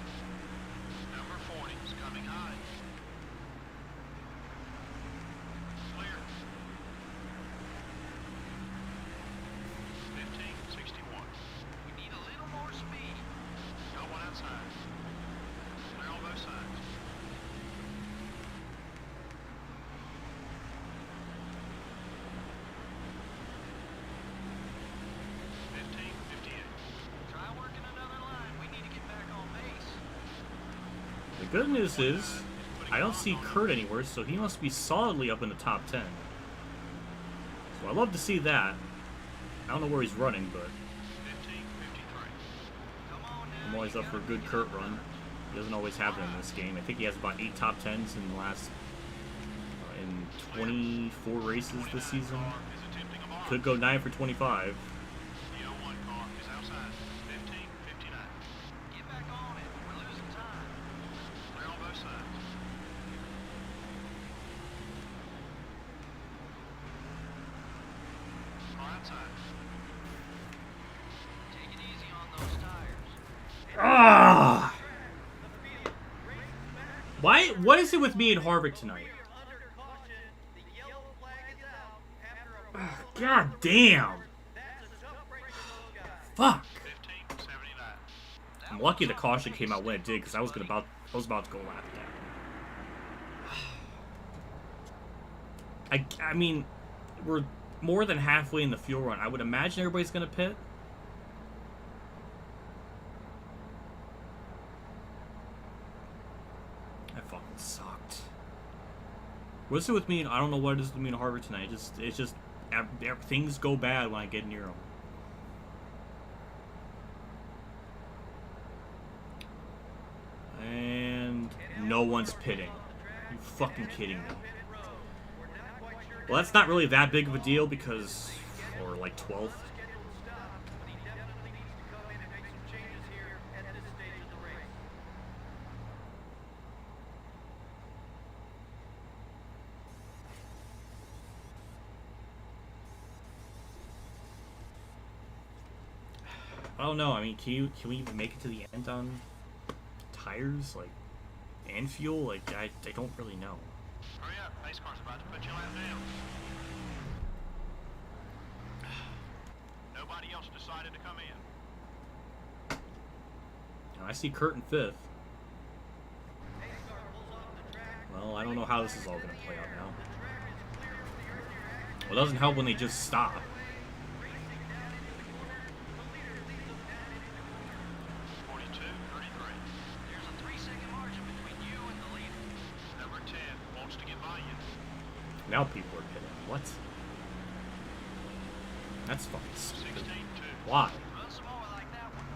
Number 40 is coming high. Clear. 15-61. We need a little more speed. Got one outside. Clear on both sides. 15-58. Try working another line. We need to get back on pace. The good news is, I don't see Kurt anywhere, so he must be solidly up in the top 10. So I love to see that. I don't know where he's running, but 15-59. I'm always up for a good Kurt run. He doesn't always have it in this game. I think he has about 8 top 10s in the last in 24 races this season. Could go 9 for 25. The 01 car is outside. 15:59. Get back on it. We're losing time. Clear on both sides. Car outside. Take it easy on those tires. Ah! Why? What is it with me and Harvick tonight? God damn! Fuck! 15:79. I'm lucky the caution came out when it did, because I was about to go lap down. I mean, we're more than halfway in the fuel run. I would imagine everybody's gonna pit. That fucking sucked. What's it with me? I don't know what it is with me and Harvard tonight. It's just things go bad when I get near them. And no one's pitting. Are you fucking kidding me? Well, that's not really that big of a deal because we're like 12th. I don't know. I mean, can we even make it to the end on tires, like, and fuel? Like, I don't really know. Hurry up. Pace car's about to put your lap down. Nobody else decided to come in. Now, I see Kurt in 5th. Well, I don't know how this is all going to play out now. Well, it doesn't help when they just stop. 42:33. There's a 3-second margin between you and the leader. Number 10 wants to get by you. Now people are pitting. What? That's fucking stupid. 16:2. Why? Run some more like that one.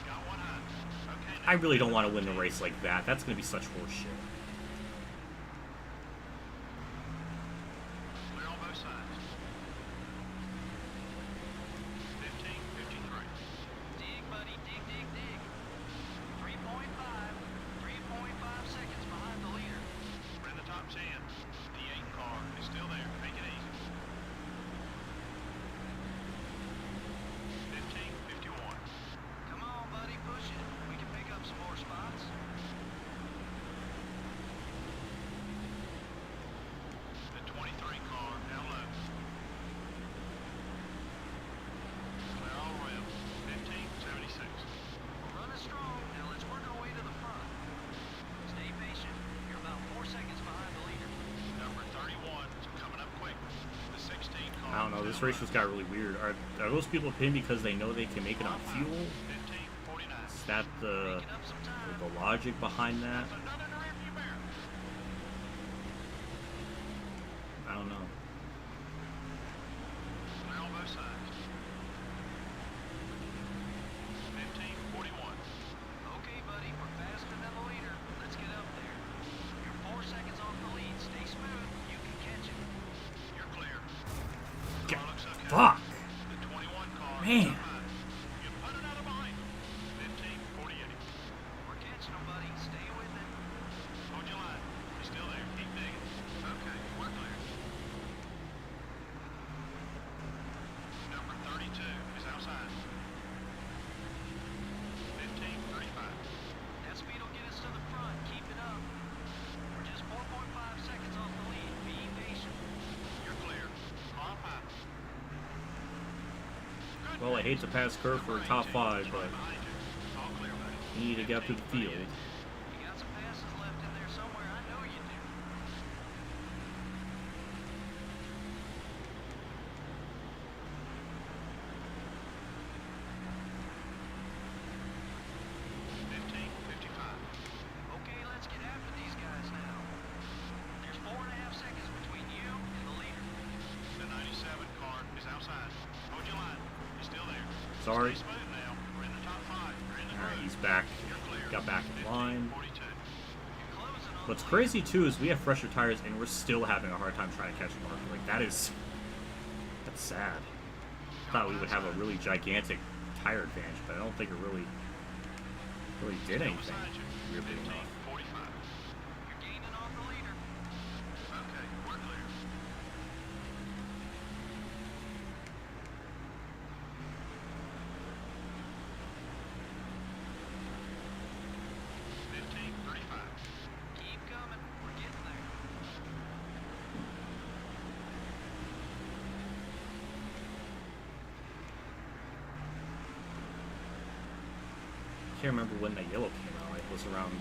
Got one high. Okay, I really don't want to win the race like that. That's going to be such horseshit. clear on both sides. 15:53. Dig, buddy, dig, dig, dig. 3.5 seconds behind the leader. We're in the top 10. The 8 car is still there. Make it easy. 15:51. Come on, buddy, push it. We can pick up some more spots. The 23 car down low. Clear all around. 15:76. We're running strong. Now let's work our way to the front. Stay patient. You're about 4 seconds behind the leader. Number 31 is coming up quick. The 16 car. I don't know. This race just got really weird. Are those people pitting because they know they can make it on fuel? 15:49. Is that the Picking up some time. logic behind that? Another in the rearview mirror. I don't know. Clear on both sides. 15:41. Okay, buddy, we're faster than the leader. Let's get up there. You're 4 seconds off the lead. Stay smooth. You can catch it. You're clear. God, Car looks okay. fuck! The 21 car Man. is up high. You put another behind. 15:48. We're catching them, buddy. Stay with it. Hold your line. You're still there. Keep digging. Okay, we're clear. Number 32 is outside. 15:35. That speed will get us to the front. Keep it up. We're just 4.5 seconds off the lead. Be patient. You're clear. Car up high. Good Well, I hate to pass Kurt for a top 5, but behind you. All clear, buddy. you need to get up to the field. You got some passes left in there somewhere. I know you do. Okay, let's get after these guys now. There's 4.5 seconds between you and the leader. The 97 car is outside. Hold your line. You're still there. Sorry. Stay smooth now. We're in the top 5. You're in the Alright, groove. he's back, got back in line. What's crazy too is we have fresher tires and we're still having a hard time trying to catch Mark. Like that's sad. I thought we would have a really gigantic tire advantage, but I don't think it really did anything. Weirdly enough. I can't remember when that yellow came out. It was around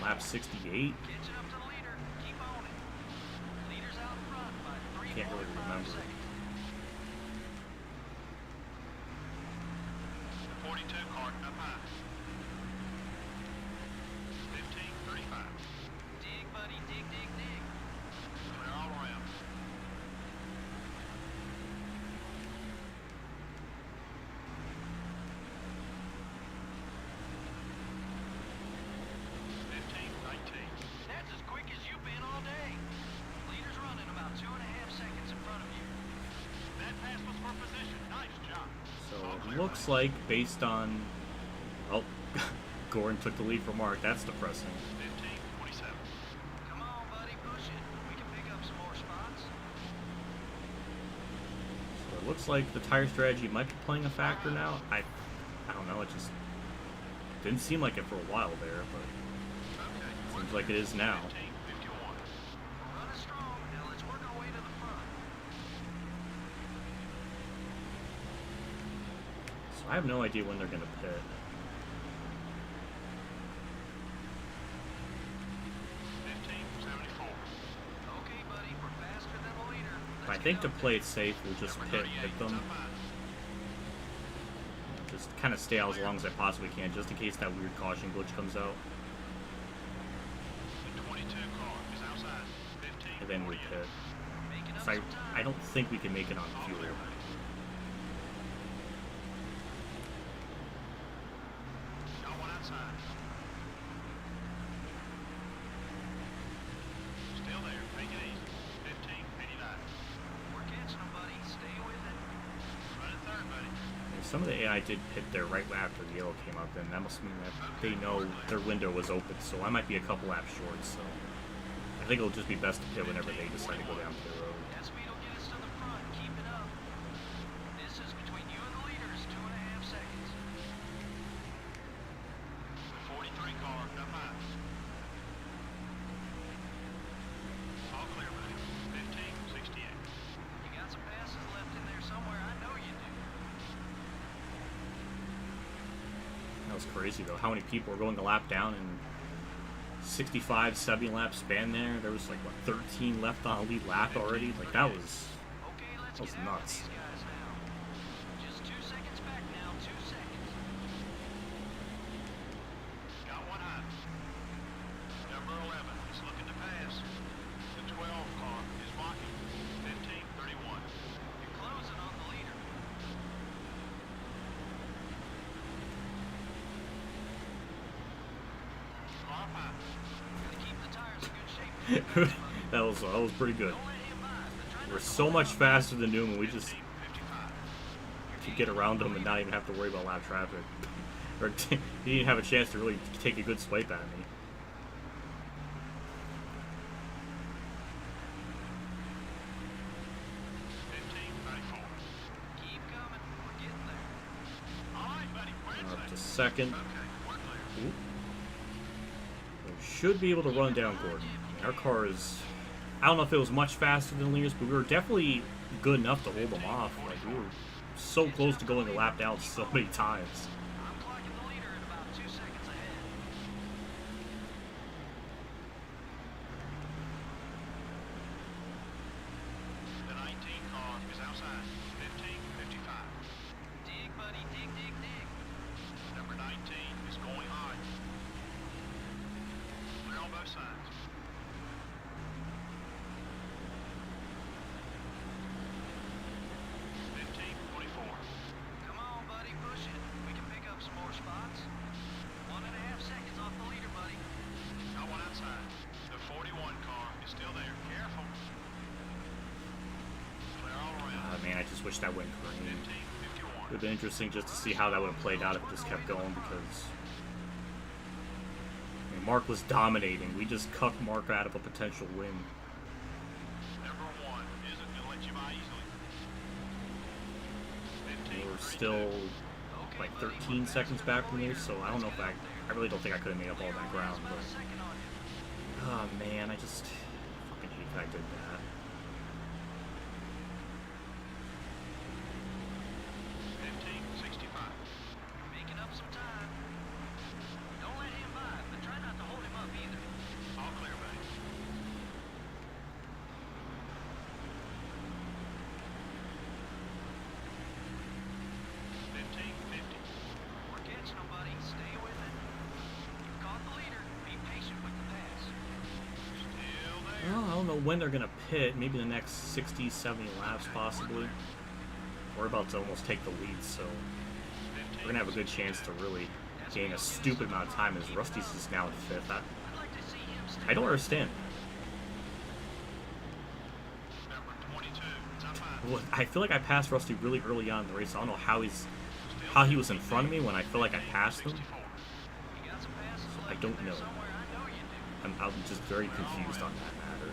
lap 68. Can't really remember. 42 car up high. 15:35. Dig, buddy, dig, dig, dig. Clear all around. 15:19. That's as quick as you've been all day. Leader's running about 2.5 seconds in front of you. That pass was for position. Nice job. So it looks like based on... Oh, Gordon took the lead from Mark. That's depressing. 15:27. Come on, buddy, push it. We can pick up some more spots. So it looks like the tire strategy might be playing a factor now. I don't know. It just didn't seem like it for a while there, but seems like it is now. 15:51. Running strong. Now let's work our way to the front. So I have no idea when they're going to pit. 15:74. Okay, buddy, we're faster than the leader. I think to play it safe, we'll just hit them. Just kind of stay out as long as I possibly can, just in case that weird caution glitch comes out. The 22 car is outside. 15. And then we pit. So I don't think we can make it on fuel. Got one outside. Still there. Take it easy. 15:89. We're catching them, buddy. Stay with it. Running third, buddy. And some of the AI did pit there right after the yellow came up, and that must mean that they know their window was open, so I might be a couple laps short, so I think it'll just be best to pit whenever they decide to go down to the road. That speed will get us to the front. Keep it up. This is between you and the leaders. 2.5 seconds. The 43 car up high. All clear, buddy. 15:68. You got some passes left in there somewhere. I know you do. That was crazy, though. How many people were going a lap down in 65, 70 lap span there? There was like, what, 13 left on a lead lap already? Like, that was Okay, let's That was get after nuts. these guys now. Just 2 seconds back now. 2 seconds. Got one hot. Number 11 is looking to pass. The 12 car is blocking. 15:31. You're closing on the leader. Car hot. Gotta keep the tires in good shape. that was pretty good. Don't let him by. The trend We're so much faster than Newman. We just 15:55. could get around them and not even have to worry about lap traffic. Or he didn't have a chance to really take a good swipe at me. Keep coming. We're getting there. All right, buddy. We're Up to inside. second. Okay, we're clear. Ooh. We should be able to run down Gordon. Our car is... I don't know if it was much faster than Lear's, but we were definitely good enough to hold them off. Like, we were so close to going a lap down so many times. I'm clocking the leader at about 2 seconds ahead. The 19 car is outside. 15:55. Dig, buddy. Dig, dig, dig. Number 19 is going high. Clear on both sides. 15:24. Come on, buddy. Push it. We can pick up some more spots. just wish that went green. It would have been interesting just to see how that would have played out if it just kept going, because I mean, Mark was dominating. We just cucked Mark out of a potential win. We're still like 13 seconds back from here, so I don't know if I really don't think I could have made up all that ground, but oh man, I just fucking hate that I did that. Well, I don't know when they're going to pit. Maybe the next 60, 70 laps, possibly. We're about to almost take the lead, so we're going to have a good chance to really gain a stupid amount of time, as Rusty's just now in 5th. I don't understand. Well, I feel like I passed Rusty really early on in the race. I don't know how he was in front of me when I feel like I passed him. So I don't know. I'm just very confused on that matter.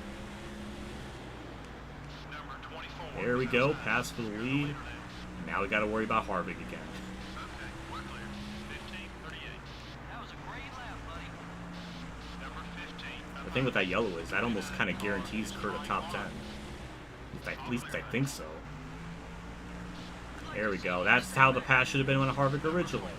There we go, pass for the lead. Now we got to worry about Harvick again. The thing with that yellow is that almost kind of guarantees Kurt a top 10. At least I think so. There we go. That's how the pass should have been on Harvick originally.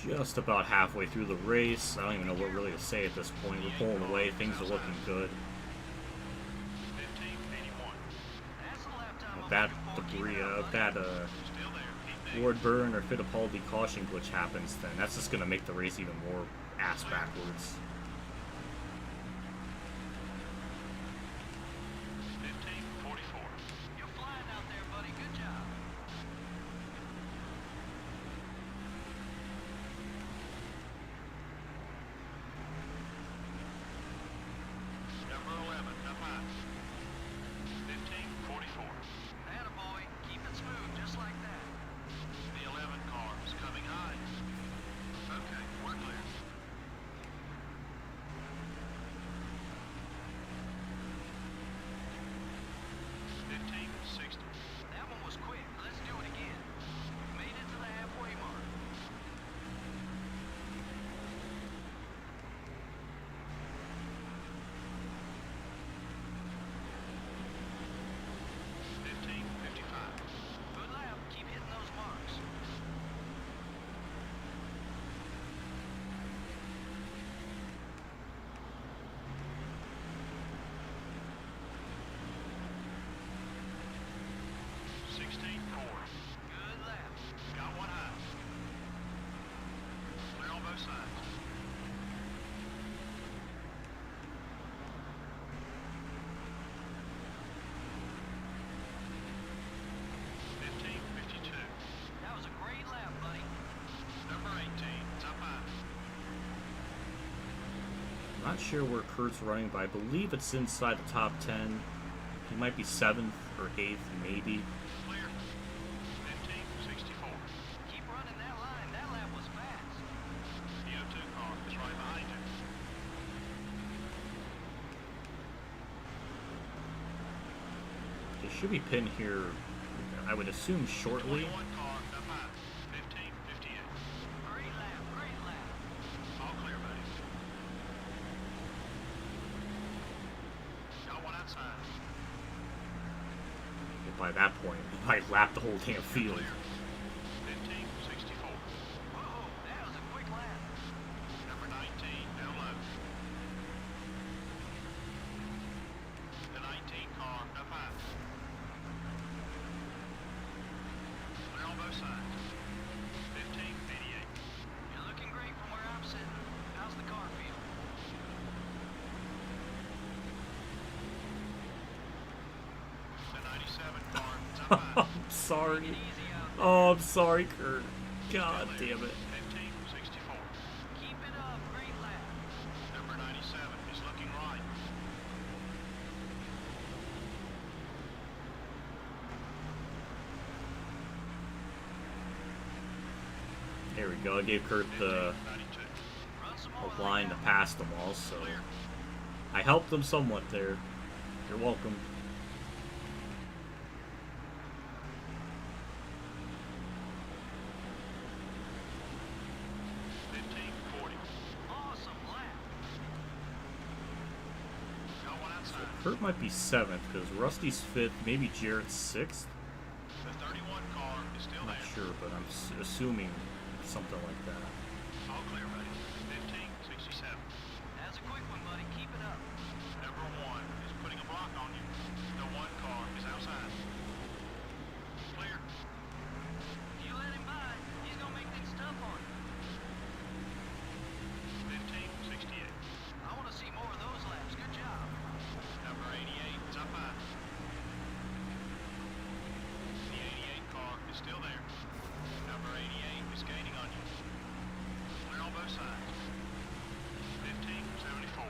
Just about halfway through the race. I don't even know what really to say at this point. We're pulling away. Things are looking good. With that debris, that Ward Burn or Fittipaldi caution glitch happens, then that's just going to make the race even more ass backwards. Not sure where Kurt's running, but I believe it's inside the top 10. He might be 7th or 8th, maybe. Clear. 1564. Keep running that line. That lap was fast. The O2 car is right behind you. They should be pinned here, I would assume, shortly. 21 car up high. 1558. Great lap. Great lap. All clear, buddy. Got one outside. By that point, he might lap the whole damn field. 1564. Whoa, that was a quick lap. Number 19, down low. The 19 car up high. Clear on both sides. 1588. You're looking great from where I'm sitting. How's the car feel? The 97 car is up high. I'm sorry. Take it easy out there. Oh, I'm sorry, Kurt. God damn it. 1564. Keep it up. Great lap. Number 97 is looking right. There we go. I gave Kurt the 92. Run some more. line to pass them all, so Clear. I helped them somewhat there. You're welcome. Awesome lap. Got one outside. Kurt might be 7th because Rusty's 5th, maybe Jarrett's 6th. The 31 car is still I'm not there. sure, but I'm assuming something like that. All clear, buddy. 1567. That's a quick one, buddy. Keep it up. Number 1 is putting a block on you. The 1 car is outside. Clear. You let him by, he's gonna make things tough on you. 1568. I want to see more of those laps. Good job. Number 88 is up high. The 88 car is still there. Number 88 is gaining on you. Clear on both sides. 1574.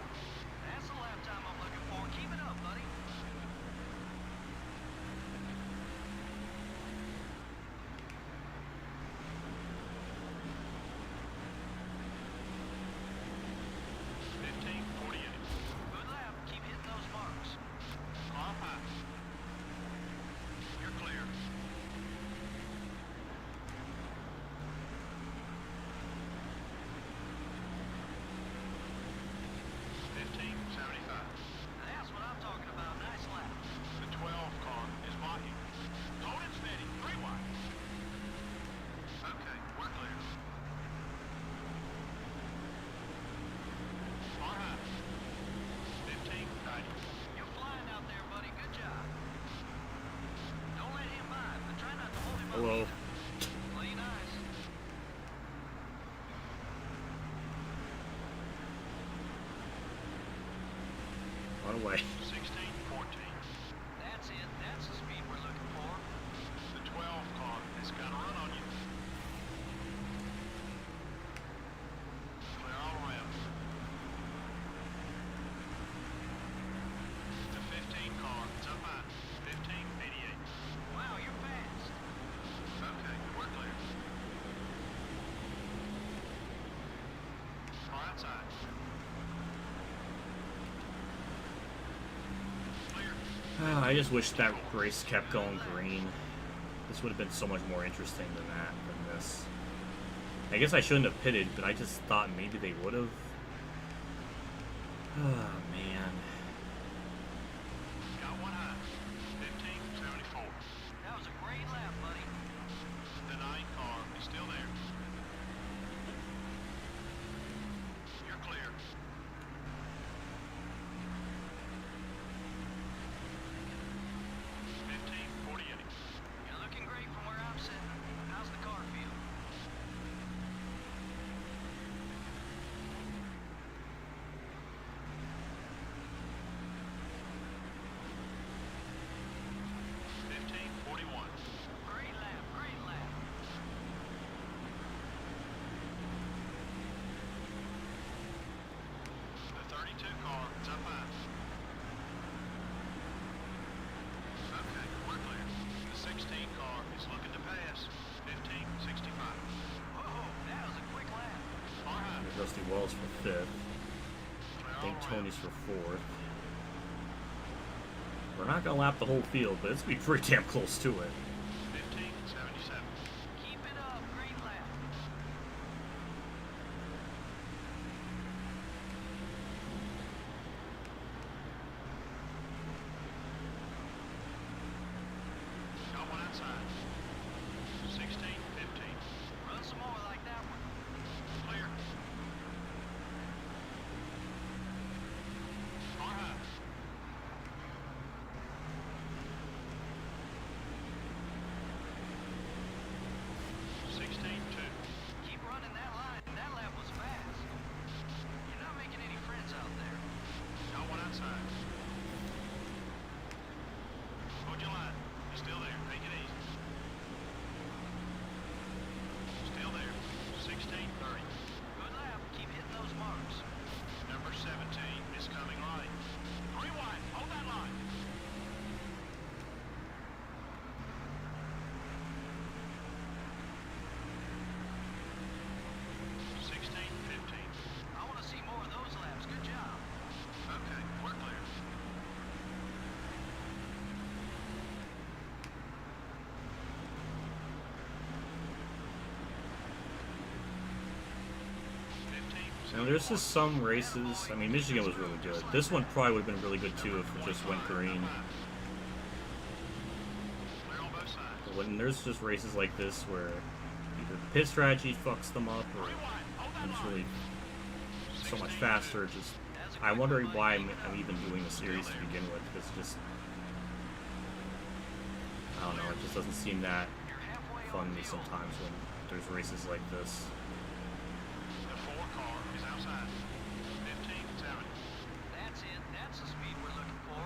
That's the lap time I'm looking for. Keep it up, buddy. Good lap. Keep hitting those marks. Off high. You're clear. That's what I'm talking about. Nice lap. The 12 car is blocking. Hold it steady. 3 wide. Okay, we're clear. Far high. 1590. You're flying out there, buddy. Good job. Don't let him by, but try not to hold him up. Hello. either. Play nice. Run away. 1614. That's it. That's the speed we're looking for. The 12 car is gonna run on you. Clear all around. The 15 car is up high. 1588. Wow, you're fast. Okay, we're clear. Far outside. Clear. I just wish that race kept going green. This would have been so much more interesting than this. I guess I shouldn't have pitted, but I just thought maybe they would have. Oh, man. Got one high. 1574. That was a great lap, buddy. The 9 car is still there. You're clear. 1548. You're looking great from where I'm sitting. How's the car feel? 32 car is up high. Okay, we're clear. The 16 car is looking to pass. 15:65. Whoa, that was a quick lap. All right. Rusty Wells for 5th. I think Tony's for 4th. We're not going to lap the whole field, but it's going to be pretty damn close to it. 15:77. Keep it up, great lap. Got one outside. 16:15. Run some more like that one. Clear. All right. 16:2. Keep running that line. That lap was fast. You're not making any friends out there. Got one outside. Hold your line. You're still there. Take it easy. Still there. 16:30. Good lap. Keep hitting those marks. Number 17 is coming right. 3 wide. Hold that line. 16:15. I want to see more of those laps. Good job. Okay, we're clear. Now, there's just some races. I mean, Michigan was really good. This one probably would have been really good too if it just went green. Clear on both sides. But when there's just races like this where either pit strategy fucks them up or it's really so much faster, just I wonder why I'm even doing the series to begin with. It's just, I don't know, it just doesn't seem that fun to me sometimes when there's races like this. The 4 car is outside. 15:70. That's it. That's the speed we're looking for.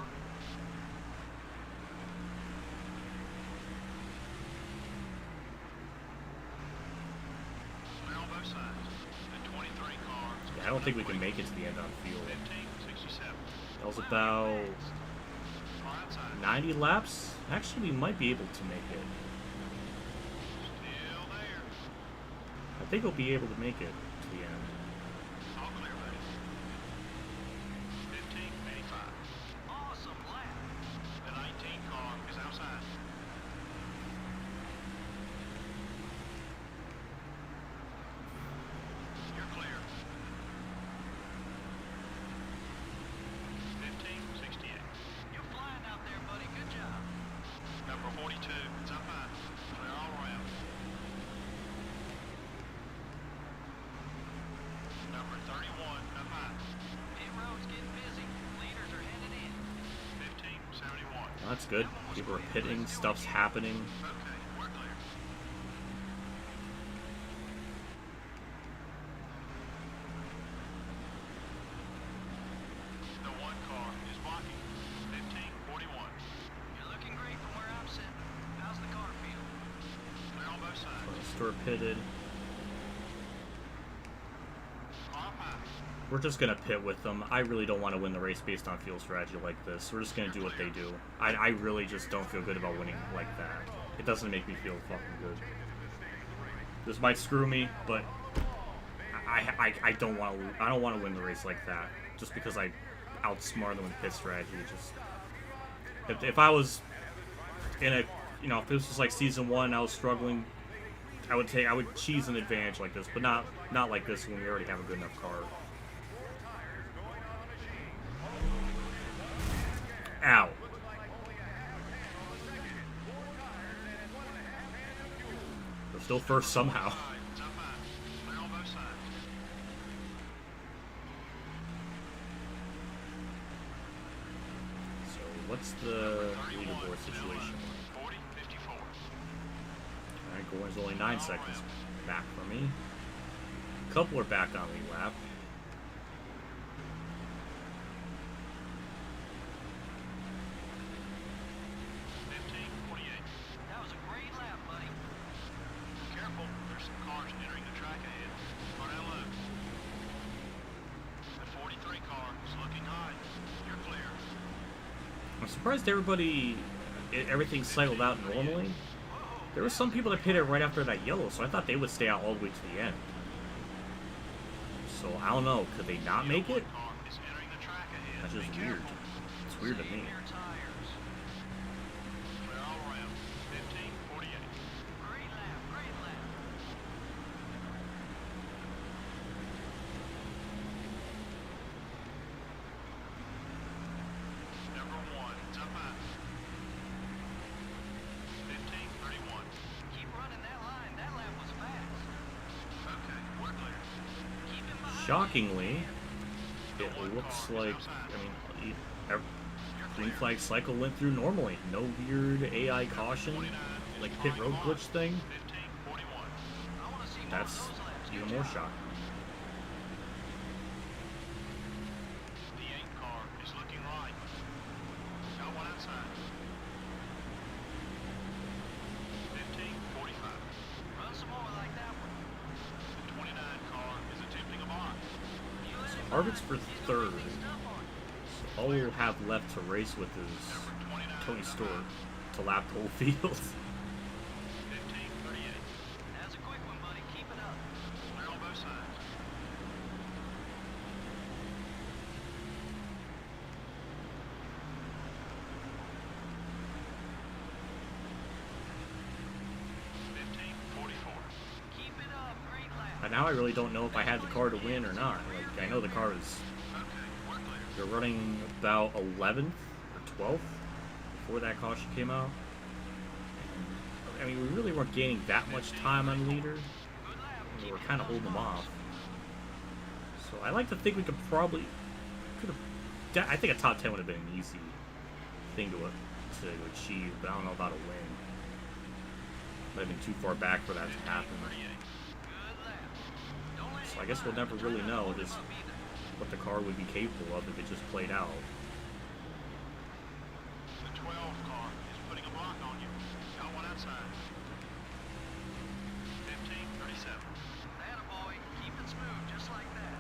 Clear on both sides. The 23 car. Yeah, I don't think we can make it to the end on field. 15:67. That was about Car outside. 90 laps. Actually, we might be able to make it. Still there. I think we'll be able to make it to the end. All clear, buddy. 15:85. Awesome lap. The 19 car is outside. You're clear. 15:68. You're flying out there, buddy. Good job. Number 42 is up high. Clear all around. Number 31 up high. Pit road's getting busy. Leaders are headed in. 15:71. Well, that's good. People are pitting, stuff's happening. Okay, we're clear. The 1 car is blocking. 15:41. You're looking great from where I'm sitting. How's the car feel? Clear on both sides. Store pitted. Car up high. We're just gonna pit with them. I really don't want to win the race based on field strategy like this. We're just gonna do what they do. I really just don't feel good about winning like that. It doesn't make me feel fucking good. This might screw me, but I don't want to. I don't want to win the race like that just because I outsmart them with pit strategy. Just if I was in a, you know, if it was just like season 1, I was struggling, I would cheese an advantage like this, but not like this when we already have a good enough car. Ow. We're still first somehow. It's up high. Clear on both sides. So what's the leaderboard situation? 40:54. Alright, Gordon's only 9 seconds back from me. A couple are back on lead lap. 15:48. That was a great lap, buddy. Careful, there's some cars entering the track ahead. Run out low. The 43 car is surprised everything cycled out normally. There were some people that hit it right after that yellow, so I thought they would stay out all the way to the end. So I don't know, could they not make it? That's just weird. It's weird to me. Shockingly, it looks like, I mean, green flag cycle went through normally. No weird AI caution, like pit road glitch thing. That's even more shocking. Harvick's for third, so all we'll have left to race with is Tony Stewart to lap the whole field. But now I really don't know if I had the car to win or not. Like, I know the car is, they're running about 11th or 12th before that caution came out. I mean, we really weren't gaining that much time on leader. We were kind of holding them off. So I like to think we could probably, I think a top 10 would have been an easy thing to achieve, but I don't know about a win. Might have been too far back for that to happen. So I guess we'll never really know just what the car would be capable of if it just played out. The 12 car is putting a block on you. Got one outside. 15:37. Attaboy, keep it smooth just like that.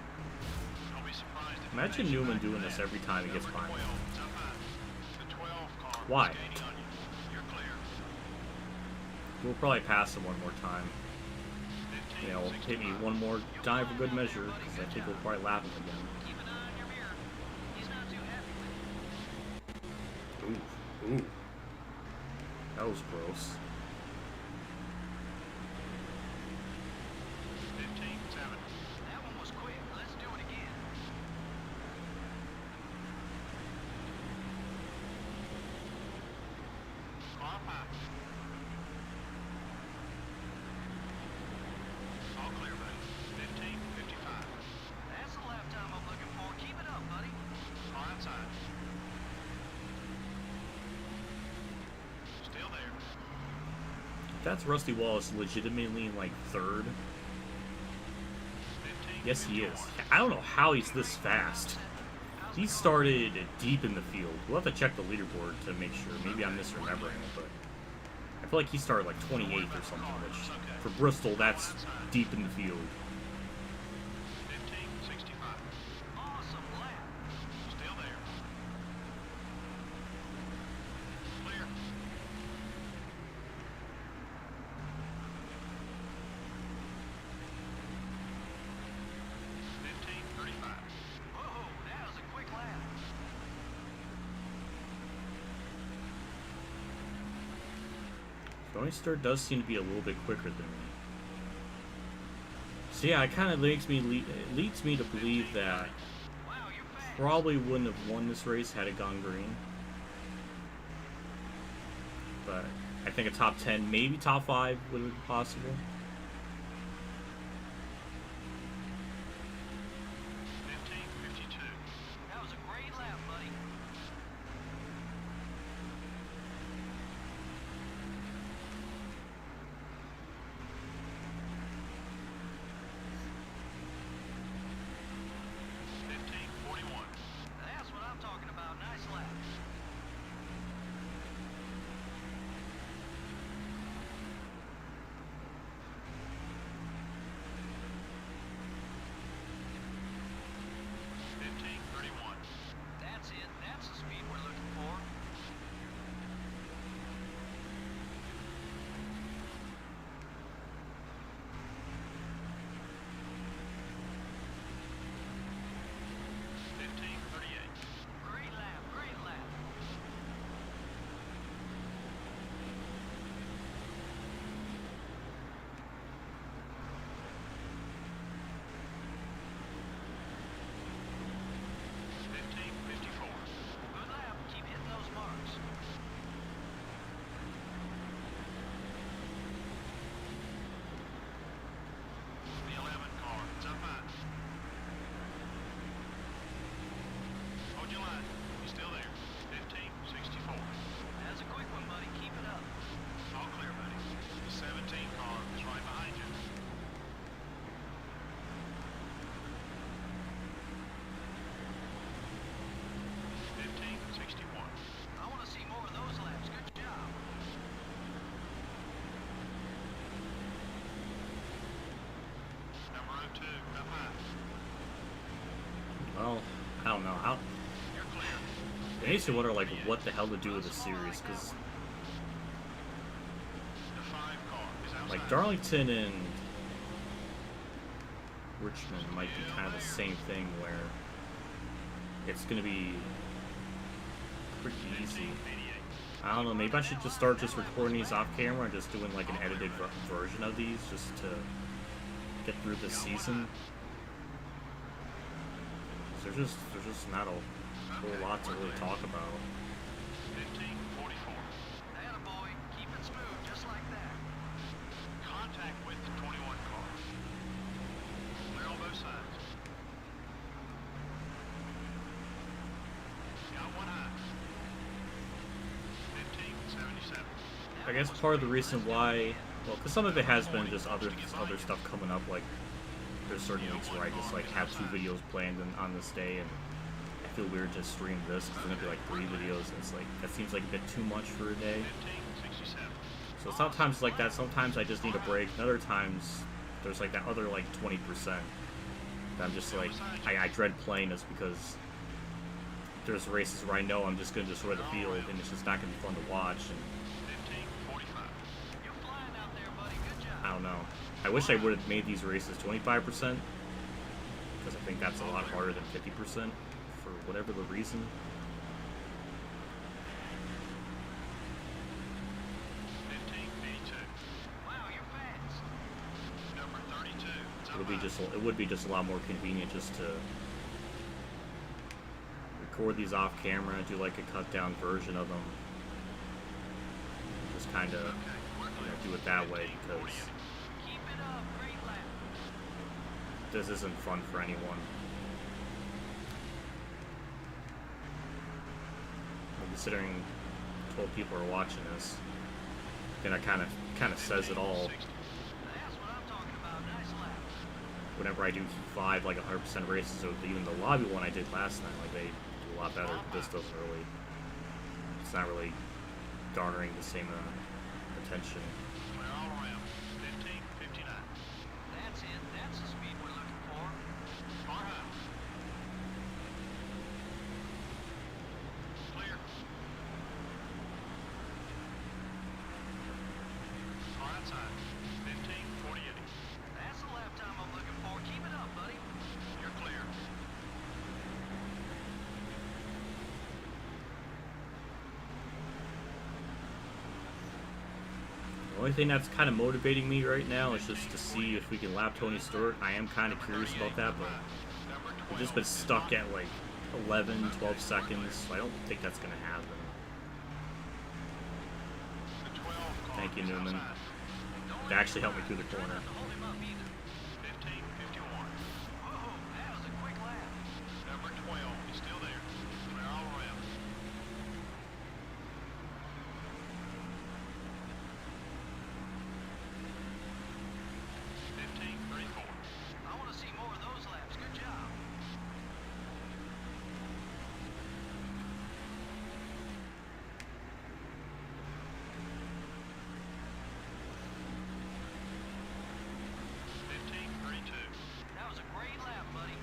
Don't be surprised if Imagine Newman doing this every time he gets by me. the 12 car Why? is gaining on you. You're clear. We'll probably pass him one more time. You know, hit me one more time for good measure, because I think we'll probably lap him again. Keep an eye on your mirror. He's not too happy with you. Ooh. That was gross. 15:7. That one was quick. Let's do it again. Car back. All clear, buddy. 15:55. That's the lap time I'm looking for. Keep it up, buddy. Car outside. Still there. That's Rusty Wallace legitimately like third. 15. Yes, he is. I don't know how he's this fast. He started deep in the field. We'll have to check the leaderboard to make sure. Maybe I'm misremembering it, but I feel like he started like 28th or something, which for Bristol, that's deep in the field. 15:65. Awesome lap. Still there. Clear. 15:35. Whoa, that was a quick lap. Tony Stewart does seem to be a little bit quicker than me. So yeah, it kind of leads me to believe that Wow, you're fast. probably wouldn't have won this race had it gone green. But I think a top 10, maybe top 5 would have been possible. 15:52. That was a great lap, buddy. That's what I'm talking about. Nice lap. wide. He's still there. 1564. That's a quick one, buddy. Keep it up. All clear, buddy. The 17 car is right behind you. 1561. I want to see more of those laps. Good job. Number 02, up high. Well, I don't know. You're clear. It makes me wonder, like, what the hell to do with this series, because, The 5 car is outside. like, Darlington and Richmond might be kind of the same thing, where it's going to be pretty easy. 1588. I don't know, maybe I should just start just recording these off camera and just doing, like, an edited version of these, just to get through this season. There's just not a whole lot to really talk about. 1544. Attaboy. Keep it smooth, just like that. Contact with the 21 car. Clear on both sides. Got one high. 1577. I guess part of the reason why, well, because some of it has been just other stuff coming up, like there's certain weeks where I just like have 2 videos planned on this day, and I feel weird to stream this because it's gonna be like 3 videos, and it's like that seems like a bit too much for a day. 1567. So sometimes like that, sometimes I just need a break, and other times there's like that other like 20% that I'm just like I dread playing this because there's races where I know I'm just gonna destroy the field and it's just not gonna be fun to watch. And 1545. You're flying out there, buddy. Good job. I don't know. I wish I would have made these races 25%, because I think that's a lot harder than 50% for whatever the reason. 1582. Wow, you're fast. Number 32. It's It would be just a lot more convenient just to record these off camera, do like a cut down version of them, just kind of do it that way, because Keep it up. Great lap. this isn't fun for anyone. Considering 12 people are watching this, then it kind of says it all. That's what I'm talking about. Nice lap. Whenever I do 5 like 100% races, or even the lobby one I did last night, like they do a lot better. This doesn't really. It's not really garnering the same attention. Clear all around. 1559. That's it. That's the speed we're looking for. Far high. Clear. Far outside. 1548. That's the lap time I'm looking for. Keep it up, buddy. You're clear. The only thing that's kind of motivating me right now is just to see if we can lap Tony Stewart. I am kind of curious about that, but Number 12. we've just been stuck at like 11, 12 seconds, so I don't think that's going to happen. The 12 car Thank you, is Newman. outside. That actually helped me through the corner. Hold him up either. 1551. Whoa, that was a quick lap. Number 12 is still there. Clear all around. 1534. I want to see more of those laps. Good job. That was a great lap, buddy.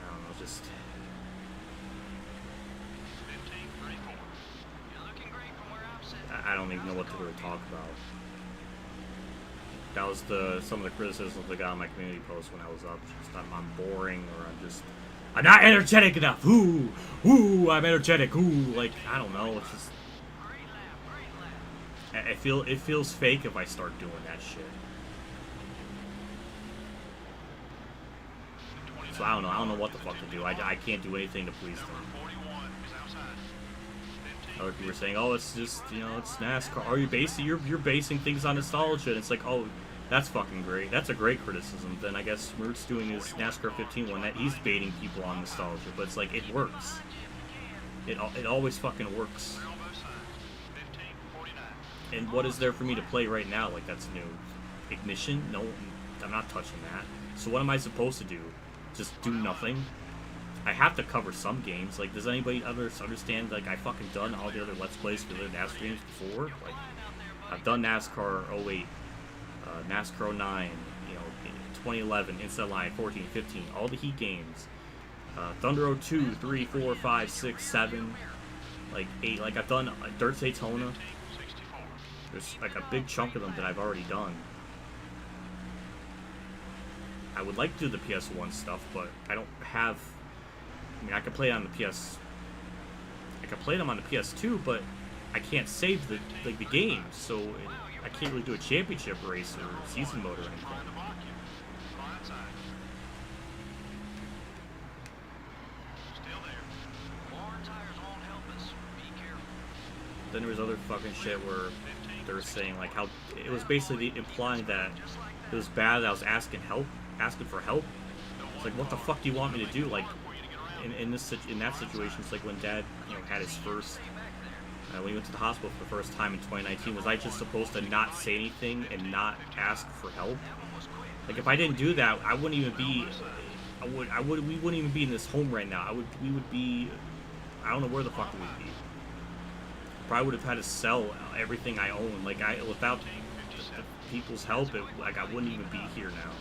I don't know, just 1534. You're looking great from where I'm sitting. I don't even know what to really talk about. That was some of the criticisms I got on my community post when I was up. Just I'm boring, or I'm not energetic enough. Ooh, I'm energetic. Ooh, like I don't know. It's just Great lap. it feels fake if I start doing that shit. So I don't know what the fuck to do. I can't do anything to please them. Number 41 is outside. Other people are saying, oh, it's just, you know, it's NASCAR. Are you basing, you're basing things on nostalgia? And it's like, oh, that's fucking great. That's a great criticism. Then I guess Mert's doing his NASCAR 15 one, that he's baiting people on nostalgia. But it's like, it works. It always fucking works. And what is there for me to play right now? Like, that's new. Ignition? No, I'm not touching that. So what am I supposed to do? Just do nothing? I have to cover some games. Like, does anybody understand? Like, I fucking done all the other Let's Plays for the other NASCAR games before. Like, I've done NASCAR 08, NASCAR 09, you know, 2011, Inside Line, 14, 15, all the Heat games. Thunder 02, 3, 4, 5, 6, 7, like 8. Like, I've done Dirt Daytona. There's like a big chunk of them that I've already done. I would like to do the PS1 stuff, but I don't have. I mean, I could play it on the PS. I could play them on the PS2, but I can't save the game, so I can't really do a championship race or season mode or anything. Then there was other fucking shit where they were saying like how it was basically implying that it was bad that I was asking for help. It's like, what the fuck do you want me to do? Like, in that situation, it's like when Dad, you know, had his first, when he went to the hospital for the first time in 2019. Was I just supposed to not say anything and not ask for help? Like, if I didn't do that, I wouldn't even be. We wouldn't even be in this home right now. We would be. I don't know where the fuck we would be. Probably would have had to sell everything I own. Like, without the people's help, like, I wouldn't even be here now.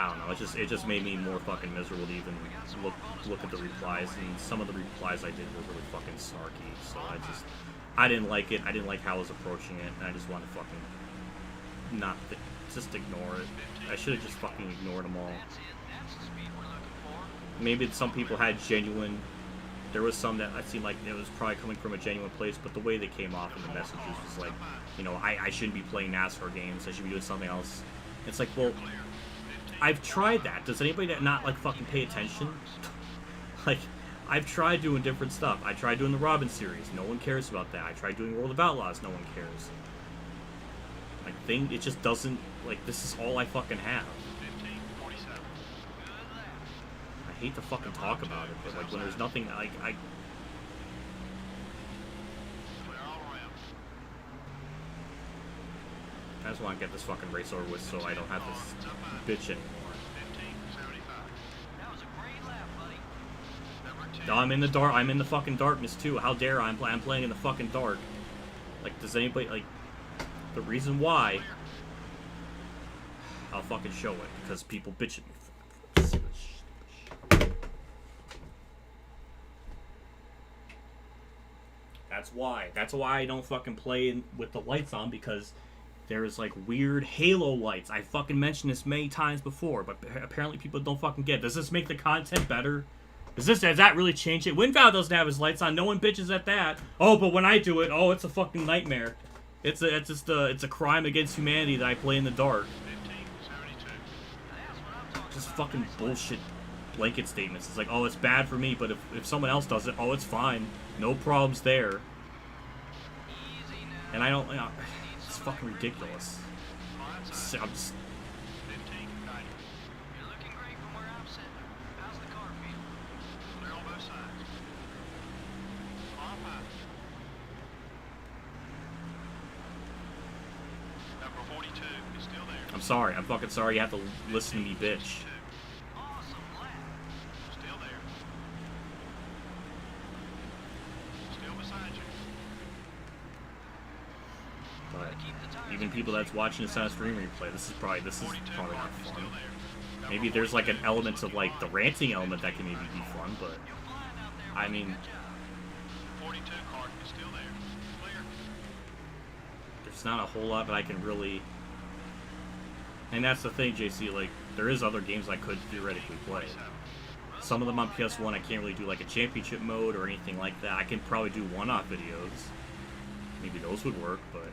I don't know. It just made me more fucking miserable to even look at the replies, and some of the replies I did were really fucking snarky. So I didn't like it. I didn't like how I was approaching it, and I just wanted to fucking just ignore it. I should have just fucking ignored them all. Maybe some people had genuine. There was some that I seemed like it was probably coming from a genuine place, but the way they came off in the messages was like, you know, I shouldn't be playing NASCAR games. I should be doing something else. It's like, well, I've tried that. Does anybody not like fucking pay attention? Like, I've tried doing different stuff. I tried doing the Robin series. No one cares about that. I tried doing World of Outlaws. No one cares. Like, it just doesn't, like, this is all I fucking have. I hate to fucking talk about it, but like, when there's nothing, like, I just want to get this fucking race over with so I don't have this bitch anymore. No, I'm in the dark. I'm in the fucking darkness too. How dare I'm playing in the fucking dark? Like, does anybody, like, the reason why? I'll fucking show it because people bitch at me. That's why. That's why I don't fucking play with the lights on, because there's like weird halo lights. I fucking mentioned this many times before, but apparently people don't fucking get it. Does this make the content better? Does that really change it? WinVal doesn't have his lights on. No one bitches at that. Oh, but when I do it, oh, it's a fucking nightmare. It's a crime against humanity that I play in the dark. Just fucking bullshit blanket statements. It's like, oh, it's bad for me, but if someone else does it, oh, it's fine. No problems there. And I don't, you know, it's fucking ridiculous. I'm just... I'm sorry. I'm fucking sorry you have to listen to me, bitch. But even people that's watching this on a stream replay, this is probably not fun. Maybe there's like an element of like the ranting element that can maybe be fun, but I mean, there's not a whole lot that I can really. And that's the thing, JC, like, there is other games I could theoretically play. Some of them on PS1 I can't really do like a championship mode or anything like that. I can probably do one-off videos. maybe those would work, but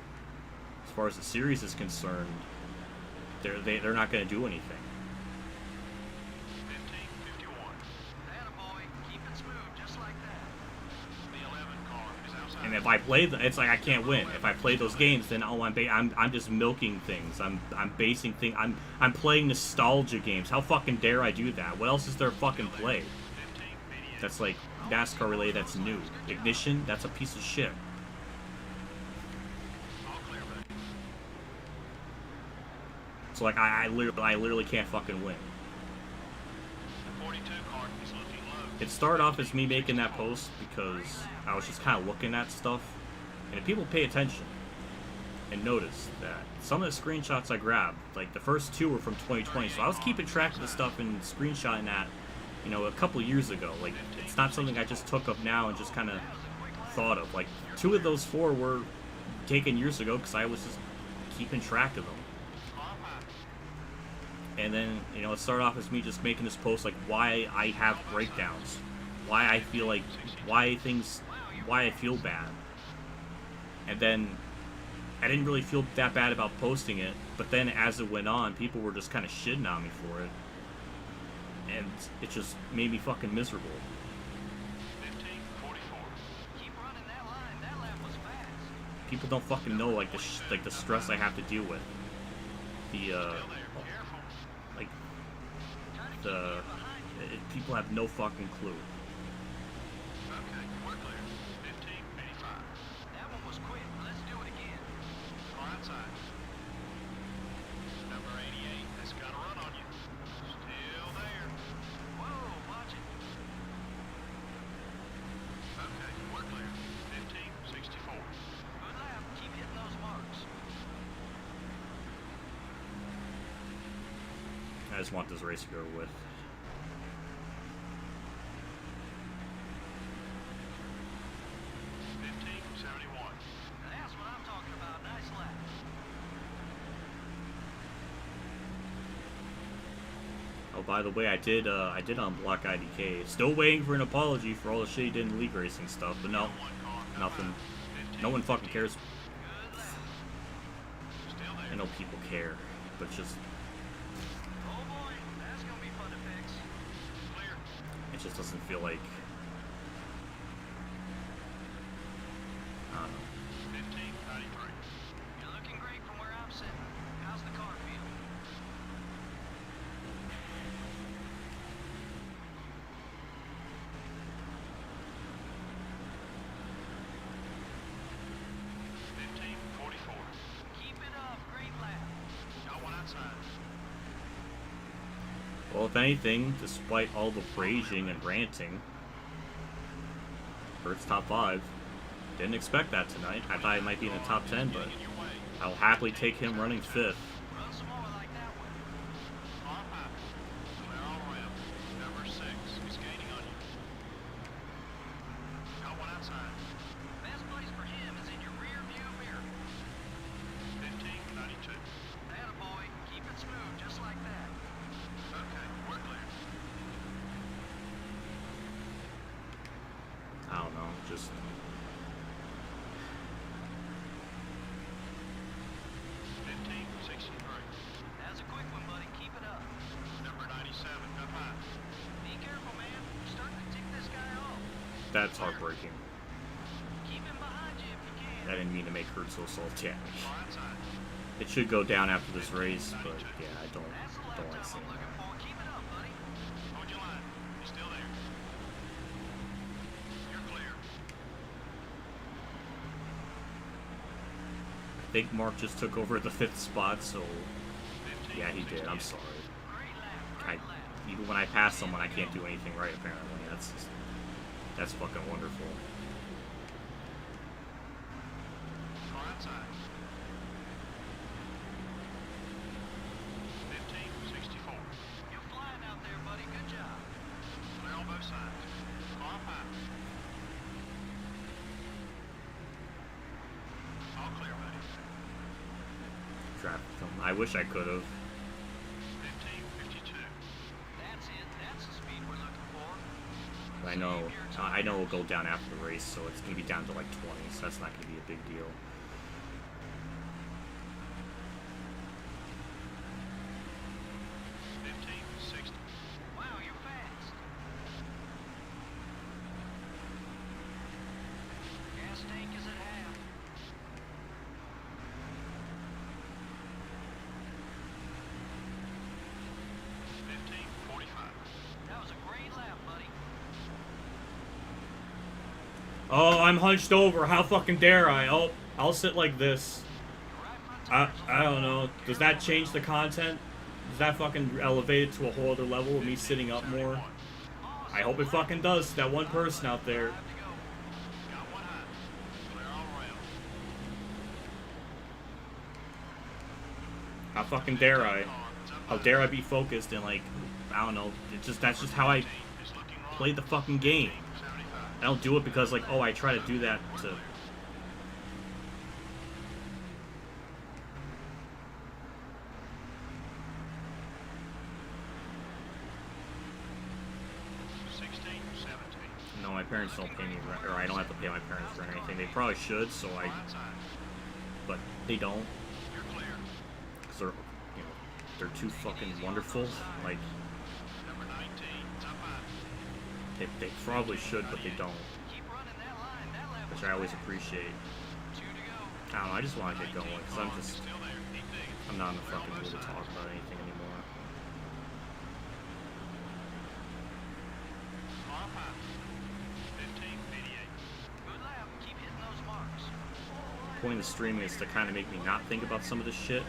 as far as the series is concerned, they're not going to do anything. 15:51. Attaboy, keep it smooth, just like that. The 11 car is outside. And if I play, it's like I can't win. If I play those games, then I'm just milking things. I'm basing things. I'm playing nostalgia games. How fucking dare I do that? What else is there to fucking play? That's like NASCAR relay. That's new. Ignition. That's a piece of shit. So like I literally can't fucking win. The 42 car is looking low. It started off as me making that post because I was just kind of looking at stuff, and if people pay attention and notice that some of the screenshots I grabbed, like the first two were from 2020, so I was keeping track of the stuff and screenshotting that, you know, a couple years ago. Like, it's not something I just took up now and just kind of thought of. Like, 2 of those 4 were taken years ago because I was just keeping track of them. And then, you know, it started off as me just making this post, like, why I have breakdowns, why I feel like, why I feel bad. And then I didn't really feel that bad about posting it, but then as it went on, people were just kind of shitting on me for it. And it just made me fucking miserable. 15:44. Keep running that line. That lap was fast. People don't fucking know, like, the stress I have to deal with. People have no fucking clue. Okay, we're clear. 15:85. That one was quick. Let's do it again. Car outside. Number 88 has got a run on you. Still there. Whoa, watch it. Okay, we're clear. 15:64. Good lap. Keep hitting those marks. I just want this race to go with. 15:71. That's what I'm talking about. Nice lap. Oh, by the way, I did unblock IDK. Still waiting for an apology for all the shit he did in league racing stuff, but no, nothing. No one fucking cares. I know people care, but just Oh boy, that's gonna be fun to fix. Clear. it just doesn't feel like. I don't know. 15:93. You're looking great from where I'm sitting. How's the car feel? Keep it up, great lap. Got one outside. Well, if anything, despite all the raging and ranting, Bert's top 5. Didn't expect that tonight. I thought he might be in the top 10, but I'll happily take him running 5th. Run some more like that one. Car high. Clear all around. Number 6 is gaining on you. Got one outside. Best place for him is in your rear view mirror. 15:92. Attaboy, keep it smooth, just like that. Okay, we're clear. I don't know, just 15:63. That's a quick one, buddy. Keep it up. Number 97, up high. Be careful, man. You're starting to tick this guy off. that's heartbreaking. Keep him behind you if you can. I didn't mean to make Kurt so salty at me. Car outside. It should go down after this race, but yeah, I don't That's the like lap time seeing I'm looking that. for. Keep it up, buddy. Hold your line. You're still there. You're clear. I think Mark just took over the 5th spot, so yeah, he did. I'm sorry. Great lap. Even when I pass someone, I can't do anything right. Apparently, that's fucking wonderful. Car outside. 15:64. You're flying out there, buddy. Good job. Clear on both sides. Car high. All clear, buddy. Traffic film. I wish I could have. 15:52. That's it. That's the speed we're looking for. I know it'll go down after the race, so it's gonna be down to like 20, so that's not gonna be a big deal. Wow, you're fast. Gas tank is at half. 15:45. That was a great lap, buddy. Oh, I'm hunched over. How fucking dare I? Oh, I'll sit like this. I don't know. Does that change the content? Does that fucking elevate it to a whole other level of me sitting up more? I hope it fucking does. That one person out there. How fucking dare I? How dare I be focused and like, I don't know. That's just how I play the fucking game. I don't do it because like, oh, I try to do that to. No, my parents don't pay me rent, or I don't have to pay my parents rent or anything. They probably should, so I. But they don't. Because they're, you know, they're too fucking wonderful. Like. They probably should, but they don't. Which I always appreciate. I don't know, I just want to get going, because I'm not in the fucking mood to talk about anything anymore. The point of streaming is to kind of make me not think about some of this shit.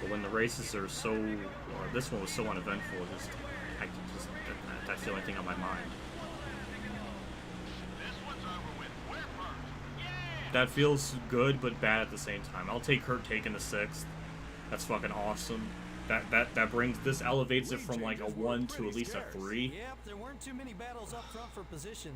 But when the races are so, or this one was so uneventful, that's the only thing on my mind. That feels good but bad at the same time. I'll take Kurt taking the 6th. That's fucking awesome. That brings, this elevates it from like a 1 to at least a 3. Yep, there weren't too many battles up front for position.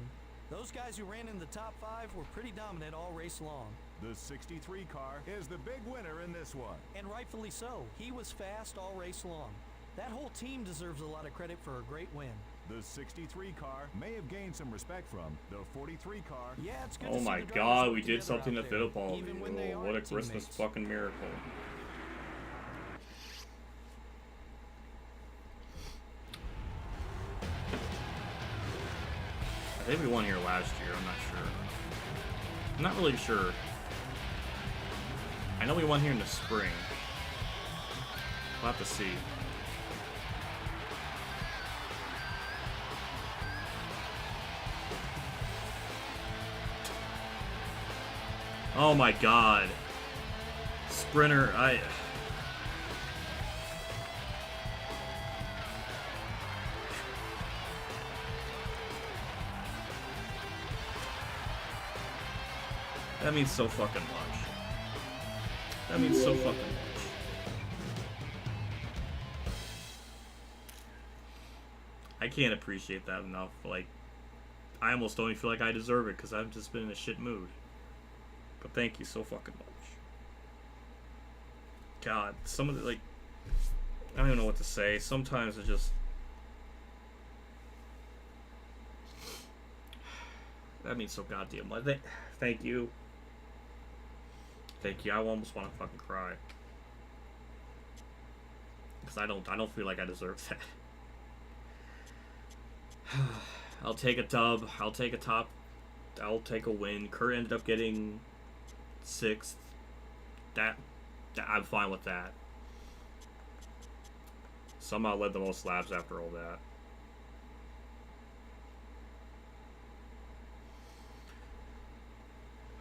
Those guys who ran in the top 5 were pretty dominant all race long. The 63 car is the big winner in this one. And rightfully so. He was fast all race long. That whole team deserves a lot of credit for a great win. The 63 car may have gained some respect from the 43 car. Yeah, it's good Oh to see my the drivers god, work we did together something to out there, Fittipaldi. even when they Oh, aren't what a Christmas teammates. fucking miracle. I think we won here last year, I'm not sure. I'm not really sure. I know we won here in the spring. We'll have to see. Oh my god. Sprinter, That means so fucking much. That means so fucking much. I can't appreciate that enough. Like, I almost don't even feel like I deserve it because I've just been in a shit mood. But thank you so fucking much. God, some of the, like, I don't even know what to say. Sometimes it just... That means so goddamn much. Thank you. Thank you. I almost want to fucking cry. Because I don't feel like I deserve that. I'll take a dub. I'll take a top. I'll take a win. Kurt ended up getting 6th. That I'm fine with that. Somehow led the most laps after all that.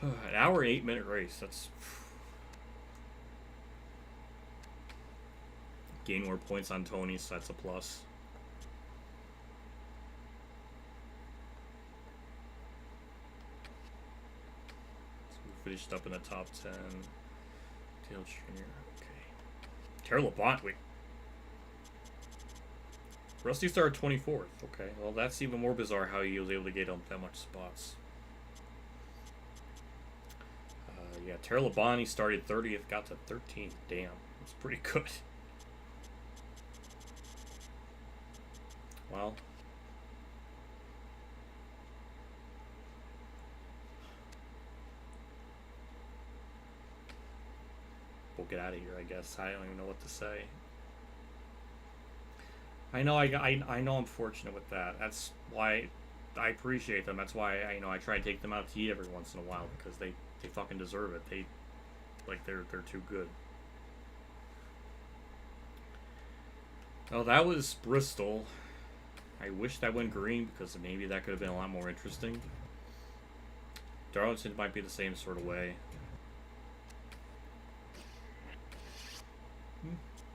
An hour and 8-minute race. That's gain more points on Tony, so that's a plus. Finished up in the top 10. Dale Jr. Okay. Tara LeBont. Wait. Rusty started 24th. Okay. Well, that's even more bizarre how he was able to get him that much spots. Yeah, Tara LeBont, he started 30th, got to 13th. Damn. That's pretty good. Well. get out of here, I guess. I don't even know what to say. I know I know I'm fortunate with that. That's why I appreciate them. That's why I try to take them out to eat every once in a while, because they fucking deserve it. They're too good. Oh, that was Bristol. I wish that went green, because maybe that could have been a lot more interesting. Darlington might be the same sort of way.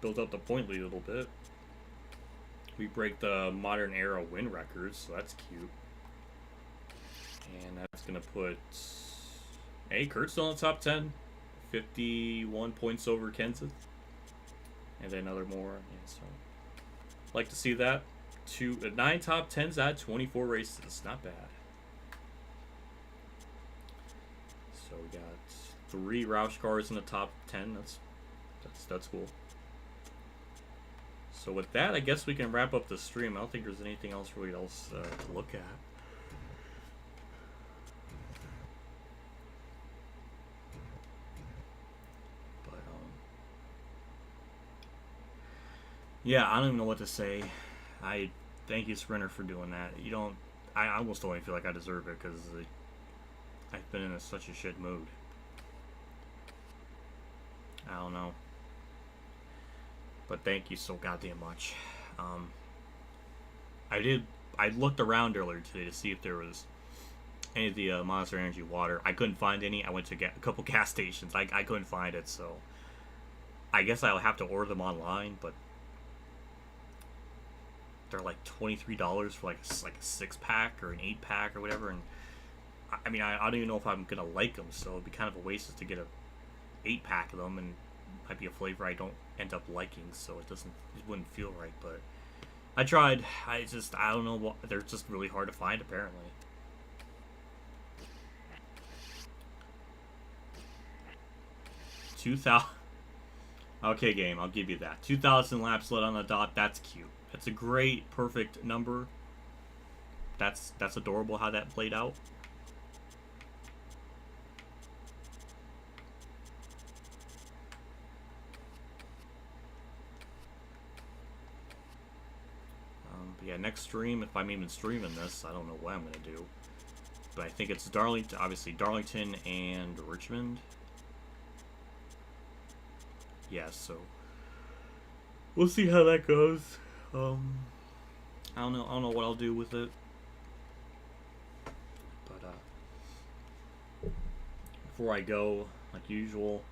Built up the point lead a little bit. We break the modern era win records, so that's cute. And that's gonna put, hey, Kurt's still in the top 10, 51 points over Kenseth, and then another more. Yeah, so like to see that. 9 top 10s out of 24 races, not bad. So we got 3 Roush cars in the top 10. That's cool. So with that, I guess we can wrap up the stream. I don't think there's anything else really to look at. But yeah, I don't even know what to say. I thank you, Sprinter, for doing that. You don't. I almost don't even feel like I deserve it, because I've been in such a shit mood. I don't know. But thank you so goddamn much. I looked around earlier today to see if there was any of the Monster Energy water. I couldn't find any. I went to get a couple gas stations. I couldn't find it, so I guess I'll have to order them online. But they're like $23 for like a 6-pack or an 8-pack or whatever. And I mean, I don't even know if I'm gonna like them. So it'd be kind of a waste just to get a 8-pack of them, and might be a flavor I don't end up liking, so it wouldn't feel right. But I tried. I don't know what, they're just really hard to find apparently. Okay, game, I'll give you that. 2,000 laps led on the dot. That's cute. That's a great, perfect number. That's adorable how that played out. Yeah, next stream, if I'm even streaming this, I don't know what I'm gonna do. But I think it's Darlington, obviously Darlington and Richmond. Yeah, so we'll see how that goes. I don't know what I'll do with it. But before I go, like usual,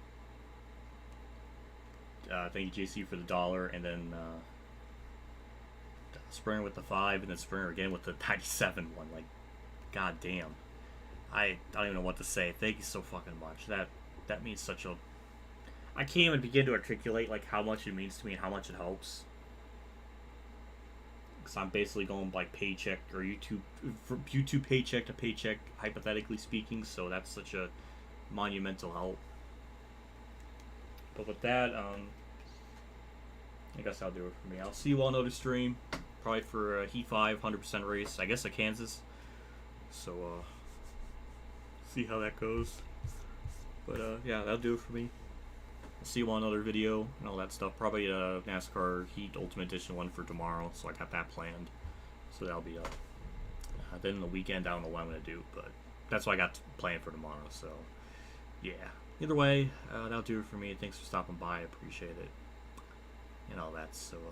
thank you, JC, for the $1, and then Springer with the 5, and then Springer again with the 97 one. Like, god damn. I don't even know what to say. Thank you so fucking much. That means such a... I can't even begin to articulate like how much it means to me and how much it helps. Because I'm basically going like paycheck or YouTube paycheck to paycheck, hypothetically speaking. So that's such a monumental help. But with that, I guess I'll do it for me. I'll see you all on another stream. Probably for Heat 5, 100% race. I guess at Kansas. So, see how that goes. But, yeah, that'll do it for me. I'll see you on another video and all that stuff. Probably a NASCAR Heat Ultimate Edition one for tomorrow. So I got that planned. So that'll be up. Then the weekend, I don't know what I'm going to do. But that's what I got planned for tomorrow. So, yeah. Either way, that'll do it for me. Thanks for stopping by. I appreciate it. And all that. So,